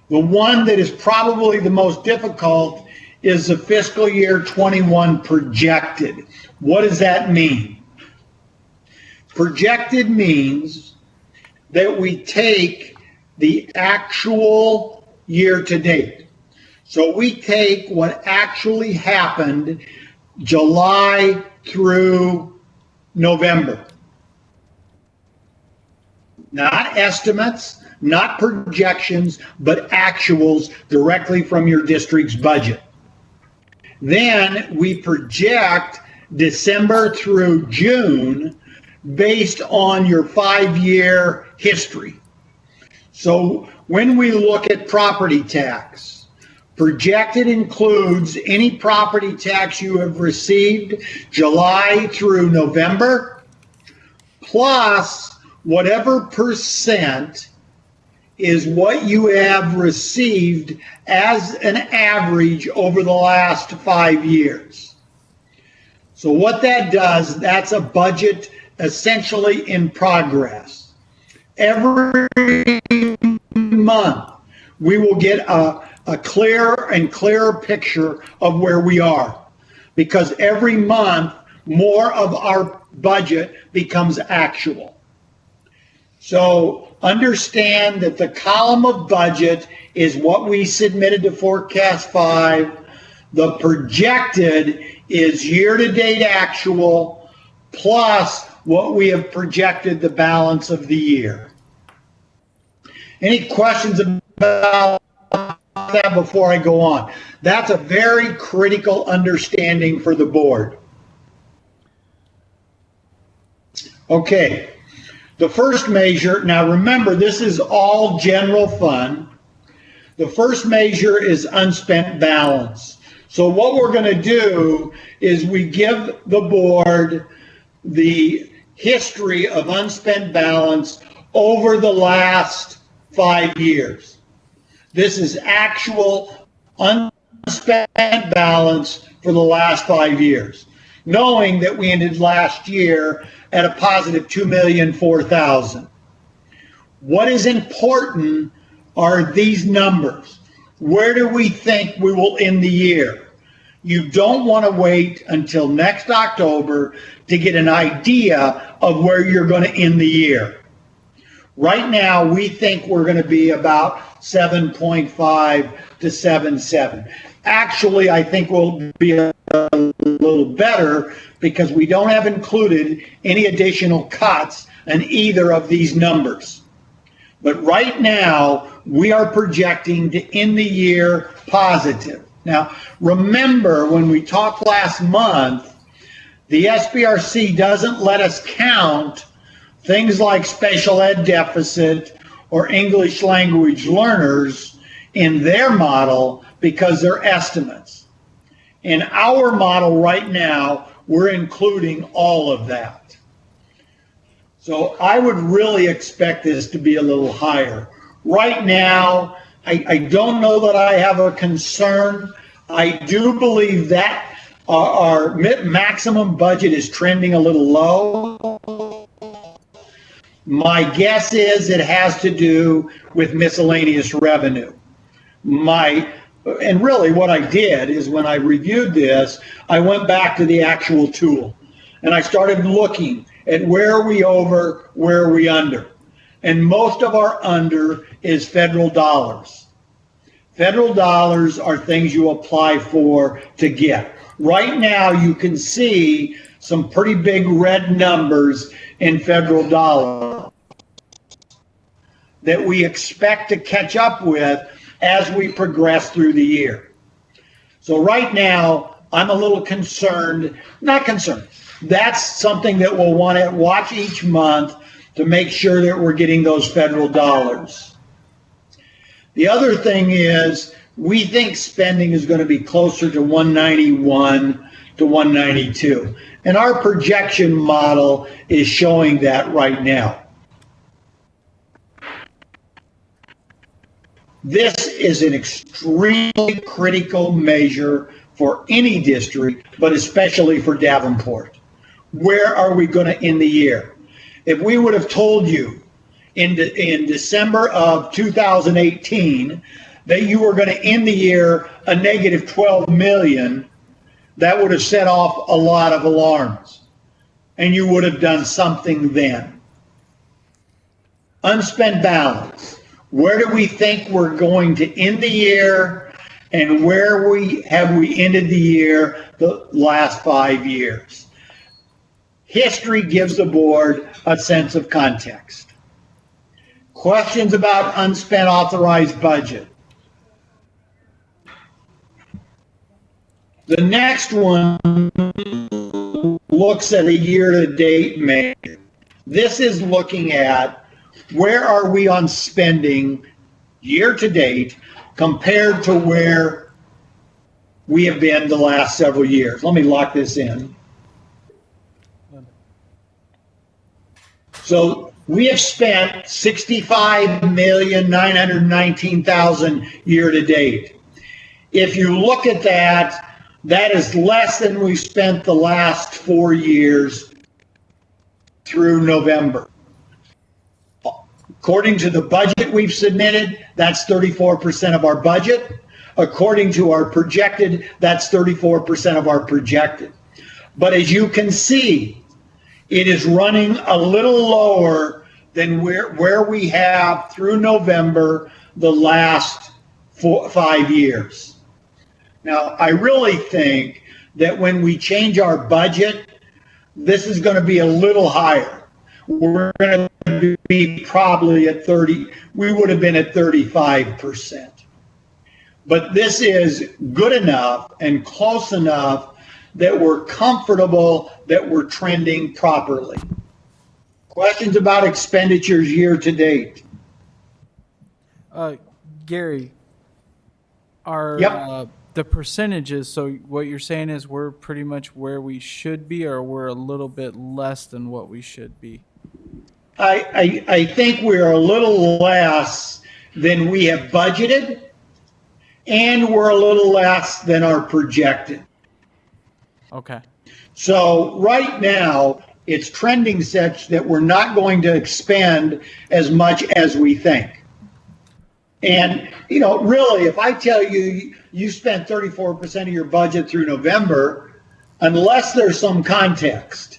Speaker 16: The one that is probably the most difficult is the fiscal year 21 projected. What does that mean? Projected means that we take the actual year to date. So we take what actually happened July through November. Not estimates, not projections, but actuals directly from your district's budget. Then we project December through June based on your 5-year history. So when we look at property tax, projected includes any property tax you have received July through November, plus whatever percent is what you have received as an average over the last 5 years. So what that does, that's a budget essentially in progress. Every month, we will get a clearer and clearer picture of where we are, because every month, more of our budget becomes actual. So understand that the column of budget is what we submitted to Forecast 5. The projected is year-to-date actual plus what we have projected the balance of the year. Any questions about that before I go on? That's a very critical understanding for the board. Okay, the first measure, now remember this is all general fund. The first measure is unspent balance. So what we're going to do is we give the board the history of unspent balance over the last 5 years. This is actual unspent balance for the last 5 years, knowing that we ended last year at a positive 2,004,000. What is important are these numbers. Where do we think we will end the year? You don't want to wait until next October to get an idea of where you're going to end the year. Right now, we think we're going to be about 7.5 to 7.7. Actually, I think we'll be a little better because we don't have included any additional cuts in either of these numbers. But right now, we are projecting to end the year positive. Now, remember when we talked last month, the SBRC doesn't let us count things like special ed deficit or English language learners in their model because they're estimates. In our model right now, we're including all of that. So I would really expect this to be a little higher. Right now, I don't know that I have a concern. I do believe that our maximum budget is trending a little low. My guess is it has to do with miscellaneous revenue. And really what I did is when I reviewed this, I went back to the actual tool and I started looking at where are we over, where are we under. And most of our under is federal dollars. Federal dollars are things you apply for to get. Right now you can see some pretty big red numbers in federal dollars that we expect to catch up with as we progress through the year. So right now, I'm a little concerned, not concerned. That's something that we'll want to watch each month to make sure that we're getting those federal dollars. The other thing is, we think spending is going to be closer to 191 to 192. And our projection model is showing that right now. This is an extremely critical measure for any district, but especially for Davenport. Where are we going to end the year? If we would have told you in December of 2018 that you were going to end the year a negative 12 million, that would have set off a lot of alarms, and you would have done something then. Unspent balance. Where do we think we're going to end the year, and where have we ended the year the last 5 years? History gives the board a sense of context. Questions about unspent authorized budget. The next one looks at a year-to-date measure. This is looking at where are we on spending year-to-date compared to where we have been the last several years. Let me lock this in. So we have spent $65,919,000 year-to-date. If you look at that, that is less than we spent the last 4 years through November. According to the budget we've submitted, that's 34% of our budget. According to our projected, that's 34% of our projected. But as you can see, it is running a little lower than where we have through November the last 5 years. Now, I really think that when we change our budget, this is going to be a little higher. We're going to be probably at 30, we would have been at 35%. But this is good enough and close enough that we're comfortable that we're trending properly. Questions about expenditures year to date?
Speaker 1: Gary, are the percentages, so what you're saying is we're pretty much where we should be, or we're a little bit less than what we should be?
Speaker 16: I think we're a little less than we have budgeted, and we're a little less than our projected.
Speaker 1: Okay.
Speaker 16: So right now, it's trending such that we're not going to expend as much as we think. And, you know, really, if I tell you you spent 34% of your budget through November, unless there's some context,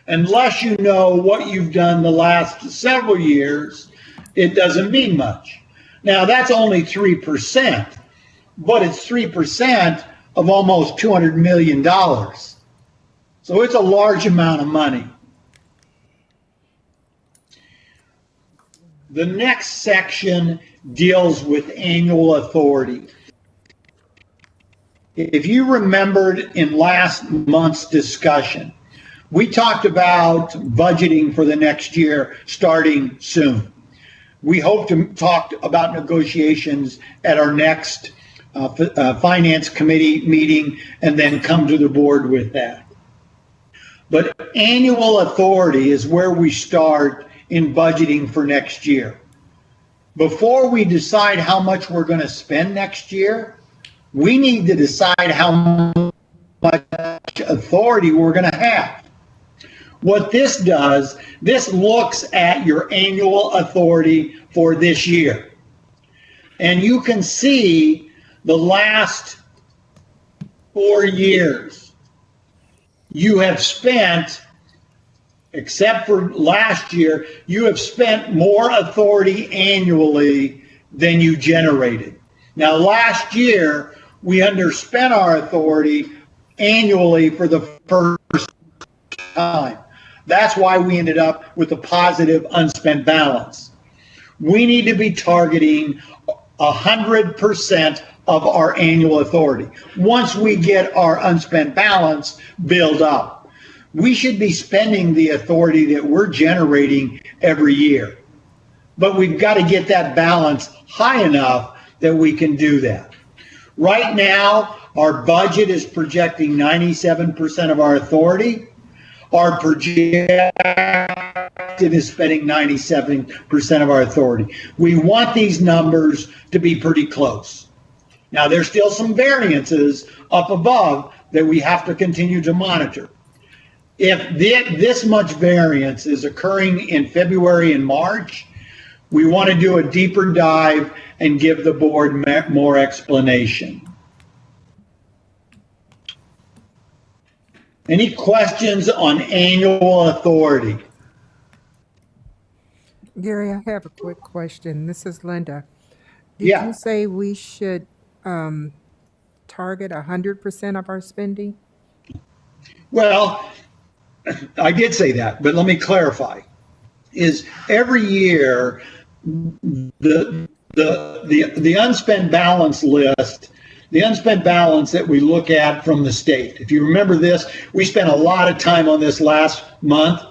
Speaker 16: unless you know what you've done the last several years, it doesn't mean much. Now, that's only 3%, but it's 3% of almost $200 million. So it's a large amount of money. The next section deals with annual authority. If you remembered in last month's discussion, we talked about budgeting for the next year starting soon. We hope to talk about negotiations at our next Finance Committee meeting and then come to the board with that. But annual authority is where we start in budgeting for next year. Before we decide how much we're going to spend next year, we need to decide how much authority we're going to have. What this does, this looks at your annual authority for this year. And you can see the last 4 years, you have spent, except for last year, you have spent more authority annually than you generated. Now, last year, we underspent our authority annually for the first time. That's why we ended up with a positive unspent balance. We need to be targeting 100% of our annual authority. Once we get our unspent balance built up, we should be spending the authority that we're generating every year. But we've got to get that balance high enough that we can do that. Right now, our budget is projecting 97% of our authority. Our projected is spending 97% of our authority. We want these numbers to be pretty close. Now, there's still some variances up above that we have to continue to monitor. If this much variance is occurring in February and March, we want to do a deeper dive and give the board more explanation. Any questions on annual authority?
Speaker 2: Gary, I have a quick question. This is Linda. Did
Speaker 16: Yeah.
Speaker 2: you say we should target 100% of our spending?
Speaker 16: Well, I did say that, but let me clarify. Is every year the unspent balance list, the unspent balance that we look at from the state. If you remember this, we spent a lot of time on this last month,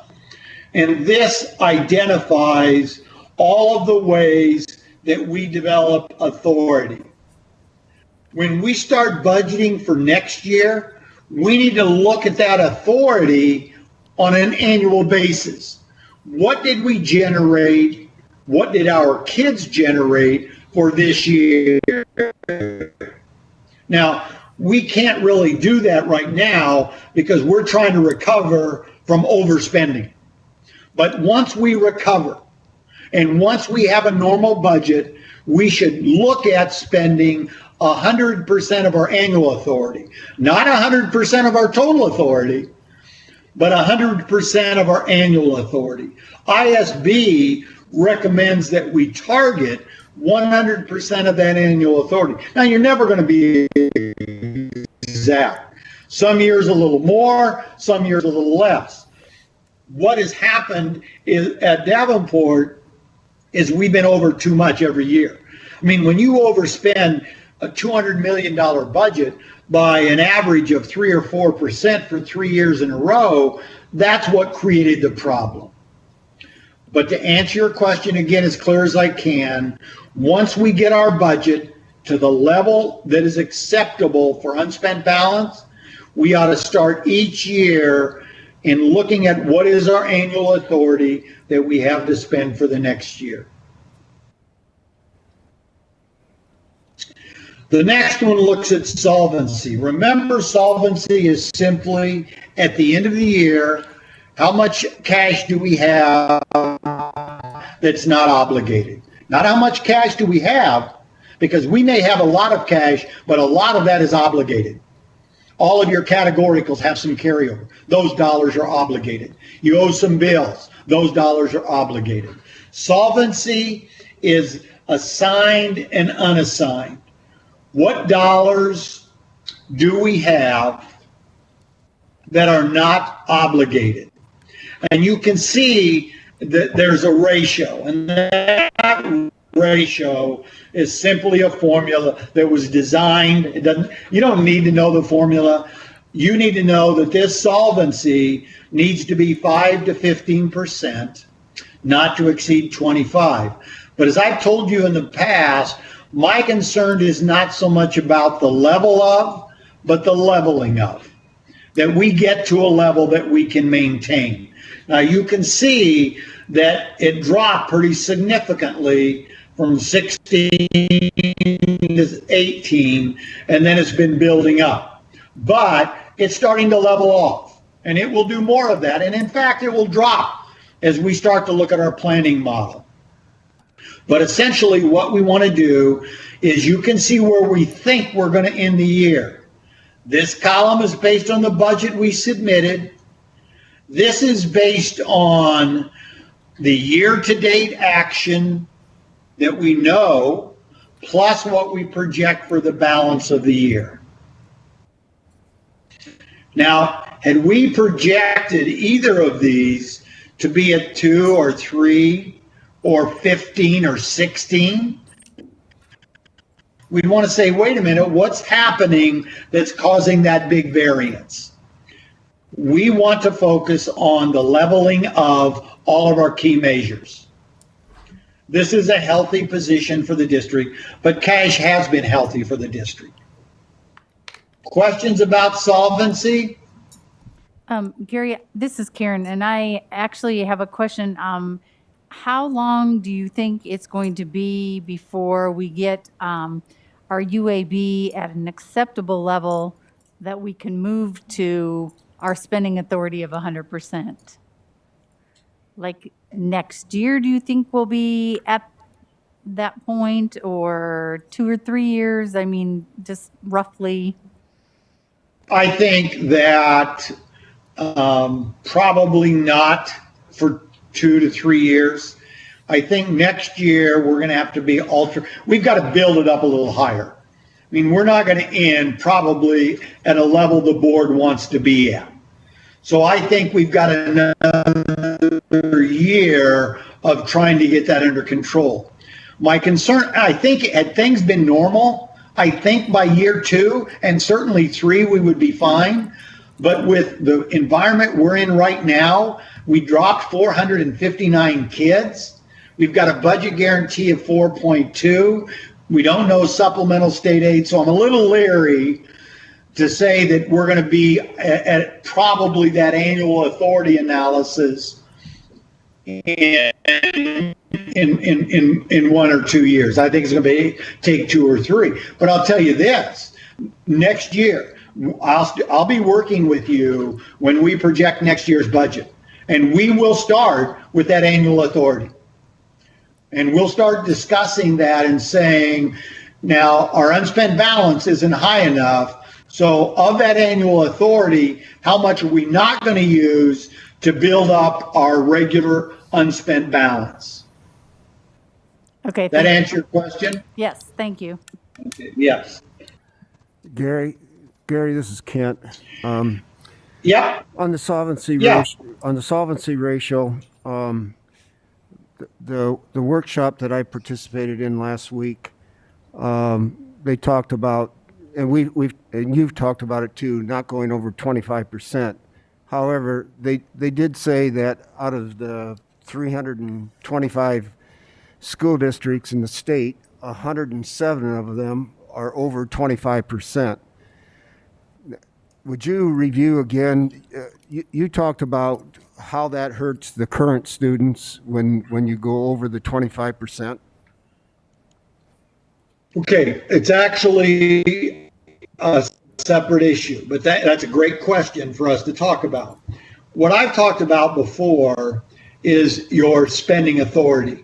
Speaker 16: and this identifies all of the ways that we develop authority. When we start budgeting for next year, we need to look at that authority on an annual basis. What did we generate? What did our kids generate for this year? Now, we can't really do that right now because we're trying to recover from overspending. But once we recover and once we have a normal budget, we should look at spending 100% of our annual authority. Not 100% of our total authority, but 100% of our annual authority. ISB recommends that we target 100% of that annual authority. Now, you're never going to be exact. Some years a little more, some years a little less. What has happened is at Davenport is we've been over too much every year. I mean, when you overspend a $200 million budget by an average of 3 or 4% for 3 years in a row, that's what created the problem. But to answer your question again as clear as I can, once we get our budget to the level that is acceptable for unspent balance, we ought to start each year in looking at what is our annual authority that we have to spend for the next year. The next one looks at solvency. Remember, solvency is simply at the end of the year, how much cash do we have that's not obligated? Not how much cash do we have, because we may have a lot of cash, but a lot of that is obligated. All of your categoricals have some carryover. Those dollars are obligated. You owe some bills. Those dollars are obligated. Solvency is assigned and unassigned. What dollars do we have that are not obligated? And you can see that there's a ratio, and that ratio is simply a formula that was designed. You don't need to know the formula. You need to know that this solvency needs to be 5 to 15%, not to exceed 25. But as I've told you in the past, my concern is not so much about the level of, but the leveling of, that we get to a level that we can maintain. Now you can see that it dropped pretty significantly from 16 to 18, and then it's been building up. But it's starting to level off, and it will do more of that. And in fact, it will drop as we start to look at our planning model. But essentially what we want to do is, you can see where we think we're going to end the year. This column is based on the budget we submitted. This is based on the year-to-date action that we know, plus what we project for the balance of the year. Now, had we projected either of these to be at 2 or 3 or 15 or 16, we'd want to say, wait a minute, what's happening that's causing that big variance? We want to focus on the leveling of all of our key measures. This is a healthy position for the district, but cash has been healthy for the district. Questions about solvency?
Speaker 8: Gary, this is Karen, and I actually have a question. How long do you think it's going to be before we get our UAB at an acceptable level that we can move to our spending authority of 100%? Like next year, do you think we'll be at that point, or 2 or 3 years? I mean, just roughly.
Speaker 16: I think that probably not for 2 to 3 years. I think next year we're going to have to be we've got to build it up a little higher. I mean, we're not going to end probably at a level the board wants to be at. So I think we've got another year of trying to get that under control. My concern, I think, had things been normal, I think by year 2 and certainly 3, we would be fine. But with the environment we're in right now, we dropped 459 kids. We've got a budget guarantee of 4.2. We don't know supplemental state aid, so I'm a little leery to say that we're going to be at probably that annual authority analysis in 1 or 2 years. I think it's going to take 2 or 3. But I'll tell you this, next year, I'll be working with you when we project next year's budget. And we will start with that annual authority. And we'll start discussing that and saying, now our unspent balance isn't high enough. So of that annual authority, how much are we not going to use to build up our regular unspent balance?
Speaker 8: Okay.
Speaker 16: That answer your question?
Speaker 8: Yes, thank you.
Speaker 16: Okay, yes.
Speaker 7: Gary, this is Kent.
Speaker 16: Yeah.
Speaker 7: On the solvency ratio, the workshop that I participated in last week, they talked about, and you've talked about it too, not going over 25%. However, they did say that out of the 325 school districts in the state, 107 of them are over 25%. Would you review again? You talked about how that hurts the current students when you go over the 25%.
Speaker 16: Okay, it's actually a separate issue, but that's a great question for us to talk about. What I've talked about before is your spending authority.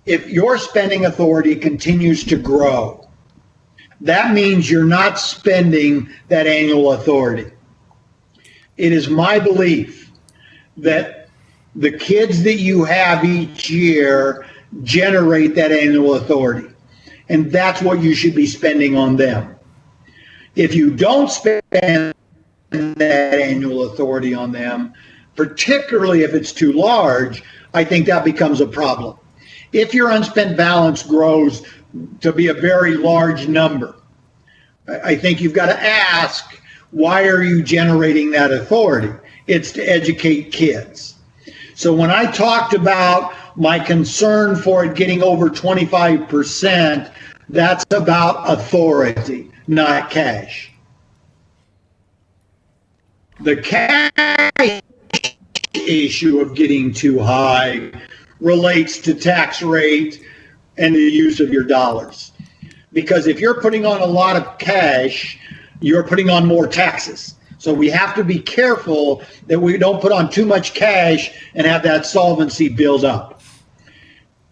Speaker 16: If your spending authority continues to grow, that means you're not spending that annual authority. It is my belief that the kids that you have each year generate that annual authority, and that's what you should be spending on them. If you don't spend that annual authority on them, particularly if it's too large, I think that becomes a problem. If your unspent balance grows to be a very large number, I think you've got to ask, why are you generating that authority? It's to educate kids. So when I talked about my concern for it getting over 25%, that's about authority, not cash. The cash issue of getting too high relates to tax rate and the use of your dollars. Because if you're putting on a lot of cash, you're putting on more taxes. So we have to be careful that we don't put on too much cash and have that solvency build up.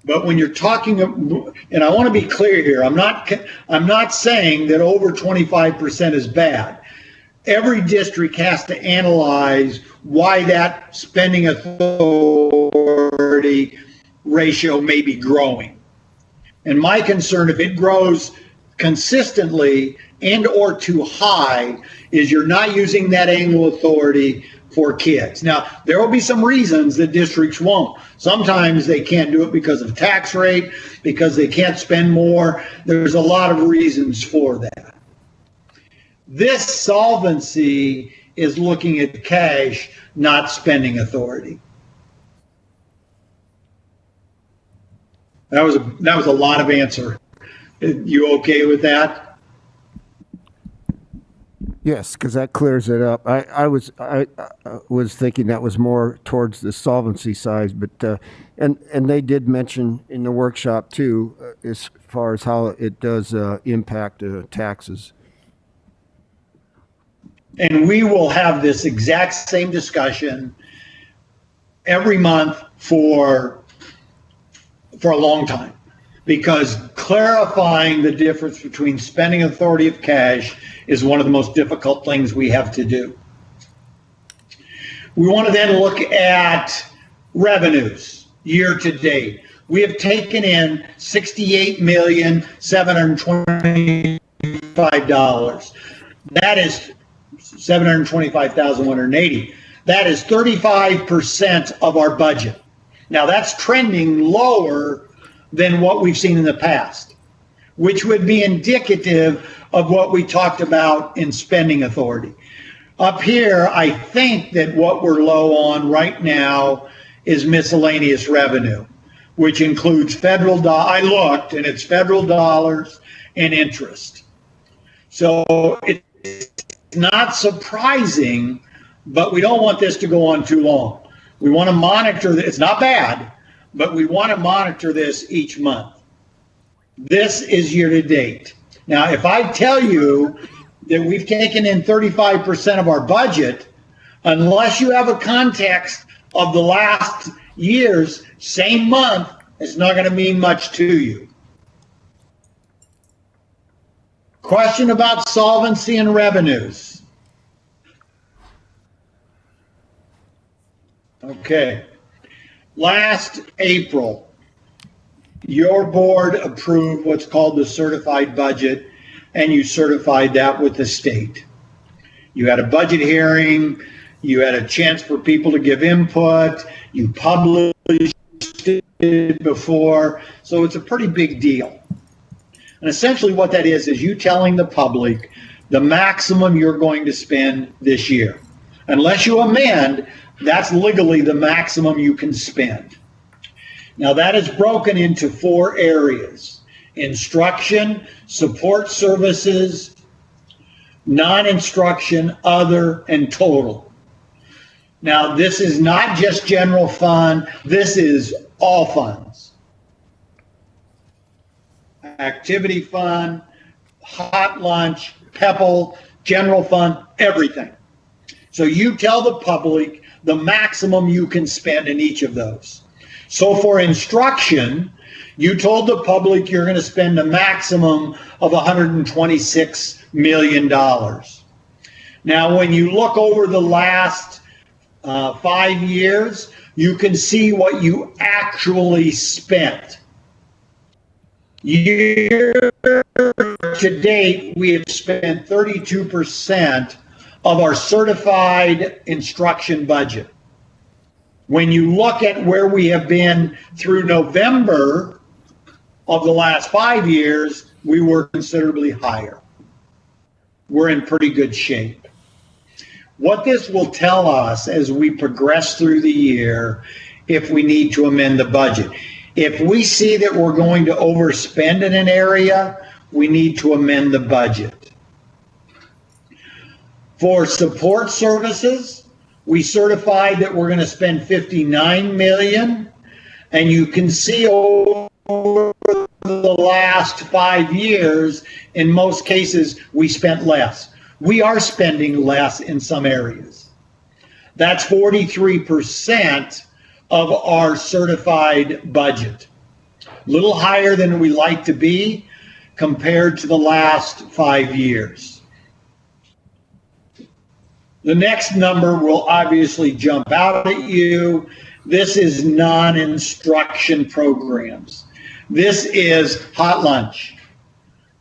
Speaker 16: But when you're talking, and I want to be clear here, I'm not saying that over 25% is bad. Every district has to analyze why that spending authority ratio may be growing. And my concern, if it grows consistently and or too high, is you're not using that annual authority for kids. Now, there will be some reasons that districts won't. Sometimes they can't do it because of tax rate, because they can't spend more. There's a lot of reasons for that. This solvency is looking at cash, not spending authority. That was a lot of answer. You okay with that?
Speaker 7: Yes, because that clears it up. I was thinking that was more towards the solvency side, but and they did mention in the workshop too, as far as how it does impact taxes.
Speaker 16: And we will have this exact same discussion every month for a long time, because clarifying the difference between spending authority of cash is one of the most difficult things we have to do. We want to then look at revenues year to date. We have taken in $68,725,000. That is $725,180. That is 35% of our budget. Now that's trending lower than what we've seen in the past, which would be indicative of what we talked about in spending authority. Up here, I think that what we're low on right now is miscellaneous revenue, which includes federal dollars. I looked, and it's federal dollars and interest. So it's not surprising, but we don't want this to go on too long. We want to monitor this. It's not bad, but we want to monitor this each month. This is year to date. Now, if I tell you that we've taken in 35% of our budget, unless you have a context of the last year's same month, it's not going to mean much to you. Question about solvency and revenues. Okay. Last April, your board approved what's called the certified budget, and you certified that with the state. You had a budget hearing, you had a chance for people to give input, you published it before, so it's a pretty big deal. And essentially what that is you telling the public the maximum you're going to spend this year. Unless you amend, that's legally the maximum you can spend. Now that is broken into 4 areas: instruction, support services, non-instruction, other, and total. Now this is not just general fund, this is all funds. Activity fund, hot lunch, PEPL, general fund, everything. So you tell the public the maximum you can spend in each of those. So for instruction, you told the public you're going to spend a maximum of $126 million. Now, when you look over the last 5 years, you can see what you actually spent. Year to date, we have spent 32% of our certified instruction budget. When you look at where we have been through November of the last 5 years, we were considerably higher. We're in pretty good shape. What this will tell us as we progress through the year, if we need to amend the budget. If we see that we're going to overspend in an area, we need to amend the budget. For support services, we certified that we're going to spend $59 million, and you can see over the last 5 years, in most cases, we spent less. We are spending less in some areas. That's 43% of our certified budget. A little higher than we like to be compared to the last 5 years. The next number will obviously jump out at you. This is non-instruction programs. This is hot lunch.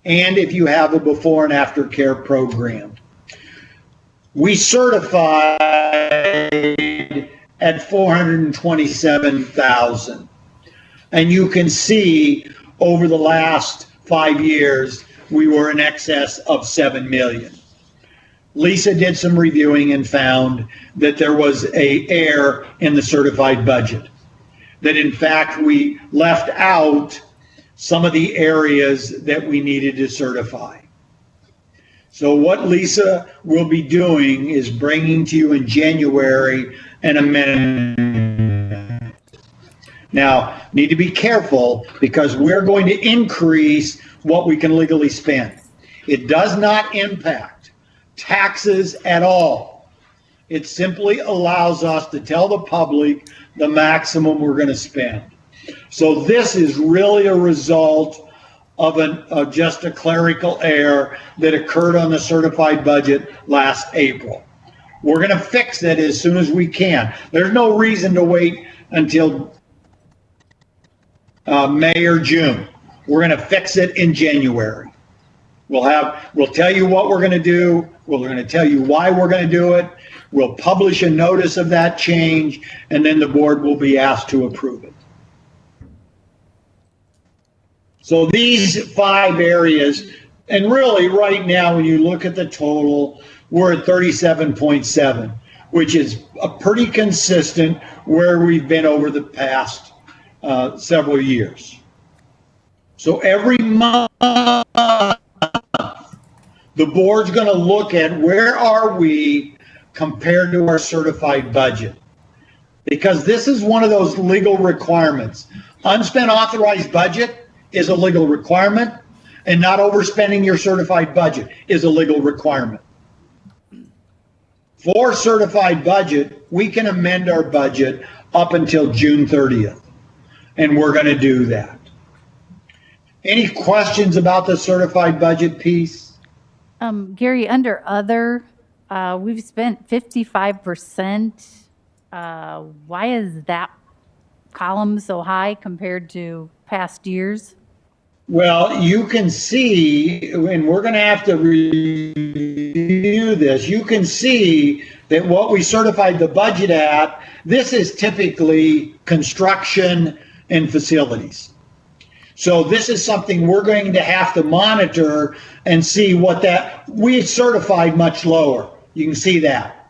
Speaker 16: And if you have a before and after care program. We certified at 427,000. And you can see over the last 5 years, we were in excess of 7 million. Lisa did some reviewing and found that there was an error in the certified budget. That in fact, we left out some of the areas that we needed to certify. So what Lisa will be doing is bringing to you in January an amendment. Now, need to be careful because we're going to increase what we can legally spend. It does not impact taxes at all. It simply allows us to tell the public the maximum we're going to spend. So this is really a result of just a clerical error that occurred on the certified budget last April. We're going to fix it as soon as we can. There's no reason to wait until May or June. We're going to fix it in January. We'll tell you what we're going to do. We're going to tell you why we're going to do it. We'll publish a notice of that change, and then the board will be asked to approve it. So these 5 areas, and really right now when you look at the total, we're at 37.7, which is a pretty consistent where we've been over the past several years. So every month, the board's going to look at where are we compared to our certified budget. Because this is one of those legal requirements. Unspent authorized budget is a legal requirement, and not overspending your certified budget is a legal requirement. For certified budget, we can amend our budget up until June 30th, and we're going to do that. Any questions about the certified budget piece?
Speaker 8: Gary, under other, we've spent 55%. Why is that column so high compared to past years?
Speaker 16: Well, you can see, and we're going to have to review this, you can see that what we certified the budget at, this is typically construction and facilities. So this is something we're going to have to monitor and see what that, we certified much lower. You can see that.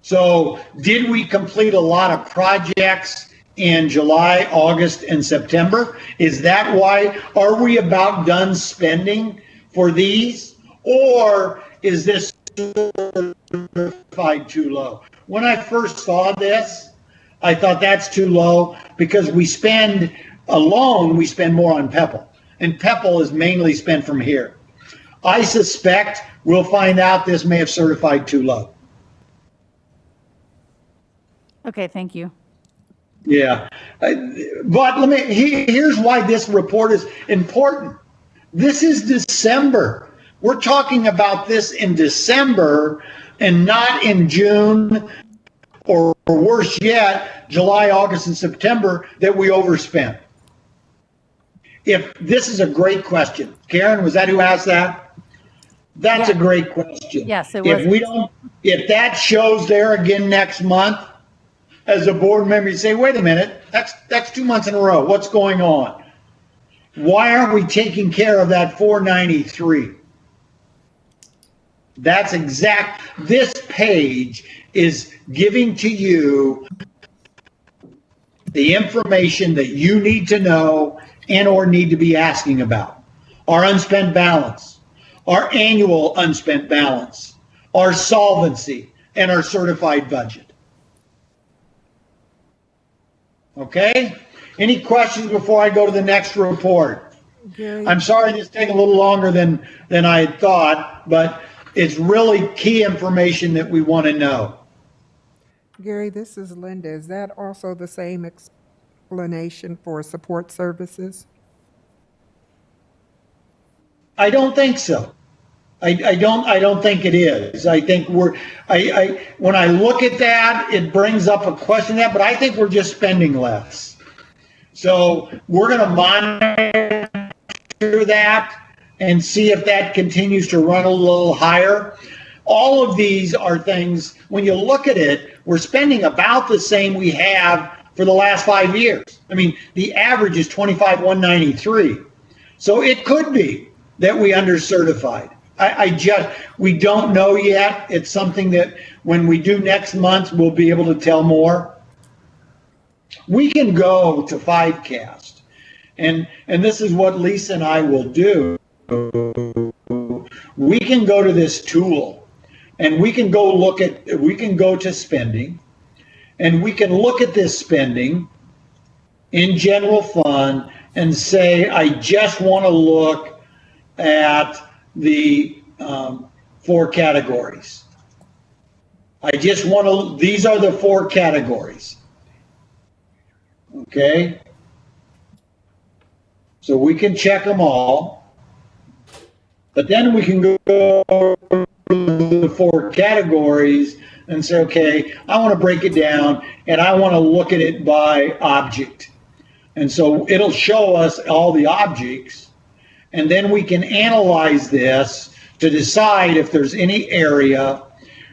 Speaker 16: So did we complete a lot of projects in July, August, and September? Is that why? Are we about done spending for these? Or is this certified too low? When I first saw this, I thought that's too low because we spend more on PEPL. And PEPL is mainly spent from here. I suspect we'll find out this may have certified too low.
Speaker 8: Okay, thank you.
Speaker 16: Yeah, but here's why this report is important. This is December. We're talking about this in December and not in June or worse yet, July, August, and September that we overspent. If this is a great question. Karen, was that who asked that? That's a great question.
Speaker 8: Yes, it was.
Speaker 16: If that shows there again next month, as a board member, you say, wait a minute, that's 2 months in a row. What's going on? Why aren't we taking care of that 493? This page is giving to you the information that you need to know and or need to be asking about. Our unspent balance, our annual unspent balance, our solvency, and our certified budget. Okay? Any questions before I go to the next report?
Speaker 2: Gary,
Speaker 16: I'm sorry this taking a little longer than I had thought, but it's really key information that we want to know.
Speaker 2: Gary, this is Linda. Is that also the same explanation for support services?
Speaker 16: I don't think so. I don't think it is. I think when I look at that, it brings up a question but I think we're just spending less. So we're going to monitor that and see if that continues to run a little higher. All of these are things, when you look at it, we're spending about the same we have for the last 5 years. I mean, the average is 25,193. So it could be that we undercertified. We don't know yet. It's something that when we do next month, we'll be able to tell more. We can go to 5cast, and this is what Lisa and I will do. We can go to this tool, and we can go to spending, and we can look at this spending in general fund and say, I just want to look at the 4 categories. These are the 4 categories. Okay? So we can check them all. But then we can go to the 4 categories and say, okay, I want to break it down and I want to look at it by object. And so it'll show us all the objects, and then we can analyze this to decide if there's any area.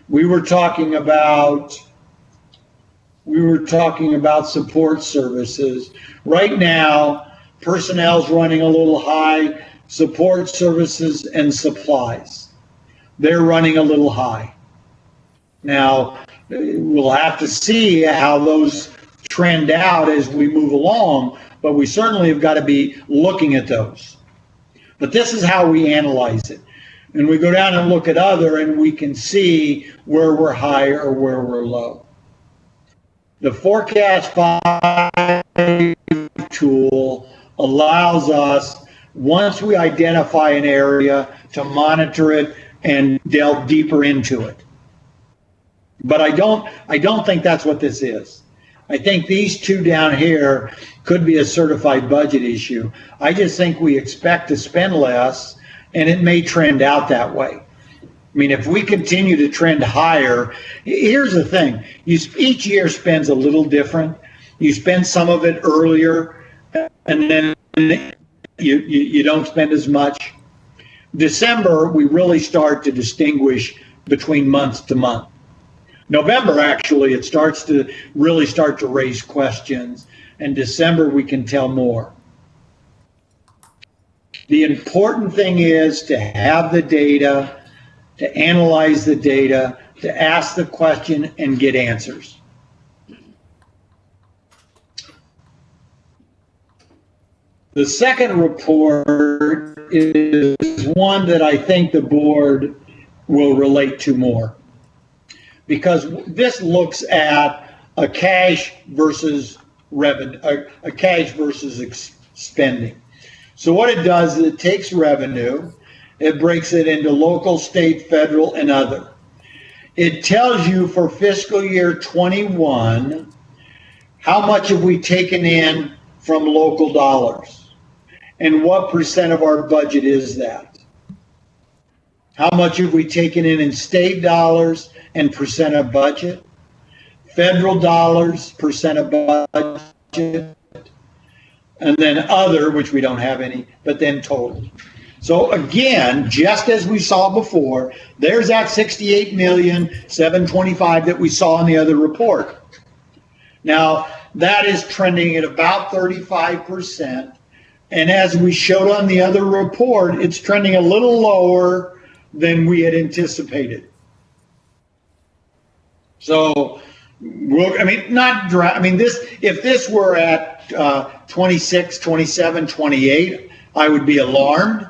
Speaker 16: We were talking about support services. Right now, personnel's running a little high. Support services and supplies, they're running a little high. Now, we'll have to see how those trend out as we move along, but we certainly have got to be looking at those. But this is how we analyze it. And we go down and look at other, and we can see where we're high or where we're low. The Forecast 5 tool allows us, once we identify an area, to monitor it and delve deeper into it. But I don't think that's what this is. I think these 2 down here could be a certified budget issue. I just think we expect to spend less, and it may trend out that way. I mean, if we continue to trend higher, here's the thing. Each year spends a little different. You spend some of it earlier, and then you don't spend as much. December, we really start to distinguish between month to month. November, actually, it starts to really raise questions. And December, we can tell more. The important thing is to have the data, to analyze the data, to ask the question and get answers. The second report is one that I think the board will relate to more, because this looks at a cash versus revenue, a cash versus spending. So what it does is it takes revenue, it breaks it into local, state, federal, and other. It tells you for fiscal year 21, how much have we taken in from local dollars? And what percent of our budget is that? How much have we taken in state dollars and percent of budget? Federal dollars, percent of budget, and then other, which we don't have any, but then total. So again, just as we saw before, there's that 68,725,000 that we saw in the other report. Now, that is trending at about 35%. And as we showed on the other report, it's trending a little lower than we had anticipated. So, if this were at 26, 27, 28, I would be alarmed.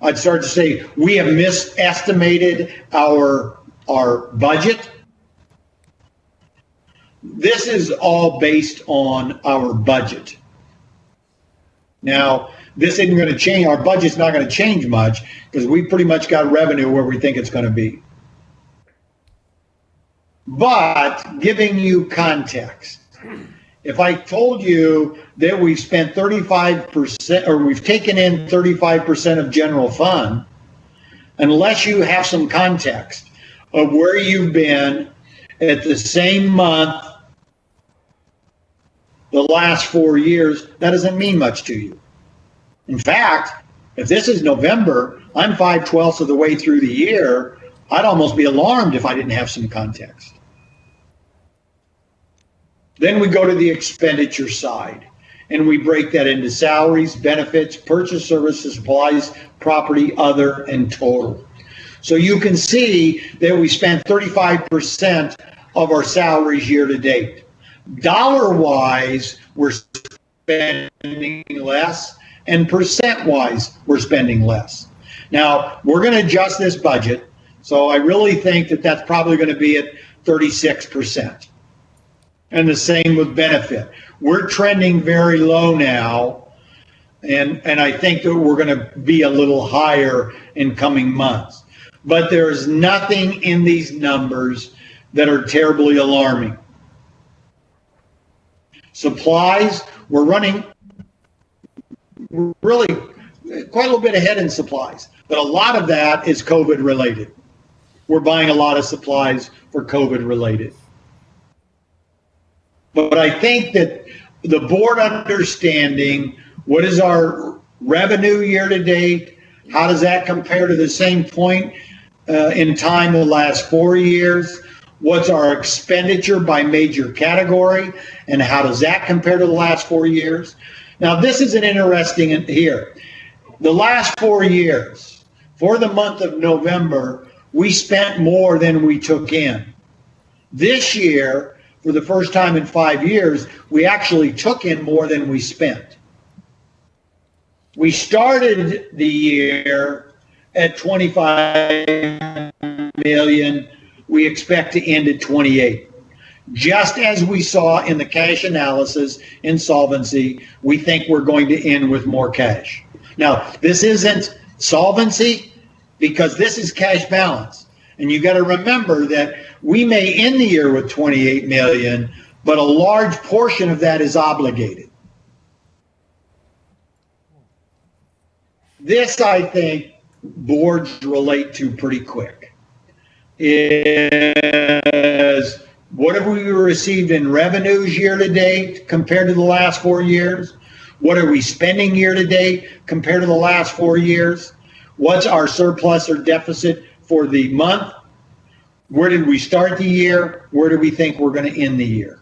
Speaker 16: I'd start to say, we have misestimated our budget. This is all based on our budget. Now, this isn't going to change. Our budget's not going to change much because we pretty much got revenue where we think it's going to be. But giving you context, if I told you that we've spent 35% or we've taken in 35% of general fund, unless you have some context of where you've been at the same month the last 4 years, that doesn't mean much to you. In fact, if this is November, I'm 5/12 of the way through the year, I'd almost be alarmed if I didn't have some context. Then we go to the expenditure side, and we break that into salaries, benefits, purchase services, supplies, property, other, and total. So you can see that we spent 35% of our salaries year to date. Dollar-wise, we're spending less, and percent-wise, we're spending less. Now, we're going to adjust this budget, so I really think that that's probably going to be at 36%. And the same with benefit. We're trending very low now, and I think that we're going to be a little higher in coming months. But there is nothing in these numbers that are terribly alarming. Supplies, we're running really quite a little bit ahead in supplies, but a lot of that is COVID related. We're buying a lot of supplies for COVID related. But I think that the board understanding what is our revenue year to date, how does that compare to the same point in time the last 4 years? What's our expenditure by major category, and how does that compare to the last 4 years? Now, this is an interesting here. The last 4 years, for the month of November, we spent more than we took in. This year, for the first time in 5 years, we actually took in more than we spent. We started the year at 25 million. We expect to end at 28. Just as we saw in the cash analysis in solvency, we think we're going to end with more cash. Now, this isn't solvency because this is cash balance. And you got to remember that we may end the year with 28 million, but a large portion of that is obligated. This, I think, boards relate to pretty quick. Is what have we received in revenues year to date compared to the last 4 years? What are we spending year to date compared to the last 4 years? What's our surplus or deficit for the month? Where did we start the year? Where do we think we're going to end the year?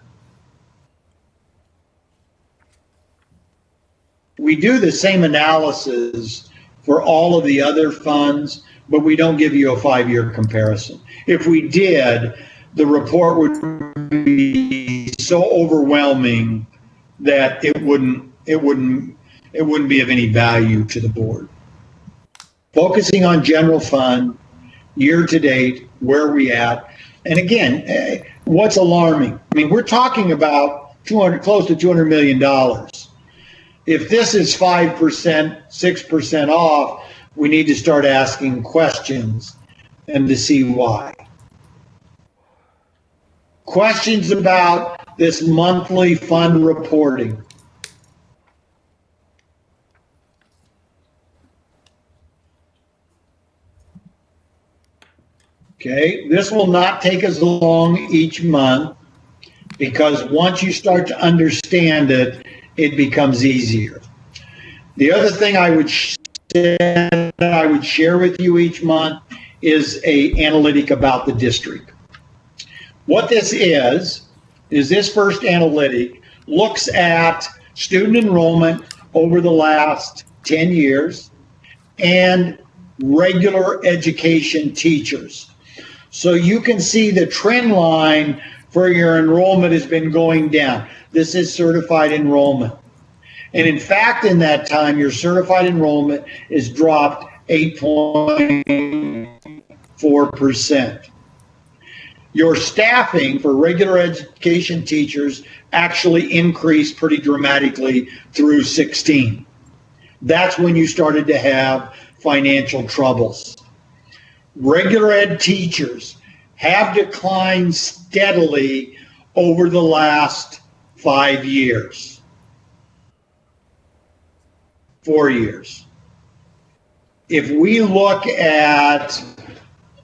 Speaker 16: We do the same analysis for all of the other funds, but we don't give you a 5-year comparison. If we did, the report would be so overwhelming that it wouldn't be of any value to the board. Focusing on general fund, year to date, where are we at? And again, what's alarming? I mean, we're talking about close to $200 million. If this is 5%, 6% off, we need to start asking questions and to see why. Questions about this monthly fund reporting. Okay, this will not take as long each month because once you start to understand it, it becomes easier. The other thing I would share with you each month is an analytic about the district. What this is is this first analytic looks at student enrollment over the last 10 years and regular education teachers. So you can see the trend line for your enrollment has been going down. This is certified enrollment. And in fact, in that time, your certified enrollment is dropped 8.4%. Your staffing for regular education teachers actually increased pretty dramatically through 16. That's when you started to have financial troubles. Regular ed teachers have declined steadily over the last 5 years. 4 years. If we look at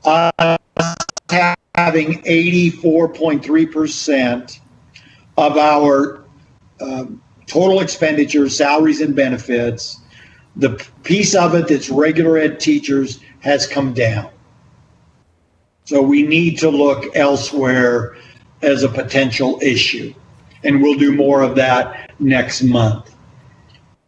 Speaker 16: us having 84.3% of our total expenditures, salaries and benefits, the piece of it that's regular ed teachers has come down. So we need to look elsewhere as a potential issue. And we'll do more of that next month.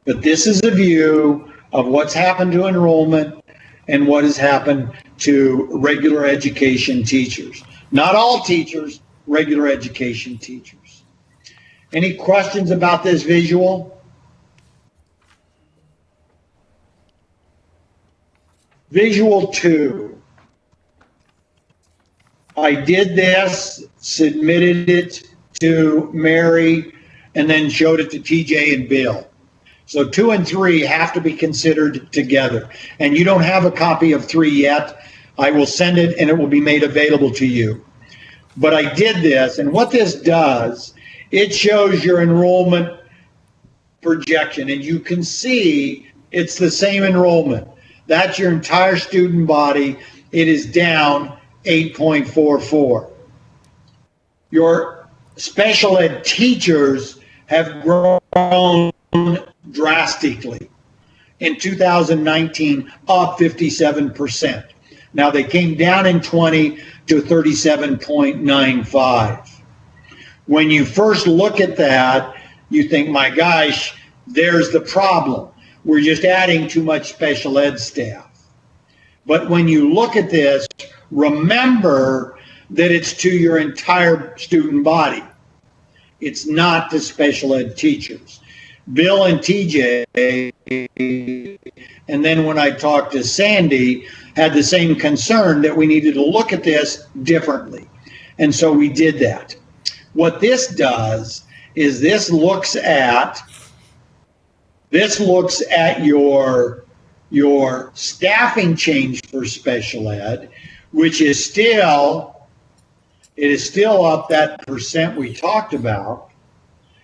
Speaker 16: But this is a view of what's happened to enrollment and what has happened to regular education teachers. Not all teachers, regular education teachers. Any questions about this visual? Visual 2. I did this, submitted it to Mary, and then showed it to TJ and Bill. So 2 and 3 have to be considered together. And you don't have a copy of 3 yet. I will send it and it will be made available to you. But I did this, and what this does, it shows your enrollment projection. And you can see it's the same enrollment. That's your entire student body. It is down 8.44. Your special ed teachers have grown drastically. In 2019, up 57%. Now they came down in 20 to 37.95. When you first look at that, you think, my gosh, there's the problem. We're just adding too much special ed staff. But when you look at this, remember that it's to your entire student body. It's not to special ed teachers. Bill and TJ, and then when I talked to Sandy, had the same concern that we needed to look at this differently. And so we did that. What this does is this looks at your staffing change for special ed, which is still up that percent we talked about.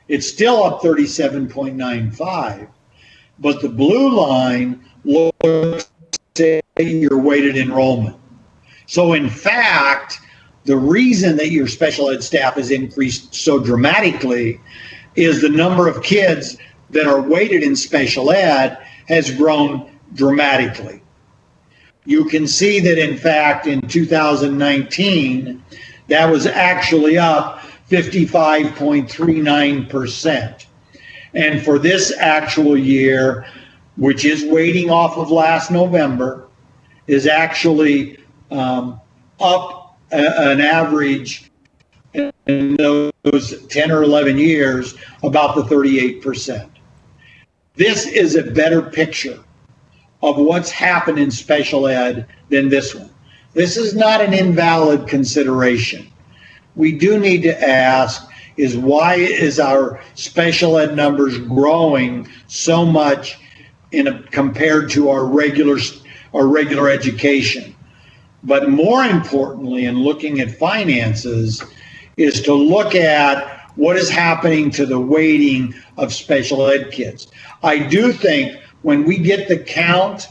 Speaker 16: It's still up 37.95, but the blue line looks at your weighted enrollment. So in fact, the reason that your special ed staff has increased so dramatically is the number of kids that are weighted in special ed has grown dramatically. You can see that in fact in 2019, that was actually up 55.39%. And for this actual year, which is waiting off of last November, is actually up an average in those 10 or 11 years, about the 38%. This is a better picture of what's happened in special ed than this one. This is not an invalid consideration. We do need to ask is why is our special ed numbers growing so much compared to our regular education? But more importantly, in looking at finances, is to look at what is happening to the weighting of special ed kids. I do think when we get the count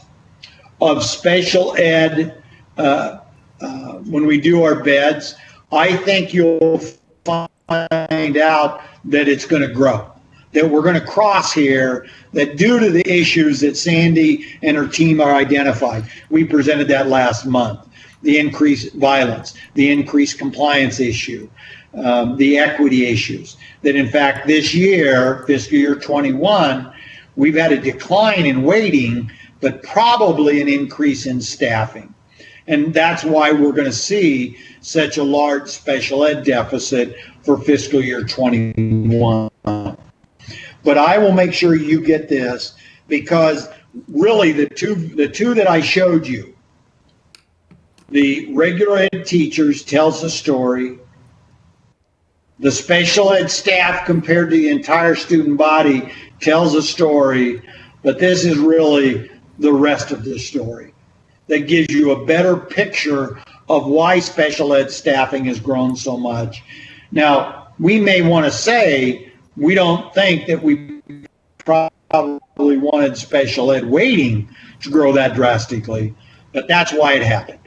Speaker 16: of special ed, when we do our beds, I think you'll find out that it's going to grow, that we're going to cross here, that due to the issues that Sandy and her team are identified, we presented that last month, the increased violence, the increased compliance issue, the equity issues. That in fact, this year, fiscal year 21, we've had a decline in weighting, but probably an increase in staffing. And that's why we're going to see such a large special ed deficit for fiscal year 21. But I will make sure you get this, because really the two that I showed you, the regular ed teachers tells a story. The special ed staff compared to the entire student body tells a story, but this is really the rest of the story that gives you a better picture of why special ed staffing has grown so much. Now, we may want to say we don't think that we probably wanted special ed weighting to grow that drastically, but that's why it happened.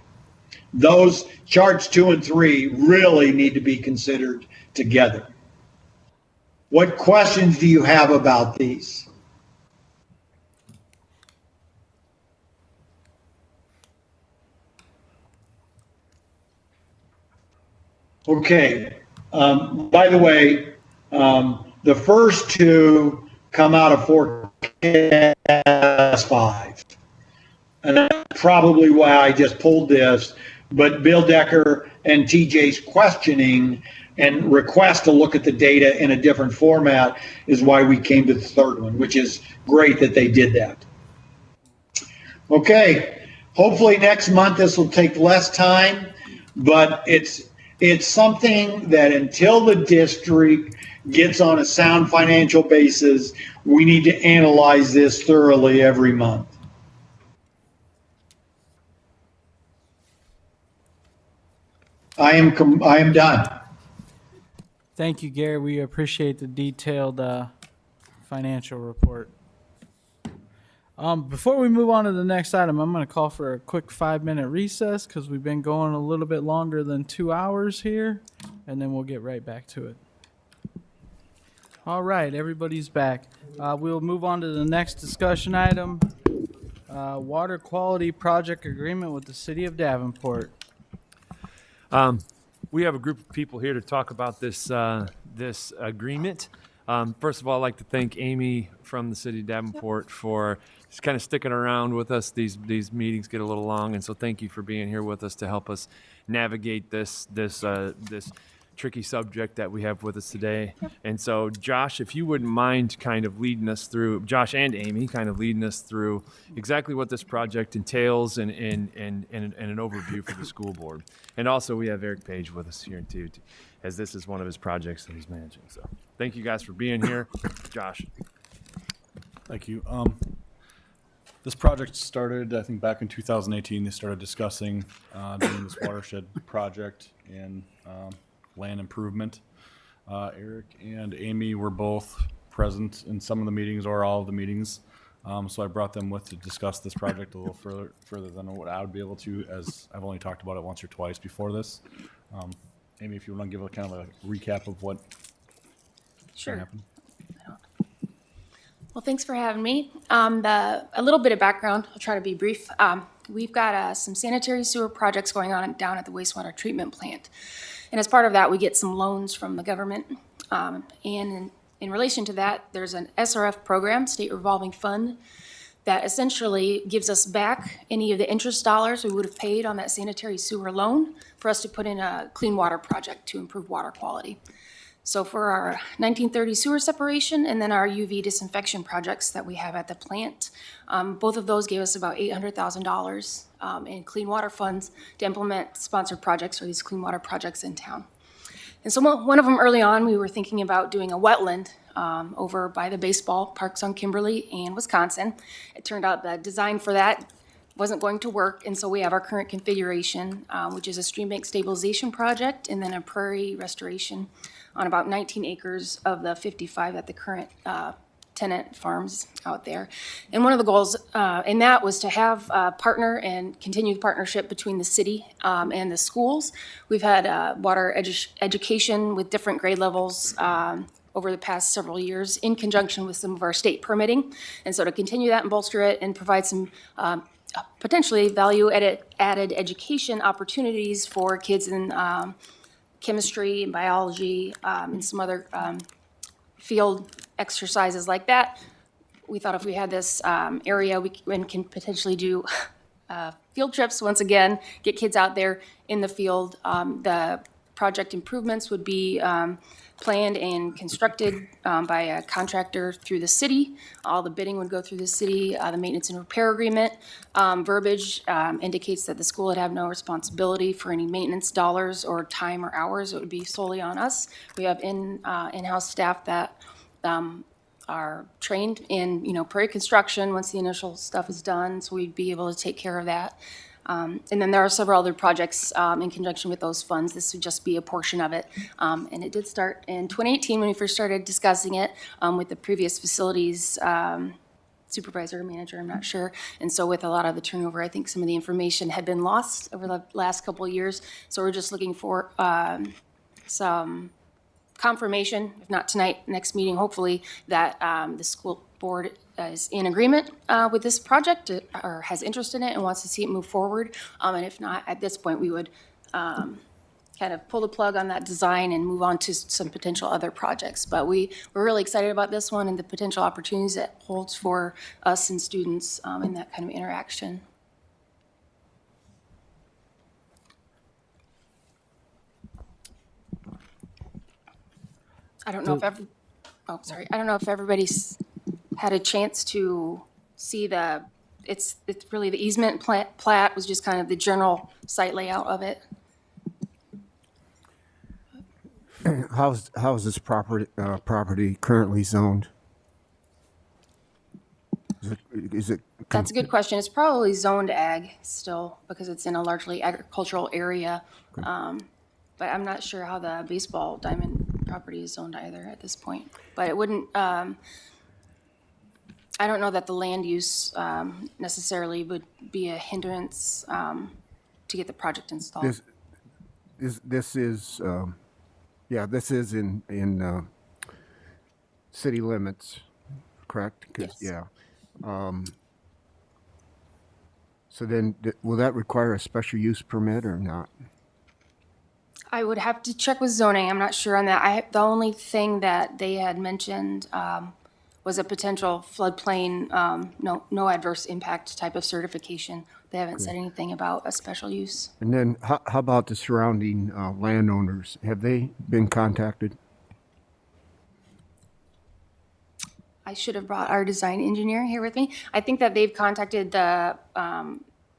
Speaker 16: Those charts 2 and 3 really need to be considered together. What questions do you have about these? Okay. By the way, the first two come out of forecast 5. And that's probably why I just pulled this. But Bill Decker and TJ's questioning and request to look at the data in a different format is why we came to the third one, which is great that they did that. Okay. Hopefully next month this will take less time, but it's something that until the district gets on a sound financial basis, we need to analyze this thoroughly every month. I am done.
Speaker 1: Thank you, Gary. We appreciate the detailed financial report. Before we move on to the next item, I'm going to call for a quick 5-minute recess because we've been going a little bit longer than 2 hours here, and then we'll get right back to it. All right, everybody's back. We'll move on to the next discussion item, water quality project agreement with the City of Davenport.
Speaker 6: We have a group of people here to talk about this this agreement. First of all, I'd like to thank Amy from the City of Davenport for just kind of sticking around with us. These meetings get a little long, and so thank you for being here with us to help us navigate this tricky subject that we have with us today. Yep. And so, Josh, if you wouldn't mind kind of leading us through, Josh and Amy, kind of leading us through exactly what this project entails and an overview for the school board. And also, we have Eric Page with us here too, as this is one of his projects that he's managing. So, thank you guys for being here. Josh.
Speaker 17: Thank you. This project started, I think, back in 2018. They started discussing doing this watershed project in land improvement. Eric and Amy were both present in some of the meetings or all of the meetings. So I brought them with to discuss this project a little further than what I would be able to, as I've only talked about it once or twice before this. Amy, if you want to give a kind of a recap of what happened.
Speaker 18: Well, thanks for having me. A little bit of background, I'll try to be brief. We've got some sanitary sewer projects going on down at the wastewater treatment plant. And as part of that, we get some loans from the government. And in relation to that, there's an SRF program, State Revolving Fund, that essentially gives us back any of the interest dollars we would have paid on that sanitary sewer loan for us to put in a clean water project to improve water quality. So for our 1930 sewer separation and then our UV disinfection projects that we have at the plant, both of those gave us about $800,000 in clean water funds to implement sponsored projects or these clean water projects in town. And so one of them early on, we were thinking about doing a wetland over by the baseball parks on Kimberly and Wisconsin. It turned out the design for that wasn't going to work, and so we have our current configuration, which is a stream bank stabilization project and then a prairie restoration on about 19 acres of the 55 that the current tenant farms out there. And one of the goals in that was to have a partner and continue the partnership between the city and the schools. We've had water education with different grade levels over the past several years in conjunction with some of our state permitting. And so to continue that and bolster it and provide some potentially value-added education opportunities for kids in chemistry and biology, and some other field exercises like that. We thought if we had this area, we can potentially do field trips once again, get kids out there in the field. The project improvements would be planned and constructed by a contractor through the city. All the bidding would go through the city. The maintenance and repair agreement verbiage indicates that the school would have no responsibility for any maintenance dollars or time or hours. It would be solely on us. We have in-house staff that are trained in, pre-construction once the initial stuff is done, so we'd be able to take care of that. And then there are several other projects in conjunction with those funds. This would just be a portion of it. And it did start in 2018 when we first started discussing it with the previous facilities supervisor or manager, I'm not sure. And so with a lot of the turnover, I think some of the information had been lost over the last couple of years. So we're just looking for some confirmation, if not tonight, next meeting, hopefully, that the school board is in agreement with this project or has interest in it and wants to see it move forward. And if not, at this point, we would kind of pull the plug on that design and move on to some potential other projects. But we're really excited about this one and the potential opportunities it holds for us and students in that kind of interaction. I don't know if everybody's had a chance to see it's really the easement plat was just kind of the general site layout of it.
Speaker 7: How's this property currently zoned? Is it?
Speaker 18: That's a good question. It's probably zoned ag still because it's in a largely agricultural area. Okay. But I'm not sure how the baseball diamond property is zoned either at this point. But it wouldn't, I don't know that the land use necessarily would be a hindrance to get the project installed.
Speaker 7: This is in city limits, correct?
Speaker 18: Yes.
Speaker 7: Yeah. So then, will that require a special use permit or not?
Speaker 18: I would have to check with zoning. I'm not sure on that. The only thing that they had mentioned was a potential floodplain, no adverse impact type of certification. They haven't said anything about a special use.
Speaker 7: And then, how about the surrounding landowners? Have they been contacted?
Speaker 18: I should have brought our design engineer here with me. I think that they've contacted the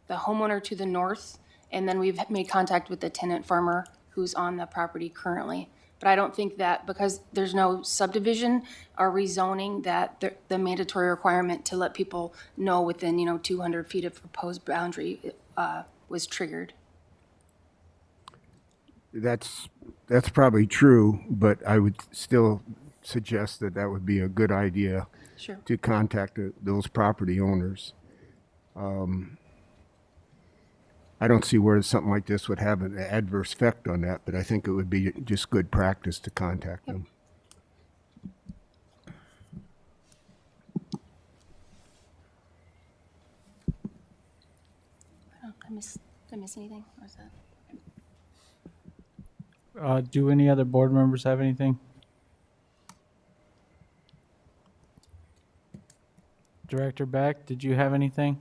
Speaker 18: homeowner to the north, and then we've made contact with the tenant farmer who's on the property currently. But I don't think that because there's no subdivision or rezoning that the mandatory requirement to let people know within 200 feet of proposed boundary was triggered.
Speaker 7: That's probably true, but I would still suggest that would be a good idea.
Speaker 18: Sure.
Speaker 7: To contact those property owners. I don't see where something like this would have an adverse effect on that, but I think it would be just good practice to contact them.
Speaker 18: Did I miss anything? Or is that?
Speaker 1: Do any other board members have anything? Director Beck, did you have anything?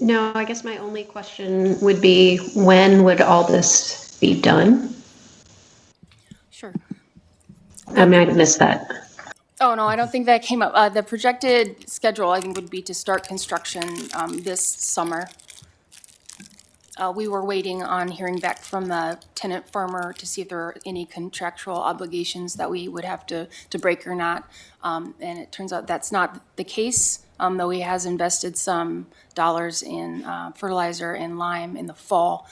Speaker 14: No, I guess my only question would be, when would all this be done?
Speaker 18: Sure.
Speaker 14: I might have missed that.
Speaker 18: Oh, no, I don't think that came up. The projected schedule, I think, would be to start construction this summer. We were waiting on hearing back from the tenant farmer to see if there are any contractual obligations that we would have to break or not. And it turns out that's not the case, though he has invested some dollars in fertilizer and lime in the fall.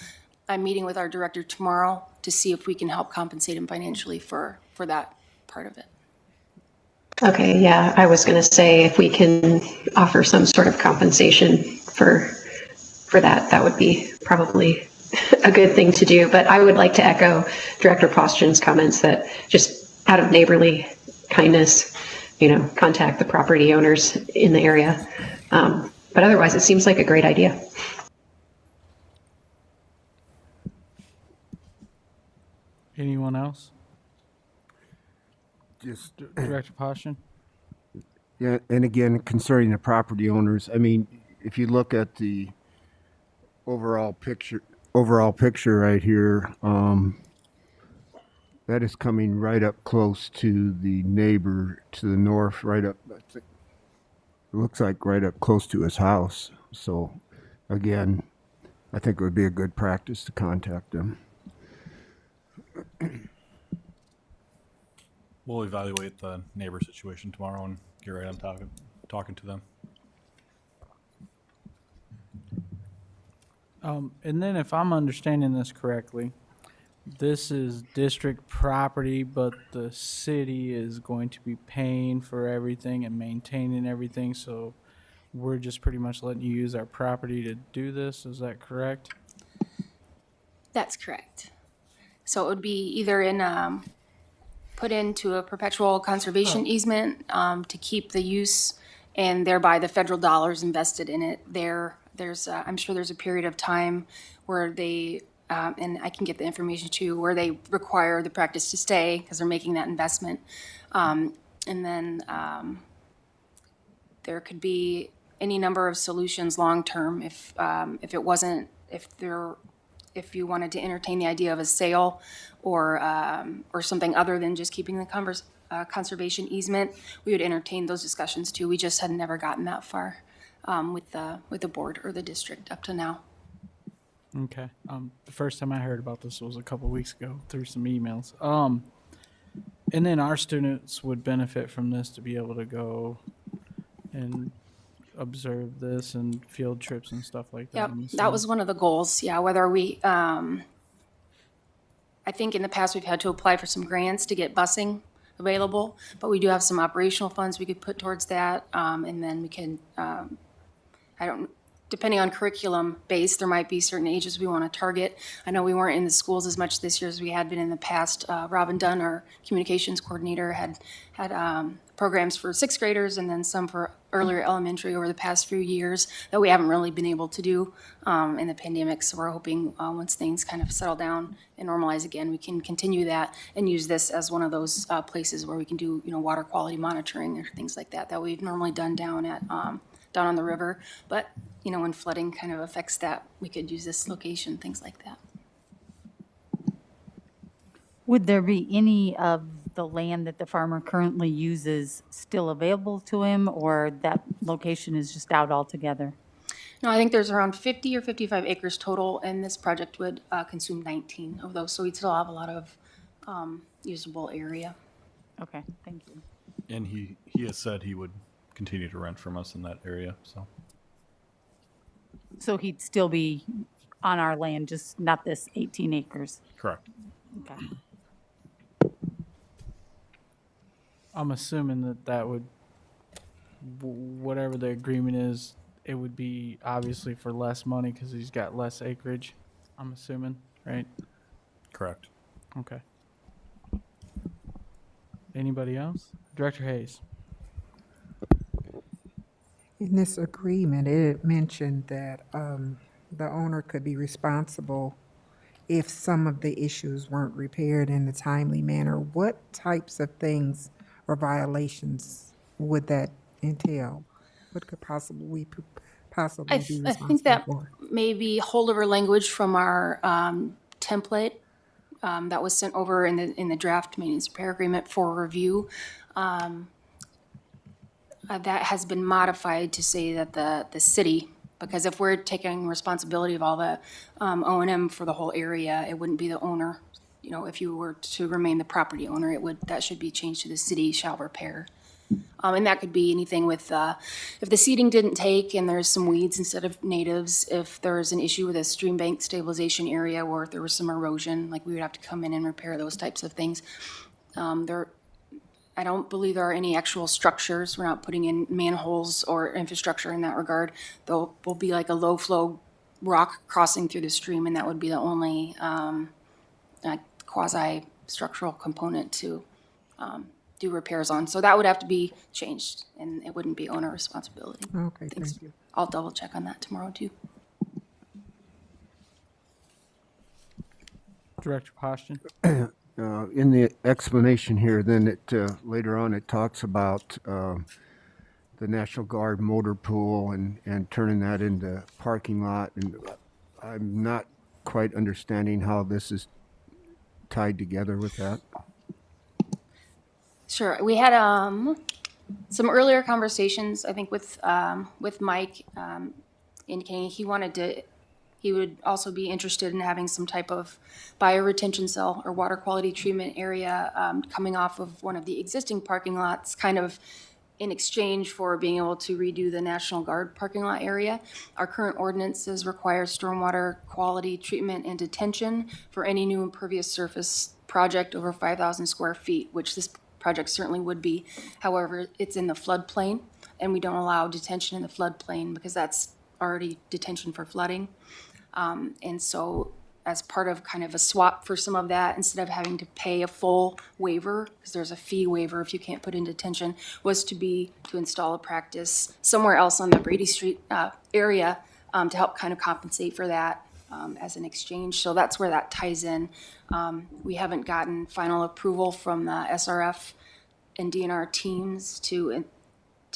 Speaker 18: I'm meeting with our director tomorrow to see if we can help compensate him financially for that part of it.
Speaker 14: Okay, yeah, I was going to say if we can offer some sort of compensation for that, that would be probably a good thing to do. But I would like to echo Director Poston's comments that just out of neighborly kindness, contact the property owners in the area. But otherwise, it seems like a great idea.
Speaker 1: Anyone else?
Speaker 7: Just,
Speaker 1: Director Poston?
Speaker 7: yeah, and again, concerning the property owners, I mean, if you look at the overall picture right here, that is coming right up close to the neighbor to the north, right up, I think, it looks like right up close to his house. So, again, I think it would be a good practice to contact them.
Speaker 17: We'll evaluate the neighbor situation tomorrow and get right on talking to them.
Speaker 1: And then if I'm understanding this correctly, this is district property, but the city is going to be paying for everything and maintaining everything, so we're just pretty much letting you use our property to do this, is that correct?
Speaker 18: That's correct. So it would be either put into a perpetual conservation easement to keep the use, and thereby the federal dollars invested in it. I'm sure there's a period of time where they, and I can get the information too, where they require the practice to stay because they're making that investment. And then there could be any number of solutions long-term if you wanted to entertain the idea of a sale or something other than just keeping the conservation easement, we would entertain those discussions too. We just had never gotten that far with the board or the district up to now.
Speaker 1: Okay. The first time I heard about this was a couple weeks ago through some emails. And then our students would benefit from this to be able to go and observe this and field trips and stuff like that.
Speaker 18: Yep, that was one of the goals. Yeah, whether we, I think in the past we've had to apply for some grants to get busing available, but we do have some operational funds we could put towards that. And then we can, depending on curriculum base, there might be certain ages we want to target. I know we weren't in the schools as much this year as we had been in the past. Robin Dunn, our communications coordinator, had programs for sixth graders and then some for earlier elementary over the past few years that we haven't really been able to do in the pandemic. So we're hoping once things kind of settle down and normalize again, we can continue that and use this as one of those places where we can do, water quality monitoring or things like that we've normally done down on the river. But, when flooding kind of affects that, we could use this location, things like that.
Speaker 8: Would there be any of the land that the farmer currently uses still available to him, or that location is just out altogether?
Speaker 18: No, I think there's around 50 or 55 acres total, and this project would consume 19 of those, so we'd still have a lot of usable area.
Speaker 8: Okay, thank you.
Speaker 17: And he has said he would continue to rent from us in that area, so.
Speaker 8: So he'd still be on our land, just not this 18 acres?
Speaker 17: Correct.
Speaker 8: Okay.
Speaker 1: I'm assuming that would, whatever the agreement is, it would be obviously for less money because he's got less acreage, I'm assuming, right?
Speaker 17: Correct.
Speaker 1: Okay. Anybody else? Director Hayes.
Speaker 2: In this agreement, it mentioned that the owner could be responsible if some of the issues weren't repaired in a timely manner. What types of things or violations would that entail? What could possibly be responsible
Speaker 18: I think that
Speaker 2: for?
Speaker 18: may be holdover language from our template that was sent over in the draft maintenance repair agreement for review. That has been modified to say that the city, because if we're taking responsibility of all the O&M for the whole area, it wouldn't be the owner. If you were to remain the property owner, that should be changed to the city shall repair. And that could be anything with, if the seeding didn't take and there's some weeds instead of natives, if there's an issue with a stream bank stabilization area or if there was some erosion, like we would have to come in and repair those types of things. I don't believe there are any actual structures. We're not putting in manholes or infrastructure in that regard. There will be like a low flow rock crossing through the stream, and that would be the only quasi structural component to do repairs on. So that would have to be changed, and it wouldn't be owner responsibility.
Speaker 2: Okay, thank you.
Speaker 18: I'll double check on that tomorrow too.
Speaker 1: Director Poston.
Speaker 7: In the explanation here, then it, later on, it talks about, the National Guard motor pool and turning that into parking lot. And I'm not quite understanding how this is tied together with that.
Speaker 18: Sure. We had some earlier conversations, I think, with Mike, indicating he would also be interested in having some type of bioretention cell or water quality treatment area coming off of one of the existing parking lots, kind of in exchange for being able to redo the National Guard parking lot area. Our current ordinances require stormwater quality treatment and detention for any new impervious surface project over 5,000 square feet, which this project certainly would be. However, it's in the floodplain, and we don't allow detention in the floodplain because that's already detention for flooding. And so as part of kind of a swap for some of that, instead of having to pay a full waiver, because there's a fee waiver if you can't put in detention, was to install a practice somewhere else on the Brady Street area to help kind of compensate for that as an exchange. So that's where that ties in. We haven't gotten final approval from the SRF and DNR teams to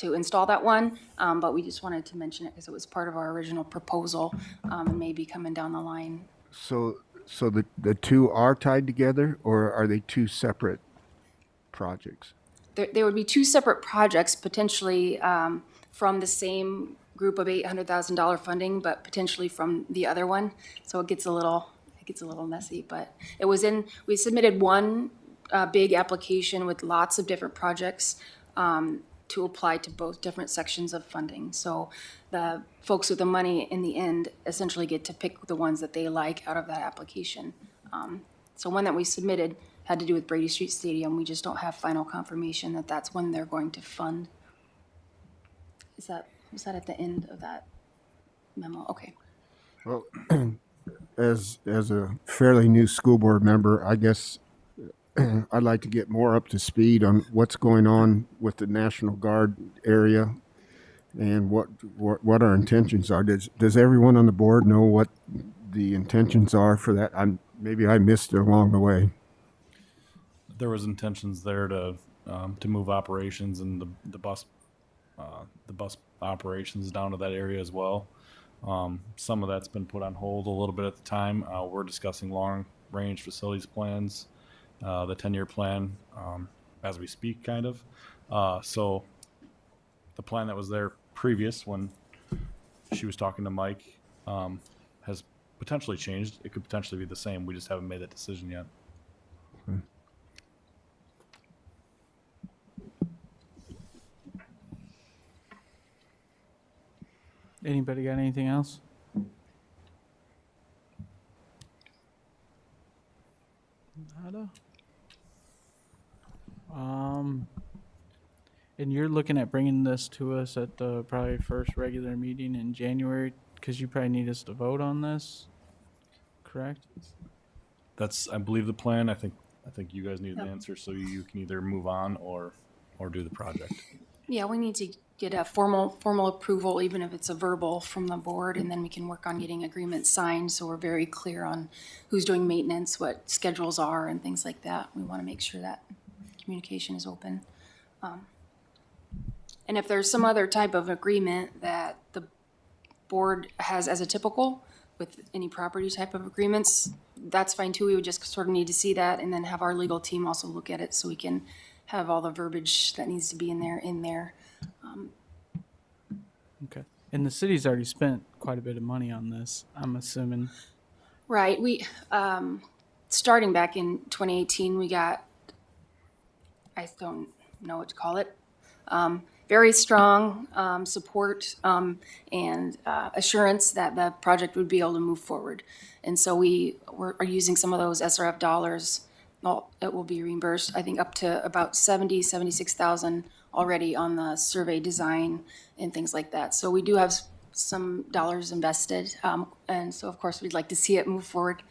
Speaker 18: install that one, but we just wanted to mention it because it was part of our original proposal and maybe coming down the line.
Speaker 7: So the two are tied together, or are they two separate projects?
Speaker 18: There would be two separate projects, potentially from the same group of $800,000 funding, but potentially from the other one. So it gets a little messy, but we submitted one big application with lots of different projects to apply to both different sections of funding. So the folks with the money in the end essentially get to pick the ones that they like out of that application. So one that we submitted had to do with Brady Street Stadium. We just don't have final confirmation that that's when they're going to fund. Was that at the end of that memo? Okay.
Speaker 7: Well, as a fairly new school board member, I guess I'd like to get more up to speed on what's going on with the National Guard area and what our intentions are. Does everyone on the board know what the intentions are for that? Maybe I missed it along the way.
Speaker 17: There was intentions there to move operations and the bus operations down to that area as well. Some of that's been put on hold a little bit at the time. We're discussing long-range facilities plans, the 10-year plan, as we speak, kind of. So the plan that was there previous when she was talking to Mike has potentially changed. It could potentially be the same. We just haven't made that decision yet.
Speaker 1: Anybody got anything else? Nada. And you're looking at bringing this to us at the probably first regular meeting in January, because you probably need us to vote on this, correct?
Speaker 17: That's, I believe, the plan. I think you guys need an answer, so you can either move on or do the project.
Speaker 18: Yeah, we need to get a formal approval, even if it's a verbal from the board, and then we can work on getting agreements signed so we're very clear on who's doing maintenance, what schedules are, and things like that. We want to make sure that communication is open. And if there's some other type of agreement that the board has as a typical with any property type of agreements, that's fine too. We would just sort of need to see that and then have our legal team also look at it so we can have all the verbiage that needs to be in there.
Speaker 1: Okay. And the city's already spent quite a bit of money on this, I'm assuming.
Speaker 18: Right. We, starting back in 2018, we got, I don't know what to call it, very strong support and assurance that the project would be able to move forward. And so we are using some of those SRF dollars. Well, it will be reimbursed, I think, up to about 76,000 already on the survey design and things like that. So we do have some dollars invested. And so, of course, we'd like to see it move forward.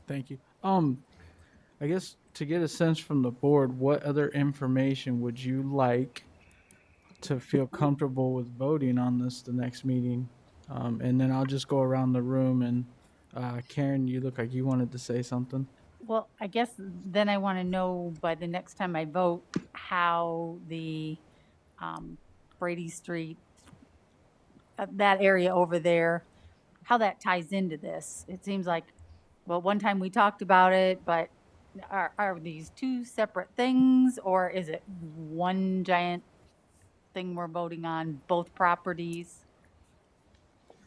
Speaker 1: Thank you. I guess to get a sense from the board, what other information would you like to feel comfortable with voting on this the next meeting? And then I'll just go around the room and Karen, you look like you wanted to say something.
Speaker 8: Well, I guess then I want to know by the next time I vote how the Brady Street, that area over there, how that ties into this. It seems like, well, one time we talked about it, but are these two separate things, or is it one giant thing we're voting on, both properties?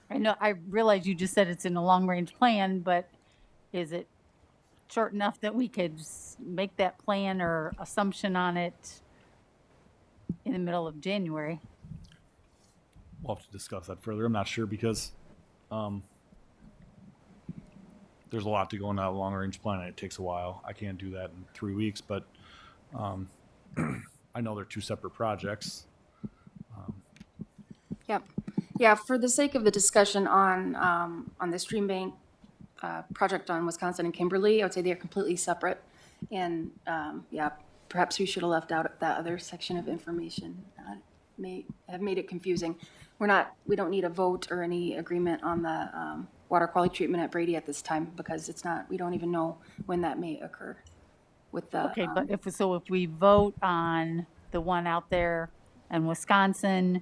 Speaker 8: I know, I realize you just said it's in a long-range plan, but is it short enough that we could make that plan or assumption on it in the middle of January?
Speaker 17: We'll have to discuss that further. I'm not sure because there's a lot to go in that long range plan and it takes a while. I can't do that in 3 weeks, but I know they're two separate projects.
Speaker 18: Yep. Yeah, for the sake of the discussion on the stream bank project on Wisconsin and Kimberly, I would say they are completely separate. And yeah, perhaps we should have left out that other section of information. May have made it confusing. We don't need a vote or any agreement on the water quality treatment at Brady at this time because we don't even know when that may occur with the.
Speaker 8: Okay, but if we vote on the one out there in Wisconsin,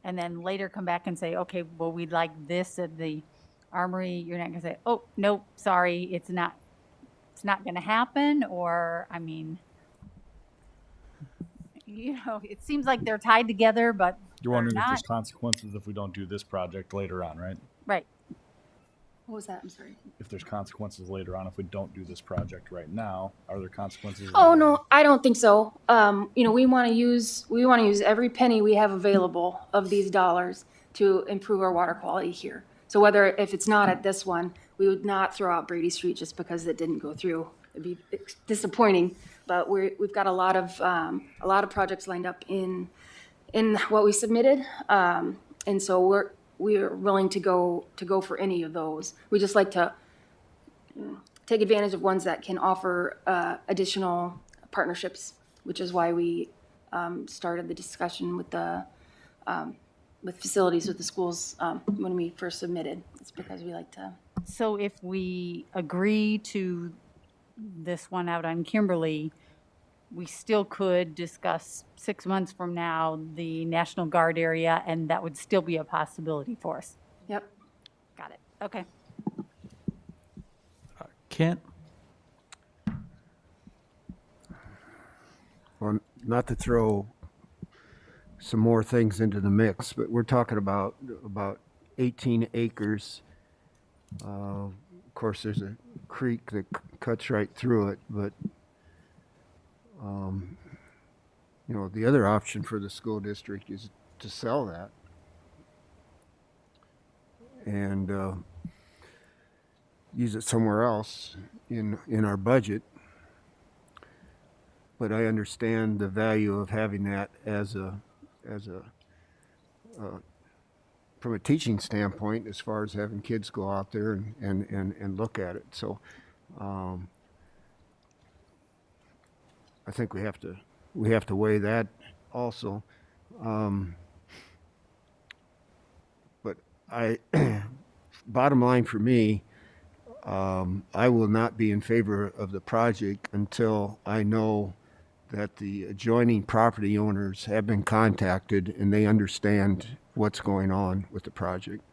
Speaker 8: and then later come back and say, okay, well, we'd like this at the Armory, you're not gonna say, oh, nope, sorry, it's not gonna happen, or, I mean, it seems like they're tied together, but
Speaker 17: You're wondering
Speaker 8: they're
Speaker 17: if
Speaker 8: not.
Speaker 17: there's consequences if we don't do this project later on, right?
Speaker 8: Right.
Speaker 18: What was that? I'm sorry.
Speaker 17: If there's consequences later on if we don't do this project right now, are there consequences?
Speaker 18: Oh,
Speaker 17: later on?
Speaker 18: no, I don't think so. We want to use every penny we have available of these dollars to improve our water quality here. So if it's not at this one, we would not throw out Brady Street just because it didn't go through. It'd be disappointing, but we've got a lot of projects lined up in what we submitted. And so we're willing to go for any of those. We just like to take advantage of ones that can offer additional partnerships, which is why we started the discussion with facilities with the schools when we first submitted. It's because we like to.
Speaker 8: So if we agree to this one out on Kimberly, we still could discuss 6 months from now the National Guard area, and that would still be a possibility for us.
Speaker 18: Yep.
Speaker 8: Got it. Okay.
Speaker 1: Kent?
Speaker 7: Well, not to throw some more things into the mix, but we're talking about 18 acres. Of course, there's a creek that cuts right through it, but the other option for the school district is to sell that and use it somewhere else in our budget. But I understand the value of having that as a from a teaching standpoint, as far as having kids go out there and look at it. So I think we have to weigh that also. But bottom line for me, I will not be in favor of the project until I know that the adjoining property owners have been contacted and they understand what's going on with the project.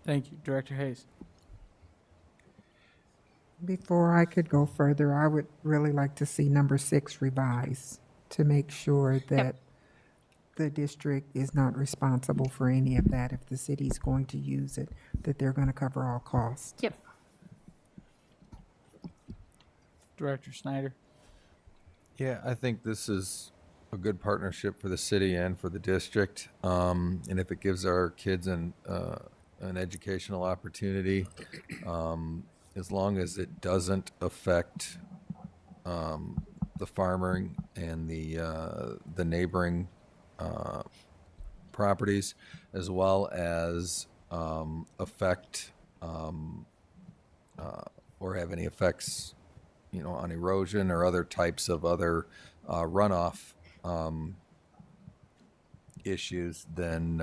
Speaker 1: Thank you. Director Hayes.
Speaker 2: Before I could go further, I would really like to see number 6 revised to make sure that the district is not responsible for any of that. If the city's going to use it, that they're going to cover all costs.
Speaker 18: Yep.
Speaker 1: Director Snyder.
Speaker 3: Yeah, I think this is a good partnership for the city and for the district. And if it gives our kids an educational opportunity, as long as it doesn't affect the farming and the neighboring properties, as well as affect or have any effects, on erosion or other types of other runoff issues, then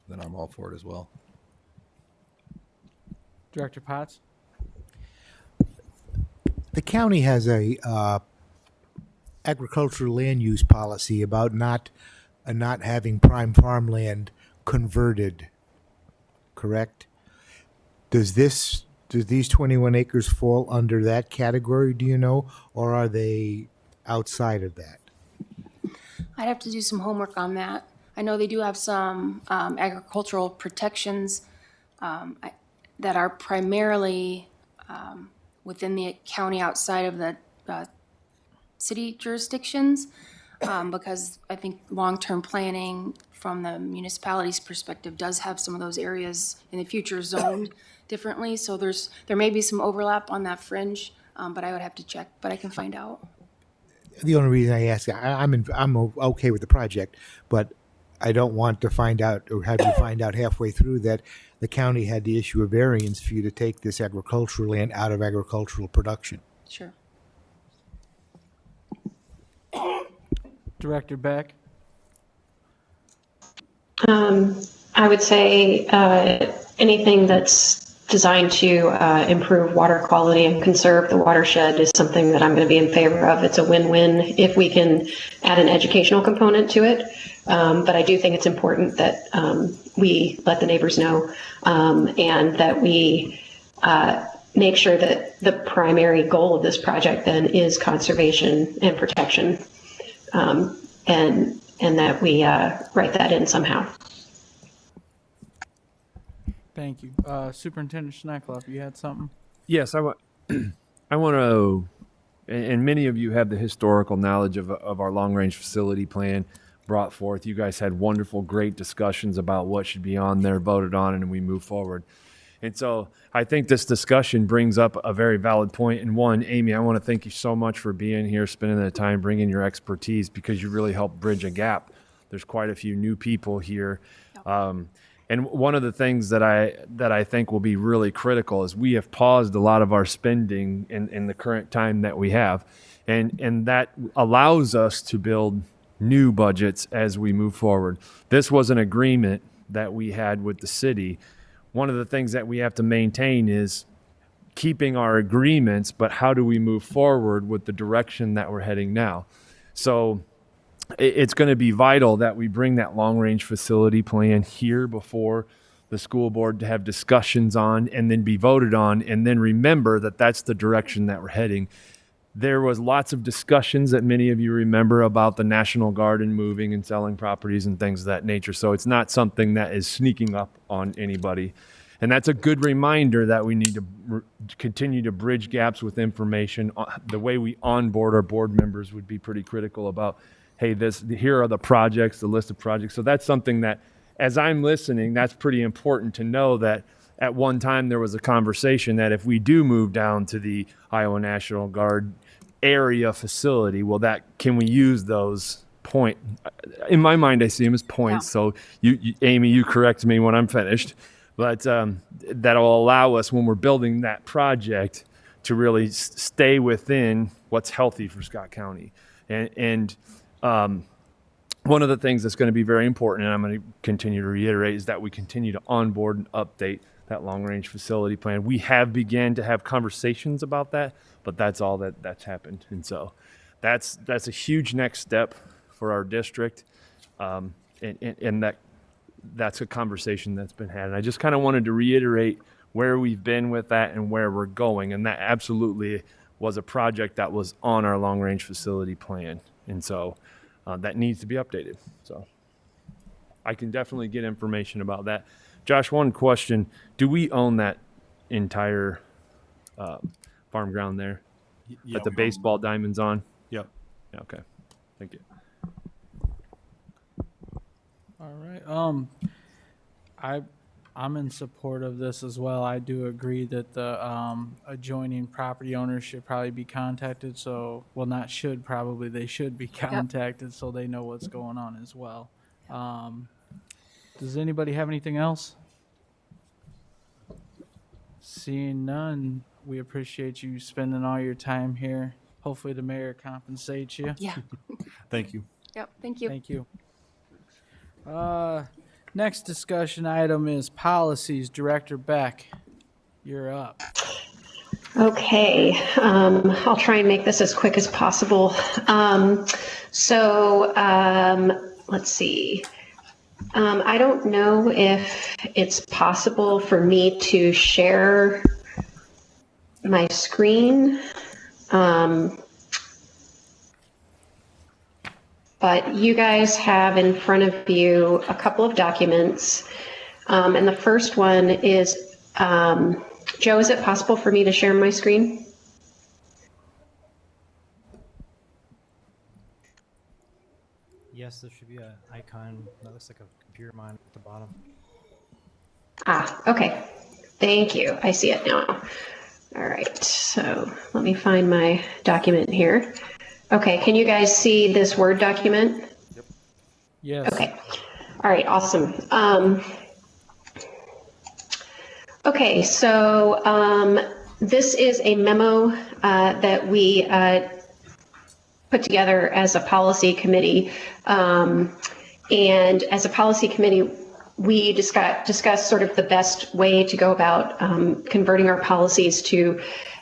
Speaker 3: then I'm all for it as well.
Speaker 1: Director Potts?
Speaker 15: The county has a agricultural land use policy about not having prime farmland converted, correct? Does these 21 acres fall under that category, do you know, or are they outside of that?
Speaker 18: I'd have to do some homework on that. I know they do have some agricultural protections that are primarily within the county outside of the city jurisdictions, because I think long-term planning from the municipality's perspective does have some of those areas in the future zoned differently. So there may be some overlap on that fringe, but I would have to check, but I can find out.
Speaker 15: The only reason I ask, I'm okay with the project, but I don't want to find out or have you find out halfway through that the county had to issue a variance for you to take this agricultural land out of agricultural production.
Speaker 18: Sure.
Speaker 1: Director Beck?
Speaker 14: I would say anything that's designed to improve water quality and conserve the watershed is something that I'm going to be in favor of. It's a win-win if we can add an educational component to it. But I do think it's important that we let the neighbors know and that we make sure that the primary goal of this project then is conservation and protection, and that we write that in somehow.
Speaker 1: Thank you. Superintendent Schneckloff, you had something?
Speaker 6: Yes, I want to, and many of you have the historical knowledge of our long-range facility plan brought forth. You guys had wonderful, great discussions about what should be on there, voted on, and we move forward. And so I think this discussion brings up a very valid point. And one, Amy, I want to thank you so much for being here, spending the time, bringing your expertise, because you really helped bridge a gap. There's quite a few new people here. And one of the things that I think will be really critical is we have paused a lot of our spending in the current time that we have. And that allows us to build new budgets as we move forward. This was an agreement that we had with the city. One of the things that we have to maintain is keeping our agreements, but how do we move forward with the direction that we're heading now? So it's going to be vital that we bring that long-range facility plan here before the school board to have discussions on and then be voted on, and then remember that that's the direction that we're heading. There was lots of discussions that many of you remember about the National Guard and moving and selling properties and things of that nature. So it's not something that is sneaking up on anybody. And that's a good reminder that we need to continue to bridge gaps with information. The way we onboard our board members would be pretty critical about, hey, here are the projects, the list of projects. So that's something that, as I'm listening, that's pretty important to know that at one time there was a conversation that if we do move down to the Iowa National Guard area facility, can we use those point? In my mind, I see them as points. Yeah. So you, Amy, you correct me when I'm finished. But that'll allow us, when we're building that project, to really stay within what's healthy for Scott County. And one of the things that's going to be very important, and I'm going to continue to reiterate, is that we continue to onboard and update that long-range facility plan. We have began to have conversations about that, but that's all that's happened. And so that's a huge next step for our district, and that's a conversation that's been had. And I just kind of wanted to reiterate where we've been with that and where we're going. And that absolutely was a project that was on our long-range facility plan. And so that needs to be updated. So I can definitely get information about that. Josh, one question. Do we own that entire farm ground there that the baseball diamond's on?
Speaker 17: Yep.
Speaker 6: Yeah, okay. Thank you.
Speaker 1: All right. I'm in support of this as well. I do agree that the adjoining property owners should probably be contacted. They should be contacted so they know what's going on as well. Does anybody have anything else? Seeing none, we appreciate you spending all your time here. Hopefully the mayor compensates you.
Speaker 18: Yeah.
Speaker 17: Thank you.
Speaker 18: Yep. Thank you.
Speaker 1: Thank you. Next discussion item is policies. Director Beck, you're up.
Speaker 14: Okay, I'll try and make this as quick as possible. Let's see. I don't know if it's possible for me to share my screen. But you guys have in front of you a couple of documents. And the first one is, Joe, is it possible for me to share my screen?
Speaker 19: Yes, there should be an icon that looks like a computer monitor at the bottom.
Speaker 14: Ah, okay. Thank you. I see it now. All right, so let me find my document here. Okay, can you guys see this Word document?
Speaker 1: Yep. Yes.
Speaker 14: Okay. All right, awesome. Okay, so this is a memo that we put together as a policy committee. And as a policy committee, we discussed sort of the best way to go about converting our policies to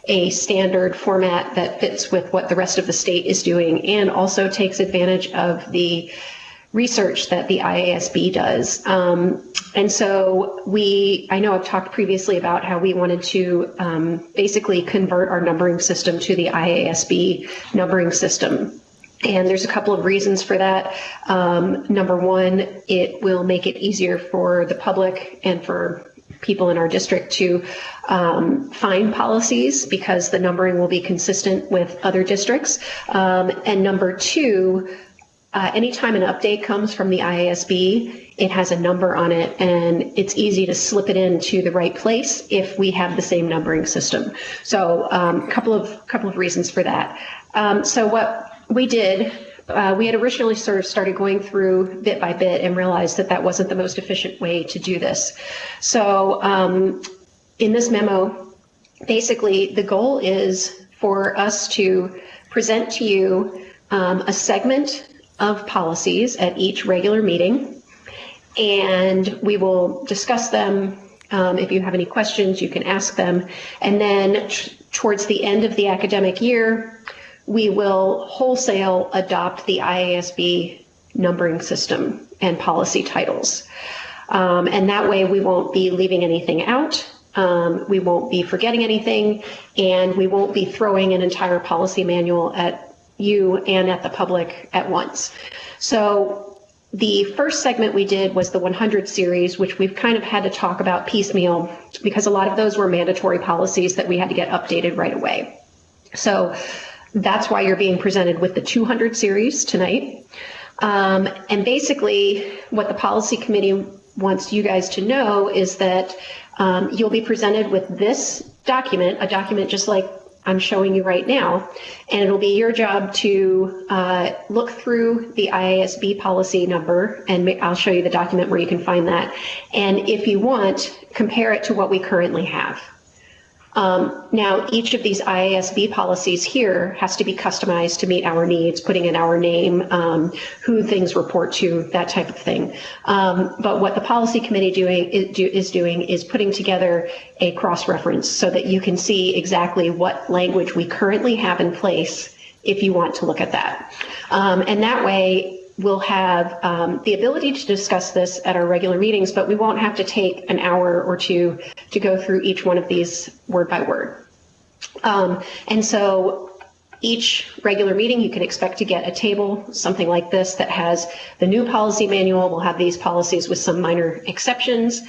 Speaker 14: a standard format that fits with what the rest of the state is doing and also takes advantage of the research that the IASB does. And so I know I've talked previously about how we wanted to basically convert our numbering system to the IASB numbering system. And there's a couple of reasons for that. Number one, it will make it easier for the public and for people in our district to find policies because the numbering will be consistent with other districts. And number two, anytime an update comes from the IASB, it has a number on it and it's easy to slip it into the right place if we have the same numbering system. So a couple of reasons for that. So what we did, we had originally sort of started going through bit by bit and realized that that wasn't the most efficient way to do this. So in this memo, basically the goal is for us to present to you a segment of policies at each regular meeting, and we will discuss them. If you have any questions, you can ask them. And then towards the end of the academic year, we will wholesale adopt the IASB numbering system and policy titles. And that way we won't be leaving anything out. We won't be forgetting anything, and we won't be throwing an entire policy manual at you and at the public at once. So the first segment we did was the 100 series, which we've kind of had to talk about piecemeal because a lot of those were mandatory policies that we had to get updated right away. So that's why you're being presented with the 200 series tonight. And basically what the policy committee wants you guys to know is that you'll be presented with this document, a document just like I'm showing you right now, and it'll be your job to look through the IASB policy number, and I'll show you the document where you can find that. And if you want, compare it to what we currently have. Now, each of these IASB policies here has to be customized to meet our needs, putting in our name, who things report to, that type of thing. But what the policy committee is doing is putting together a cross-reference so that you can see exactly what language we currently have in place if you want to look at that. And that way, we'll have the ability to discuss this at our regular meetings, but we won't have to take an hour or two to go through each one of these word by word. And so each regular meeting, you can expect to get a table, something like this, that has the new policy manual. We'll have these policies with some minor exceptions.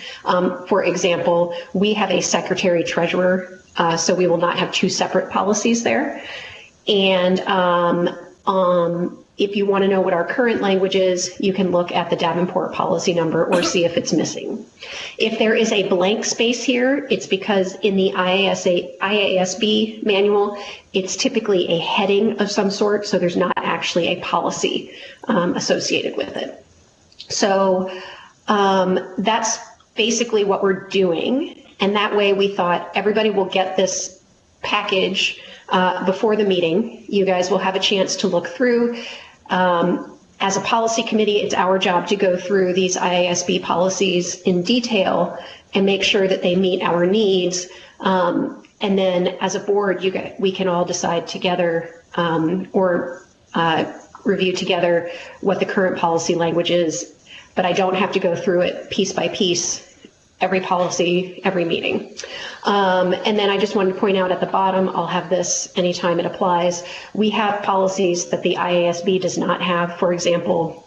Speaker 14: For example, we have a secretary treasurer, so we will not have two separate policies there. And if you want to know what our current language is, you can look at the Davenport policy number or see if it's missing. If there is a blank space here, it's because in the IASB manual, it's typically a heading of some sort, so there's not actually a policy associated with it. So that's basically what we're doing. And that way we thought everybody will get this package before the meeting. You guys will have a chance to look through. as a policy committee, it's our job to go through these IASB policies in detail and make sure that they meet our needs. And then as a board, we can all decide together or review together what the current policy language is. But I don't have to go through it piece by piece, every policy, every meeting. And then I just wanted to point out at the bottom, I'll have this anytime it applies. We have policies that the IASB does not have. For example,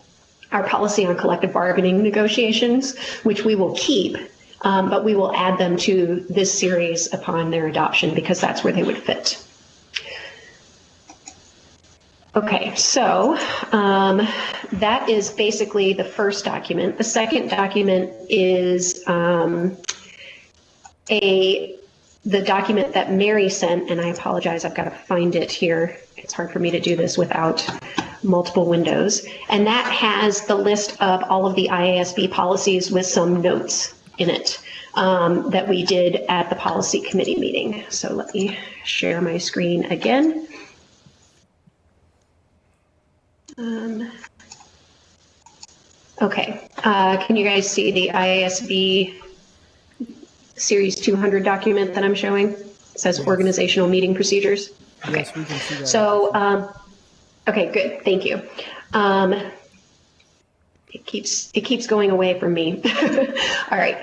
Speaker 14: our policy on collective bargaining negotiations, which we will keep, but we will add them to this series upon their adoption because that's where they would fit. Okay, so that is basically the first document. The second document is the document that Mary sent, and I apologize, I've got to find it here. It's hard for me to do this without multiple windows. And that has the list of all of the IASB policies with some notes in it that we did at the policy committee meeting. So let me share my screen again. Okay, can you guys see the IASB Series 200 document that I'm showing? It says organizational meeting procedures. Okay.
Speaker 1: Yes, we can see that.
Speaker 14: So, okay, good, thank you. It keeps going away from me. All right.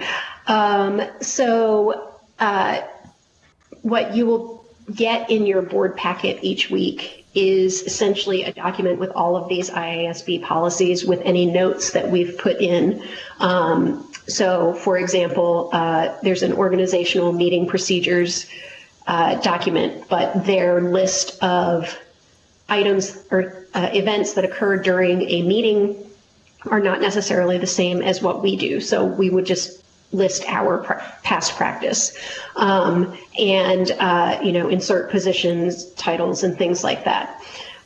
Speaker 14: What you will get in your board packet each week is essentially a document with all of these IASB policies with any notes that we've put in. So for example, there's an organizational meeting procedures document, but their list of items or events that occur during a meeting are not necessarily the same as what we do. So we would just list our past practice and insert positions, titles, and things like that.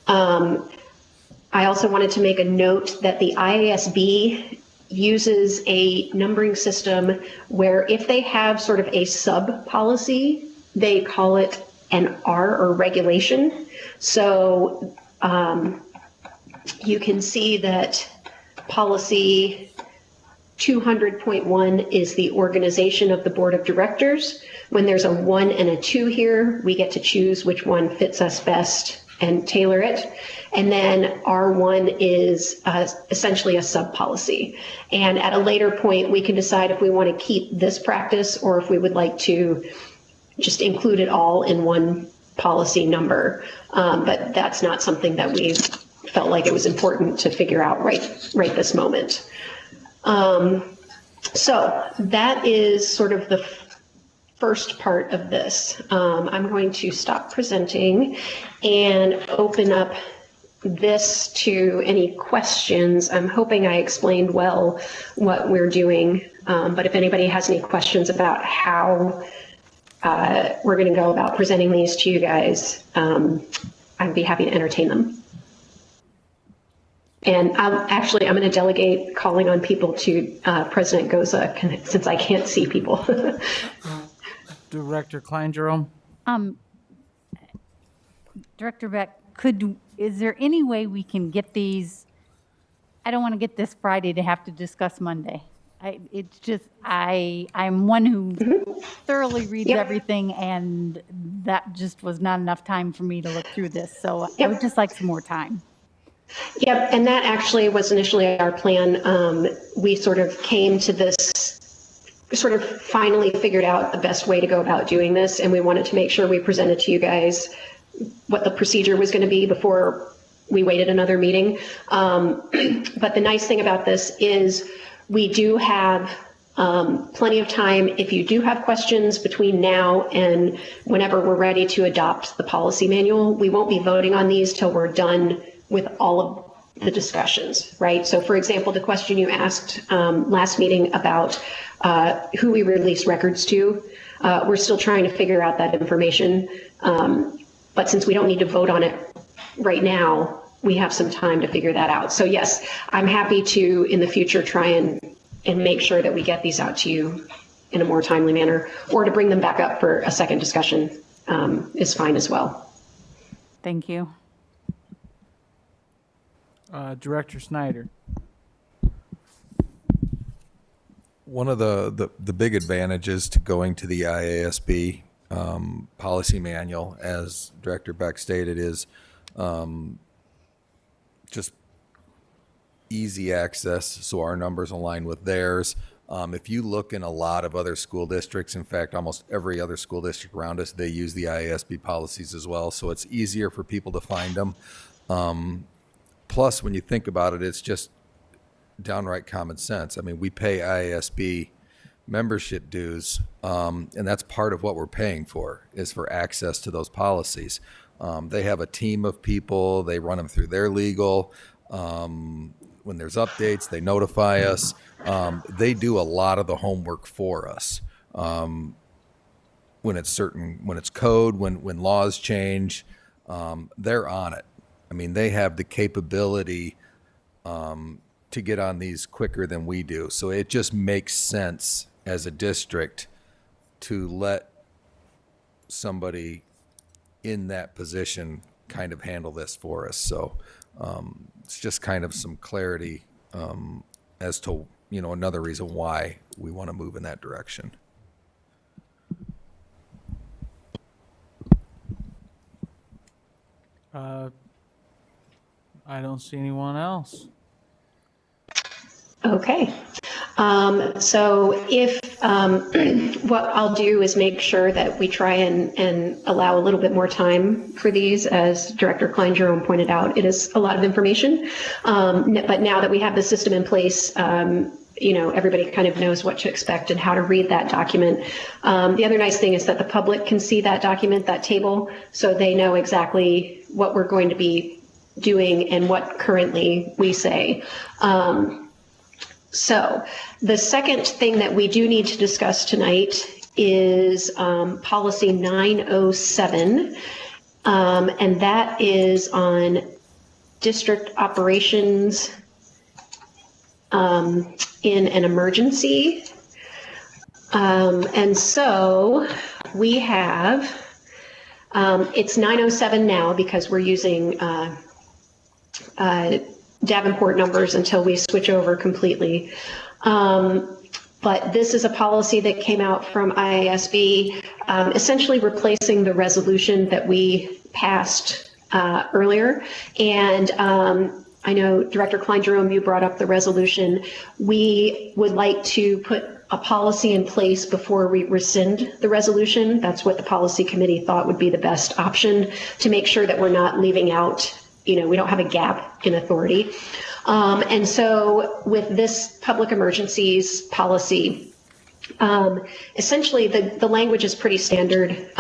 Speaker 14: I also wanted to make a note that the IASB uses a numbering system where if they have sort of a sub policy, they call it an R or regulation. So you can see that policy 200.1 is the organization of the board of directors. When there's a 1 and a 2 here, we get to choose which one fits us best and tailor it. And then R1 is essentially a sub-policy. And at a later point, we can decide if we want to keep this practice or if we would like to just include it all in one policy number. But that's not something that we felt like it was important to figure out right this moment. So that is sort of the first part of this. I'm going to stop presenting and open up this to any questions. I'm hoping I explained well what we're doing, but if anybody has any questions about how we're going to go about presenting these to you guys, I'd be happy to entertain them. And I'm going to delegate calling on people to President Goza since I can't see people.
Speaker 1: Director Klein Jerome.
Speaker 8: Director Beck, is there any way we can get these? I don't want to get this Friday to have to discuss Monday. I'm one who thoroughly reads everything, and that just was not enough time for me to look through this. So I would just like some more time.
Speaker 14: Yep, and that actually was initially our plan. We sort of came to this, sort of finally figured out the best way to go about doing this, and we wanted to make sure we presented to you guys what the procedure was going to be before we waited another meeting. But the nice thing about this is we do have plenty of time. If you do have questions between now and whenever we're ready to adopt the policy manual, we won't be voting on these till we're done with all of the discussions, right? So for example, the question you asked last meeting about who we release records to, we're still trying to figure out that information. But since we don't need to vote on it right now, we have some time to figure that out. So yes, I'm happy to, in the future, try and make sure that we get these out to you in a more timely manner, or to bring them back up for a second discussion is fine as well.
Speaker 8: Thank you.
Speaker 1: Director Snyder.
Speaker 3: One of the big advantages to going to the IASB policy manual, as Director Beck stated, is just easy access, so our numbers align with theirs. If you look in a lot of other school districts, in fact, almost every other school district around us, they use the IASB policies as well, so it's easier for people to find them. Plus, when you think about it, it's just downright common sense. I mean, we pay IASB membership dues, and that's part of what we're paying for, is for access to those policies. They have a team of people, they run them through their legal. When there's updates, they notify us. They do a lot of the homework for us. When it's code, when laws change, they're on it. I mean, they have the capability to get on these quicker than we do. So it just makes sense as a district to let somebody in that position kind of handle this for us. So it's just kind of some clarity as to, another reason why we want to move in that direction.
Speaker 1: I don't see anyone else.
Speaker 14: Okay. So if what I'll do is make sure that we try and allow a little bit more time for these, as Director Klein-Jerome pointed out, it is a lot of information. But now that we have the system in place, everybody kind of knows what to expect and how to read that document. The other nice thing is that the public can see that document, that table, so they know exactly what we're going to be doing and what currently we say. So the second thing that we do need to discuss tonight is policy 907, and that is on district operations in an emergency. And so we have, it's 907 now because we're using Davenport numbers until we switch over completely. But this is a policy that came out from IASB, essentially replacing the resolution that we passed earlier. And I know Director Klein-Jerome, you brought up the resolution. We would like to put a policy in place before we rescind the resolution. That's what the policy committee thought would be the best option, to make sure that we're not leaving out, we don't have a gap in authority. And so with this public emergencies policy, essentially the language is pretty standard.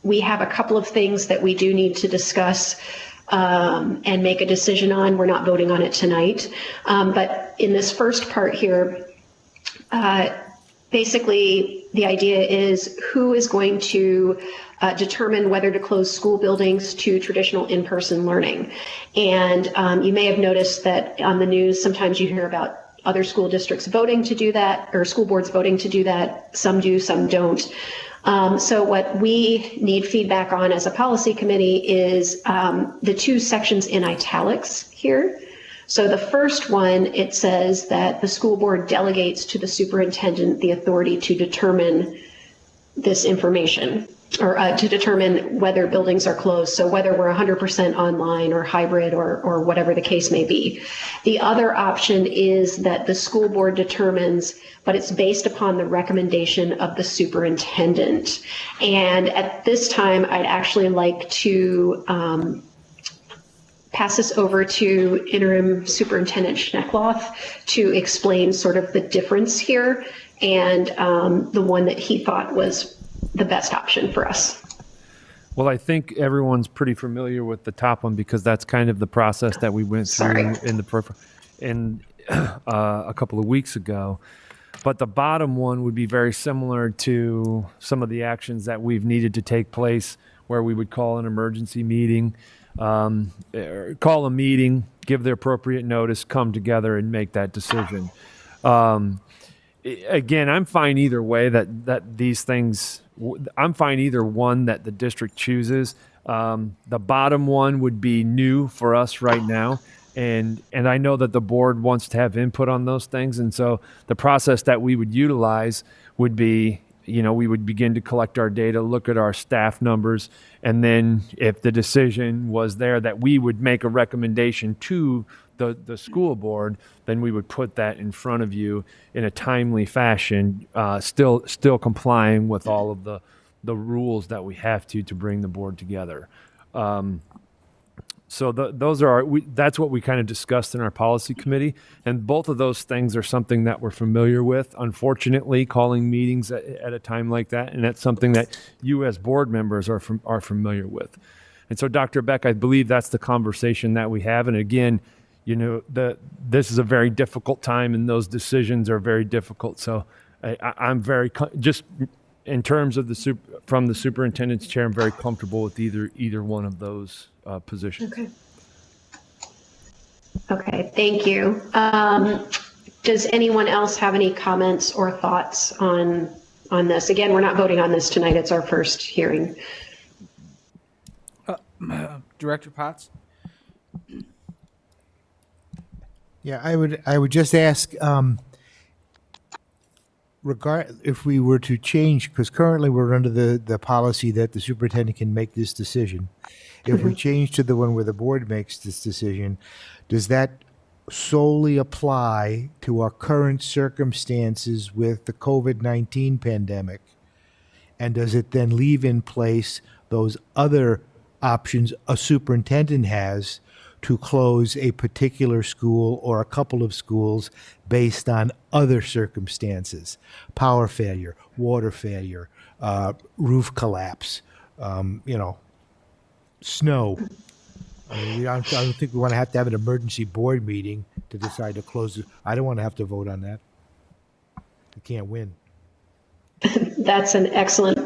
Speaker 14: We have a couple of things that we do need to discuss and make a decision on. We're not voting on it tonight. But in this first part here, basically the idea is who is going to determine whether to close school buildings to traditional in-person learning. And you may have noticed that on the news, sometimes you hear about other school districts voting to do that, or school boards voting to do that. Some do, some don't. So what we need feedback on as a policy committee is the two sections in italics here. So the first one, it says that the school board delegates to the superintendent the authority to determine this information, or to determine whether buildings are closed. So whether we're 100% online or hybrid or whatever the case may be. The other option is that the school board determines, but it's based upon the recommendation of the superintendent. And at this time, I'd actually like to pass this over to Interim Superintendent Schneckloff to explain sort of the difference here and the one that he thought was the best option for us.
Speaker 6: Well, I think everyone's pretty familiar with the top one because that's kind of the process that we went through in a couple of weeks ago. But the bottom one would be very similar to some of the actions that we've needed to take place, where we would call an emergency meeting, call a meeting, give the appropriate notice, come together and make that decision. Again, I'm fine either way that these things, I'm fine either one that the district chooses. The bottom one would be new for us right now. And I know that the board wants to have input on those things. And so the process that we would utilize would be, we would begin to collect our data, look at our staff numbers, and then if the decision was there that we would make a recommendation to the school board, then we would put that in front of you in a timely fashion, still complying with all of the rules that we have to bring the board together. So those are that's what we kind of discussed in our policy committee, and both of those things are something that we're familiar with. Unfortunately, calling meetings at a time like that, and that's something that you as board members are familiar with. And so, Dr. Beck, I believe that's the conversation that we have. And again, this is a very difficult time, and those decisions are very difficult. So, I'm very just in terms of from the superintendent's chair, I'm very comfortable with either one of those positions.
Speaker 14: Okay, thank you. Does anyone else have any comments or thoughts on this? Again, we're not voting on this tonight. It's our first hearing.
Speaker 1: Director Potts?
Speaker 15: Yeah, I would just ask, if we were to change, because currently we're under the policy that the superintendent can make this decision. If we change to the one where the board makes this decision, does that solely apply to our current circumstances with the COVID-19 pandemic? And does it then leave in place those other options a superintendent has to close a particular school or a couple of schools based on other circumstances? Power failure, water failure, roof collapse, snow. I mean, I don't think we want to have an emergency board meeting to decide to close it. I don't want to have to vote on that. We can't win.
Speaker 14: That's an excellent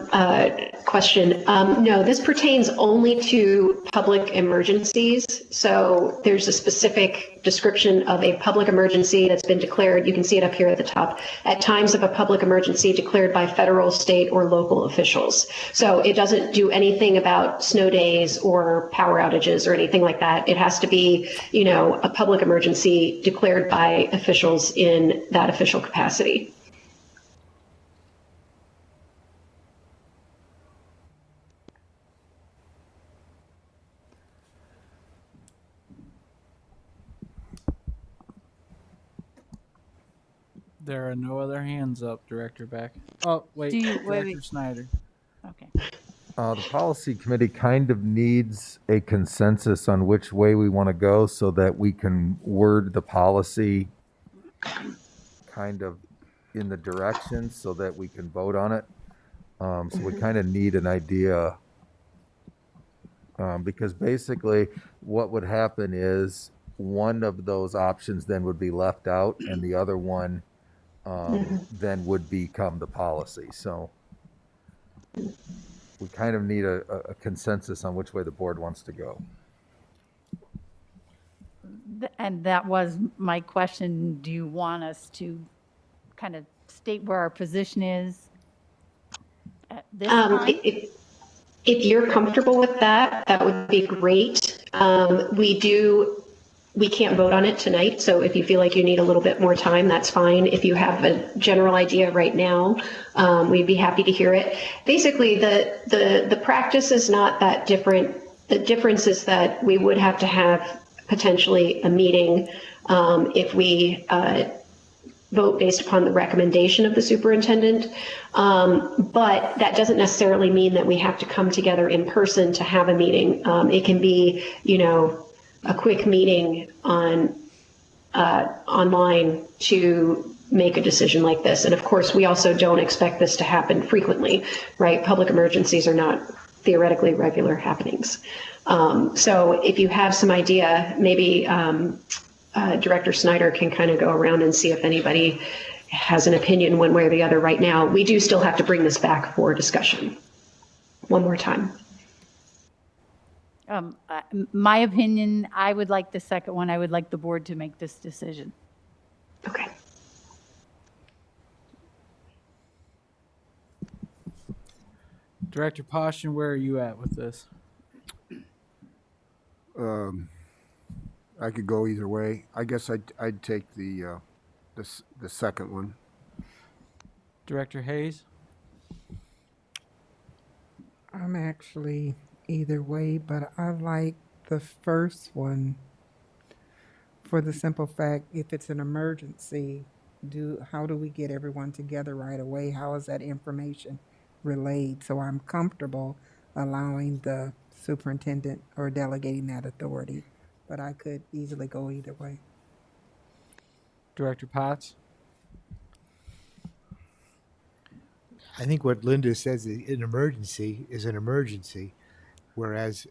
Speaker 14: question. No, this pertains only to public emergencies. So there's a specific description of a public emergency that's been declared. You can see it up here at the top. At times of a public emergency declared by federal, state, or local officials. So it doesn't do anything about snow days or power outages or anything like that. It has to be, a public emergency declared by officials in that official capacity.
Speaker 1: There are no other hands up, Director Beck. Oh, wait, Director Snyder.
Speaker 8: Okay.
Speaker 3: The policy committee kind of needs a consensus on which way we want to go so that we can word the policy kind of in the direction so that we can vote on it. So we kind of need an idea because basically what would happen is one of those options then would be left out and the other one then would become the policy. So we kind of need a consensus on which way the board wants to go.
Speaker 8: And that was my question. Do you want us to kind of state where our position is at this time?
Speaker 14: If you're comfortable with that, that would be great. We can't vote on it tonight, so if you feel like you need a little bit more time, that's fine. If you have a general idea right now, we'd be happy to hear it. Basically, the practice is not that different. The difference is that we would have to have potentially a meeting if we vote based upon the recommendation of the superintendent. But that doesn't necessarily mean that we have to come together in person to have a meeting. It can be, a quick meeting online to make a decision like this. And of course, we also don't expect this to happen frequently, right? Public emergencies are not theoretically regular happenings. So if you have some idea, maybe Director Snyder can kind of go around and see if anybody has an opinion one way or the other right now. We do still have to bring this back for discussion one more time.
Speaker 8: My opinion, I would like the second one. I would like the board to make this decision.
Speaker 14: Okay.
Speaker 1: Director Poston, where are you at with this?
Speaker 7: I could go either way. I guess I'd take the second one.
Speaker 1: Director Hayes?
Speaker 2: I'm actually either way, but I like the first one for the simple fact, if it's an emergency, how do we get everyone together right away? How is that information relayed? So I'm comfortable allowing the superintendent or delegating that authority, but I could easily go either way.
Speaker 1: Director Potts?
Speaker 15: I think what Linda says, an emergency is an emergency, whereas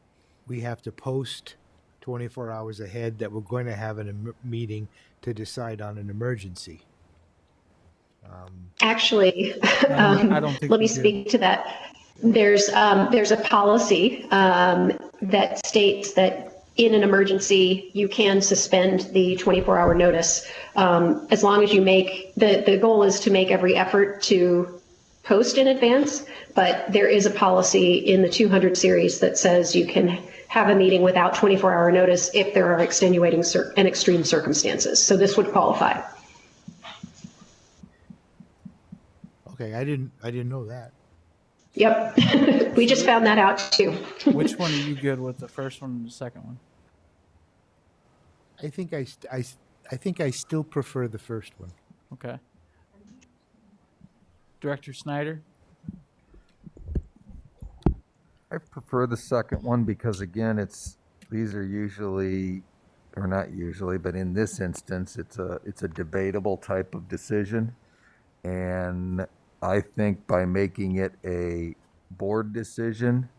Speaker 15: we have to post 24 hours ahead that we're going to have a meeting to decide on an emergency.
Speaker 14: Actually,
Speaker 1: I don't think
Speaker 14: let me
Speaker 1: we do.
Speaker 14: speak to that. There's a policy that states that in an emergency, you can suspend the 24-hour notice as long as you make, the goal is to make every effort to post in advance, but there is a policy in the 200 series that says you can have a meeting without 24-hour notice if there are extenuating and extreme circumstances. So this would qualify.
Speaker 15: Okay, I didn't know that.
Speaker 14: Yep, we just found that out too.
Speaker 1: Which one are you good with, the first one or the second one?
Speaker 15: I think I still prefer the first one.
Speaker 1: Okay. Director Snyder?
Speaker 3: I prefer the second one because again, these are usually, or not usually, but in this instance, it's a debatable type of decision. And I think by making it a board decision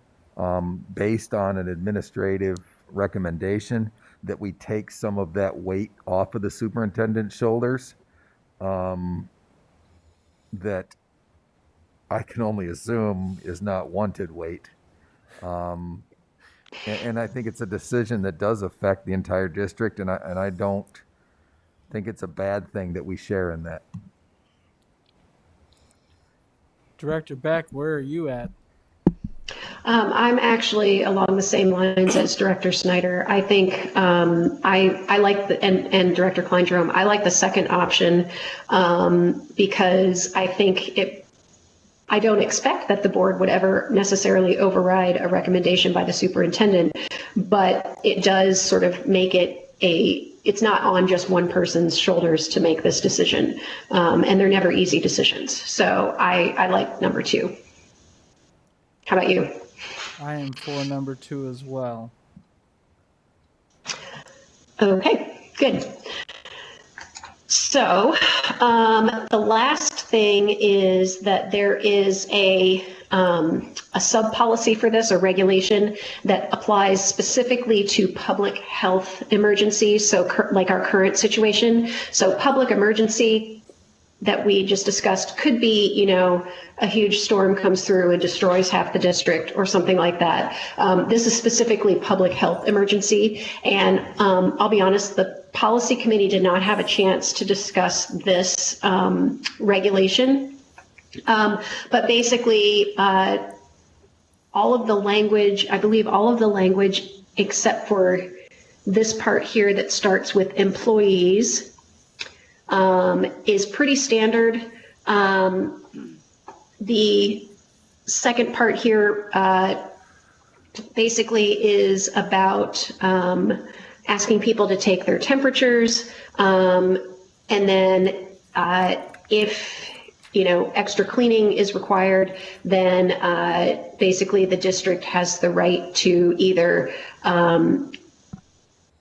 Speaker 3: based on an administrative recommendation, that we take some of that weight off of the superintendent's shoulders, that I can only assume is not wanted weight. And I think it's a decision that does affect the entire district, and I don't think it's a bad thing that we share in that.
Speaker 1: Director Beck, where are you at?
Speaker 14: I'm actually along the same lines as Director Snyder. I think I like and Director Klein-Jerome, I like the second option because I think I don't expect that the board would ever necessarily override a recommendation by the superintendent, but it does sort of make it it's not on just one person's shoulders to make this decision, and they're never easy decisions. So I like number 2. How about you?
Speaker 1: I am for number 2 as well.
Speaker 14: Okay, good. So the last thing is that there is a sub-policy for this, a regulation that applies specifically to public health emergencies, so like our current situation. So public emergency that we just discussed could be, a huge storm comes through and destroys half the district or something like that. This is specifically public health emergency. And I'll be honest, the policy committee did not have a chance to discuss this regulation. But basically, all of the language, I believe all of the language except for this part here that starts with employees, is pretty standard. The second part here basically is about asking people to take their temperatures, and then if extra cleaning is required, then basically the district has the right to either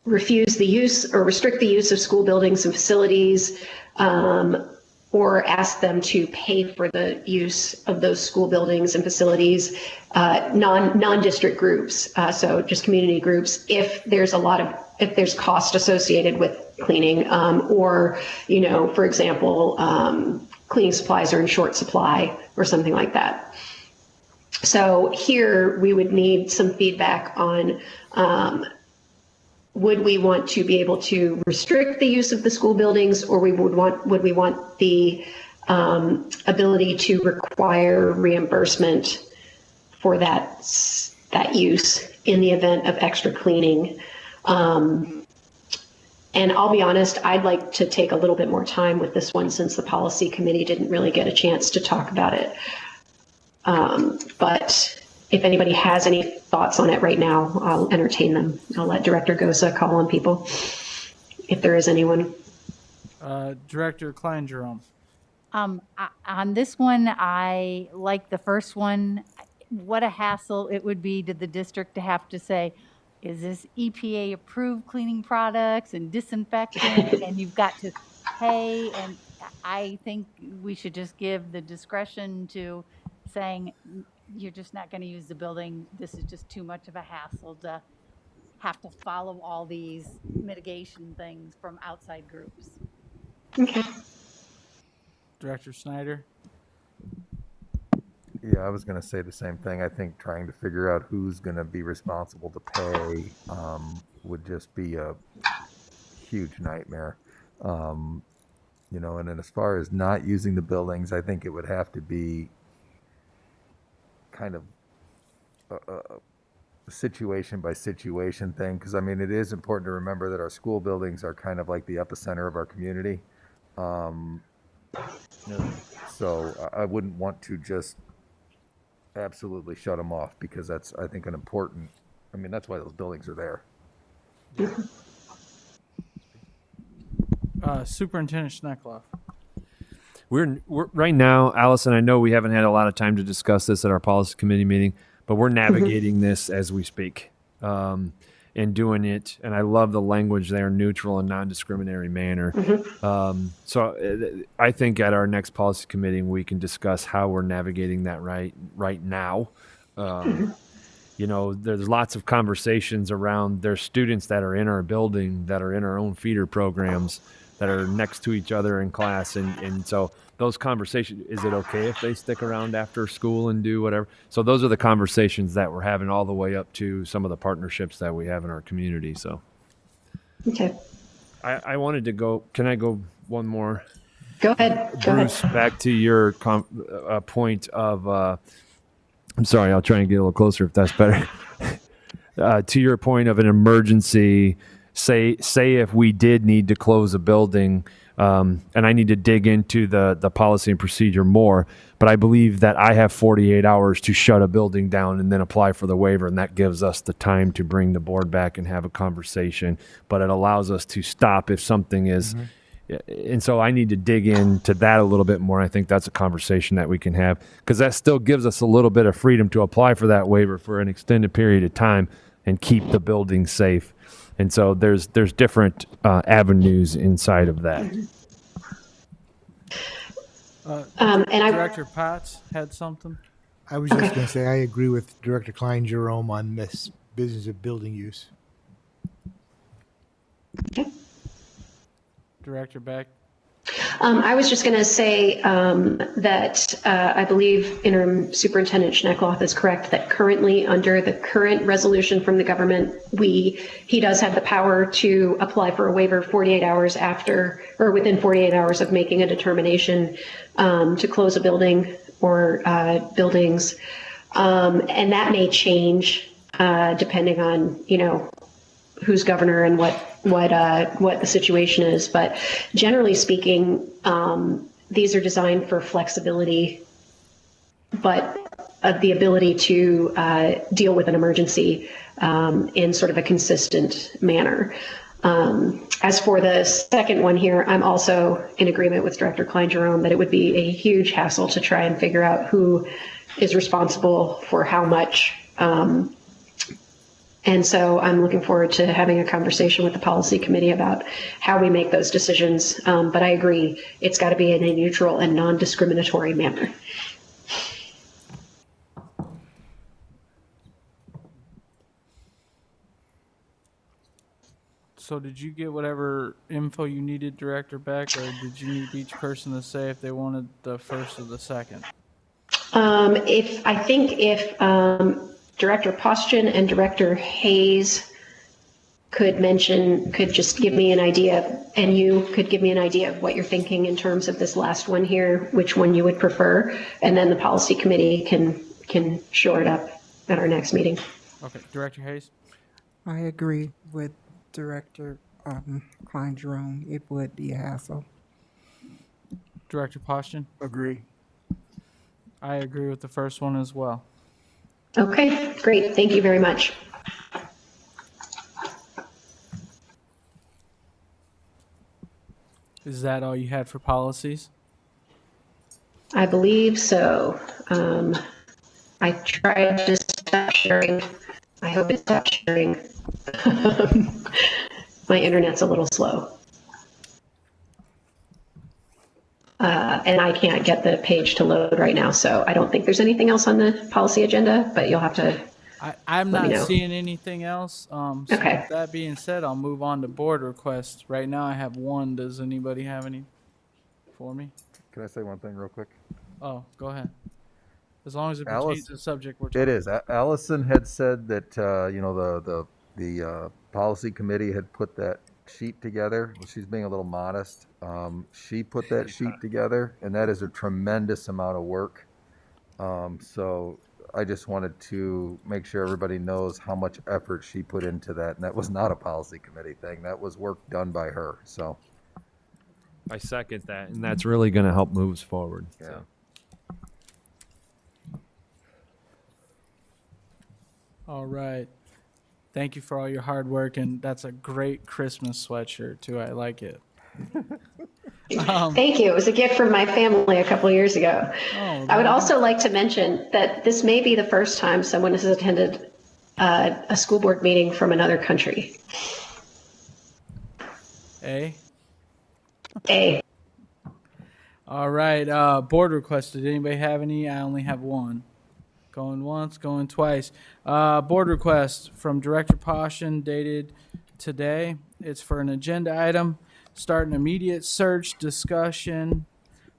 Speaker 14: refuse the use or restrict the use of school buildings and facilities, or ask them to pay for the use of those school buildings and facilities, non-district groups, so just community groups, if there's cost associated with cleaning, or, for example, cleaning supplies are in short supply or something like that. So here we would need some feedback on would we want to be able to restrict the use of the school buildings, or would we want the ability to require reimbursement for that use in the event of extra cleaning? And I'll be honest, I'd like to take a little bit more time with this one since the policy committee didn't really get a chance to talk about it. But if anybody has any thoughts on it right now, I'll entertain them. I'll let Director Gosa call on people if there is anyone.
Speaker 1: Director Klein Jerome.
Speaker 8: On this one, I like the first one. What a hassle it would be to the district to have to say, is this EPA approved cleaning products and disinfectant? And you've got to pay. And I think we should just give the discretion to saying, you're just not going to use the building. This is just too much of a hassle to have to follow all these mitigation things from outside groups.
Speaker 14: Okay.
Speaker 1: Director Snyder.
Speaker 3: Yeah, I was going to say the same thing. I think trying to figure out who's going to be responsible to pay would just be a huge nightmare. You know, and then as far as not using the buildings, I think it would have to be kind of a situation by situation thing, because I mean, it is important to remember that our school buildings are kind of like the epicenter of our community. So I wouldn't want to just absolutely shut them off, because that's, I think, an important, I mean, that's why those buildings are there.
Speaker 1: Superintendent Schneckloff.
Speaker 6: We're right now, Allison, I know we haven't had a lot of time to discuss this at our policy committee meeting, but we're navigating this as we speak, and doing it. And I love the language there, neutral and non-discriminatory manner. So I think at our next policy committee, we can discuss how we're navigating that right now. You know, there's lots of conversations around, there's students that are in our building that are in our own feeder programs that are next to each other in class. And so those conversations, is it okay if they stick around after school and do whatever? So those are the conversations that we're having all the way up to some of the partnerships that we have in our community. So,
Speaker 14: okay.
Speaker 6: I wanted to go, can I go one more?
Speaker 14: Go ahead.
Speaker 6: Bruce, back to your point of, I'm sorry, I'll try and get a little closer if that's better. To your point of an emergency, say if we did need to close a building, and I need to dig into the policy and procedure more, but I believe that I have 48 hours to shut a building down and then apply for the waiver, and that gives us the time to bring the board back and have a conversation, but it allows us to stop if something is... And so I need to dig into that a little bit more. I think that's a conversation that we can have, because that still gives us a little bit of freedom to apply for that waiver for an extended period of time and keep the building safe. And so there's different avenues inside of that.
Speaker 1: Director Potts had something.
Speaker 15: I was just going to say, I agree with Director Klein Jerome on this business of building use.
Speaker 1: Director Beck.
Speaker 14: I was just going to say that I believe Interim Superintendent Schneckloff is correct that currently, under the current resolution from the government, he does have the power to apply for a waiver 48 hours after, or within 48 hours of making a determination to close a building or buildings, and that may change depending on, you know, who's governor and what the situation is. But generally speaking, these are designed for flexibility, but the ability to deal with an emergency in sort of a consistent manner. As for the second one here, I'm also in agreement with Director Klein Jerome that it would be a huge hassle to try and figure out who is responsible for how much. And so I'm looking forward to having a conversation with the policy committee about how we make those decisions. But I agree, it's got to be in a neutral and non-discriminatory manner.
Speaker 1: So did you get whatever info you needed, Director Beck, or did you need each person to say if they wanted the first or the second?
Speaker 14: If Director Postgen and Director Hayes could just give me an idea, and you could give me an idea of what you're thinking in terms of this last one here, which one you would prefer, and then the policy committee can shore it up at our next meeting.
Speaker 1: Okay, Director Hayes.
Speaker 2: I agree with Director Klein Jerome, it would be a hassle.
Speaker 1: Director Poston?
Speaker 7: Agree.
Speaker 1: I agree with the first one as well.
Speaker 14: Okay, great. Thank you very much.
Speaker 1: Is that all you had for policies?
Speaker 14: I believe so. I tried to stop sharing. I hope it stopped sharing. My internet's a little slow. And I can't get the page to load right now, so I don't think there's anything else on the policy agenda, but you'll have to.
Speaker 1: I'm
Speaker 14: Let me
Speaker 1: not
Speaker 14: know.
Speaker 1: seeing anything else. So
Speaker 14: Okay.
Speaker 1: with that being said, I'll move on to board requests. Right now I have one. Does anybody have any for me?
Speaker 3: Can I say one thing real quick?
Speaker 1: Oh, go ahead. As long as it
Speaker 3: Alice-
Speaker 1: pertains to the subject we're talking
Speaker 3: It is. Allison had said that, the policy committee had put that sheet together. Well, she's being a little modest. She put that sheet together, and that is a tremendous amount of work. So I just wanted to make sure everybody knows how much effort she put into that. And that was not a policy committee thing. That was work done by her. So,
Speaker 6: I second that, and that's really going to help move us forward.
Speaker 3: yeah.
Speaker 6: So.
Speaker 1: All right. Thank you for all your hard work, and that's a great Christmas sweatshirt too. I like it.
Speaker 14: Thank you. It was a gift from my family a couple years ago.
Speaker 1: Oh,
Speaker 14: I would also like to mention that this may be the first time someone has attended a school board meeting from another country.
Speaker 1: A.
Speaker 14: A.
Speaker 1: All right. Board request. Did anybody have any? I only have one. Going once, going twice. Board request from Director Poston dated today. It's for an agenda item. Start an immediate search discussion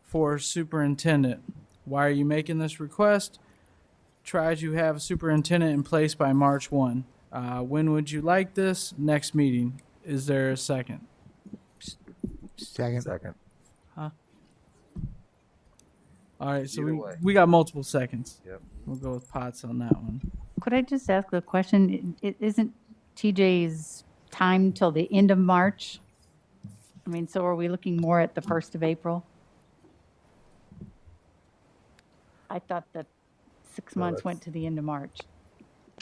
Speaker 1: for superintendent. Why are you making this request? Try to have a superintendent in place by March 1. When would you like this? Next meeting. Is there a second?
Speaker 15: Second.
Speaker 1: Huh? All right, so
Speaker 3: Either way.
Speaker 1: we got multiple seconds.
Speaker 3: Yep.
Speaker 1: We'll go with Potts on that one.
Speaker 8: Could I just ask a question? Isn't TJ's time till the end of March? I mean, so are we looking more at the 1st of April? I thought that 6 months went to the end of March.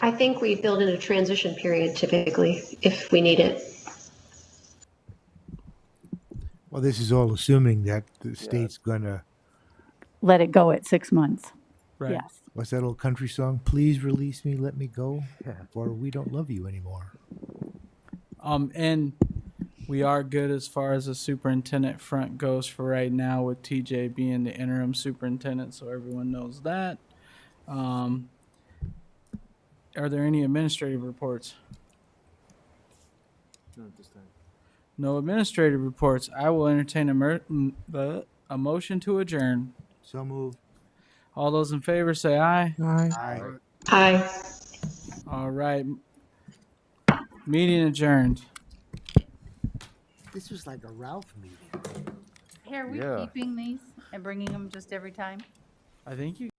Speaker 14: I think we build in a transition period typically if we need it.
Speaker 15: Well, this is all assuming that the state's gonna,
Speaker 8: Let it go at 6 months.
Speaker 1: Right.
Speaker 8: Yes.
Speaker 15: what's that old country song? Please release me, let me go, or we don't love you anymore.
Speaker 1: And we are good as far as the superintendent front goes for right now, with TJ being the interim superintendent, so everyone knows that. Are there any administrative reports? No administrative reports. I will entertain a motion to adjourn.
Speaker 15: So moved.
Speaker 1: All those in favor say aye.
Speaker 2: Aye.
Speaker 14: Aye.
Speaker 1: All right. Meeting adjourned.
Speaker 15: This was like a Ralph meeting.
Speaker 8: Hey, are we
Speaker 3: Yeah.
Speaker 8: keeping these and bringing them just every time?
Speaker 1: I think you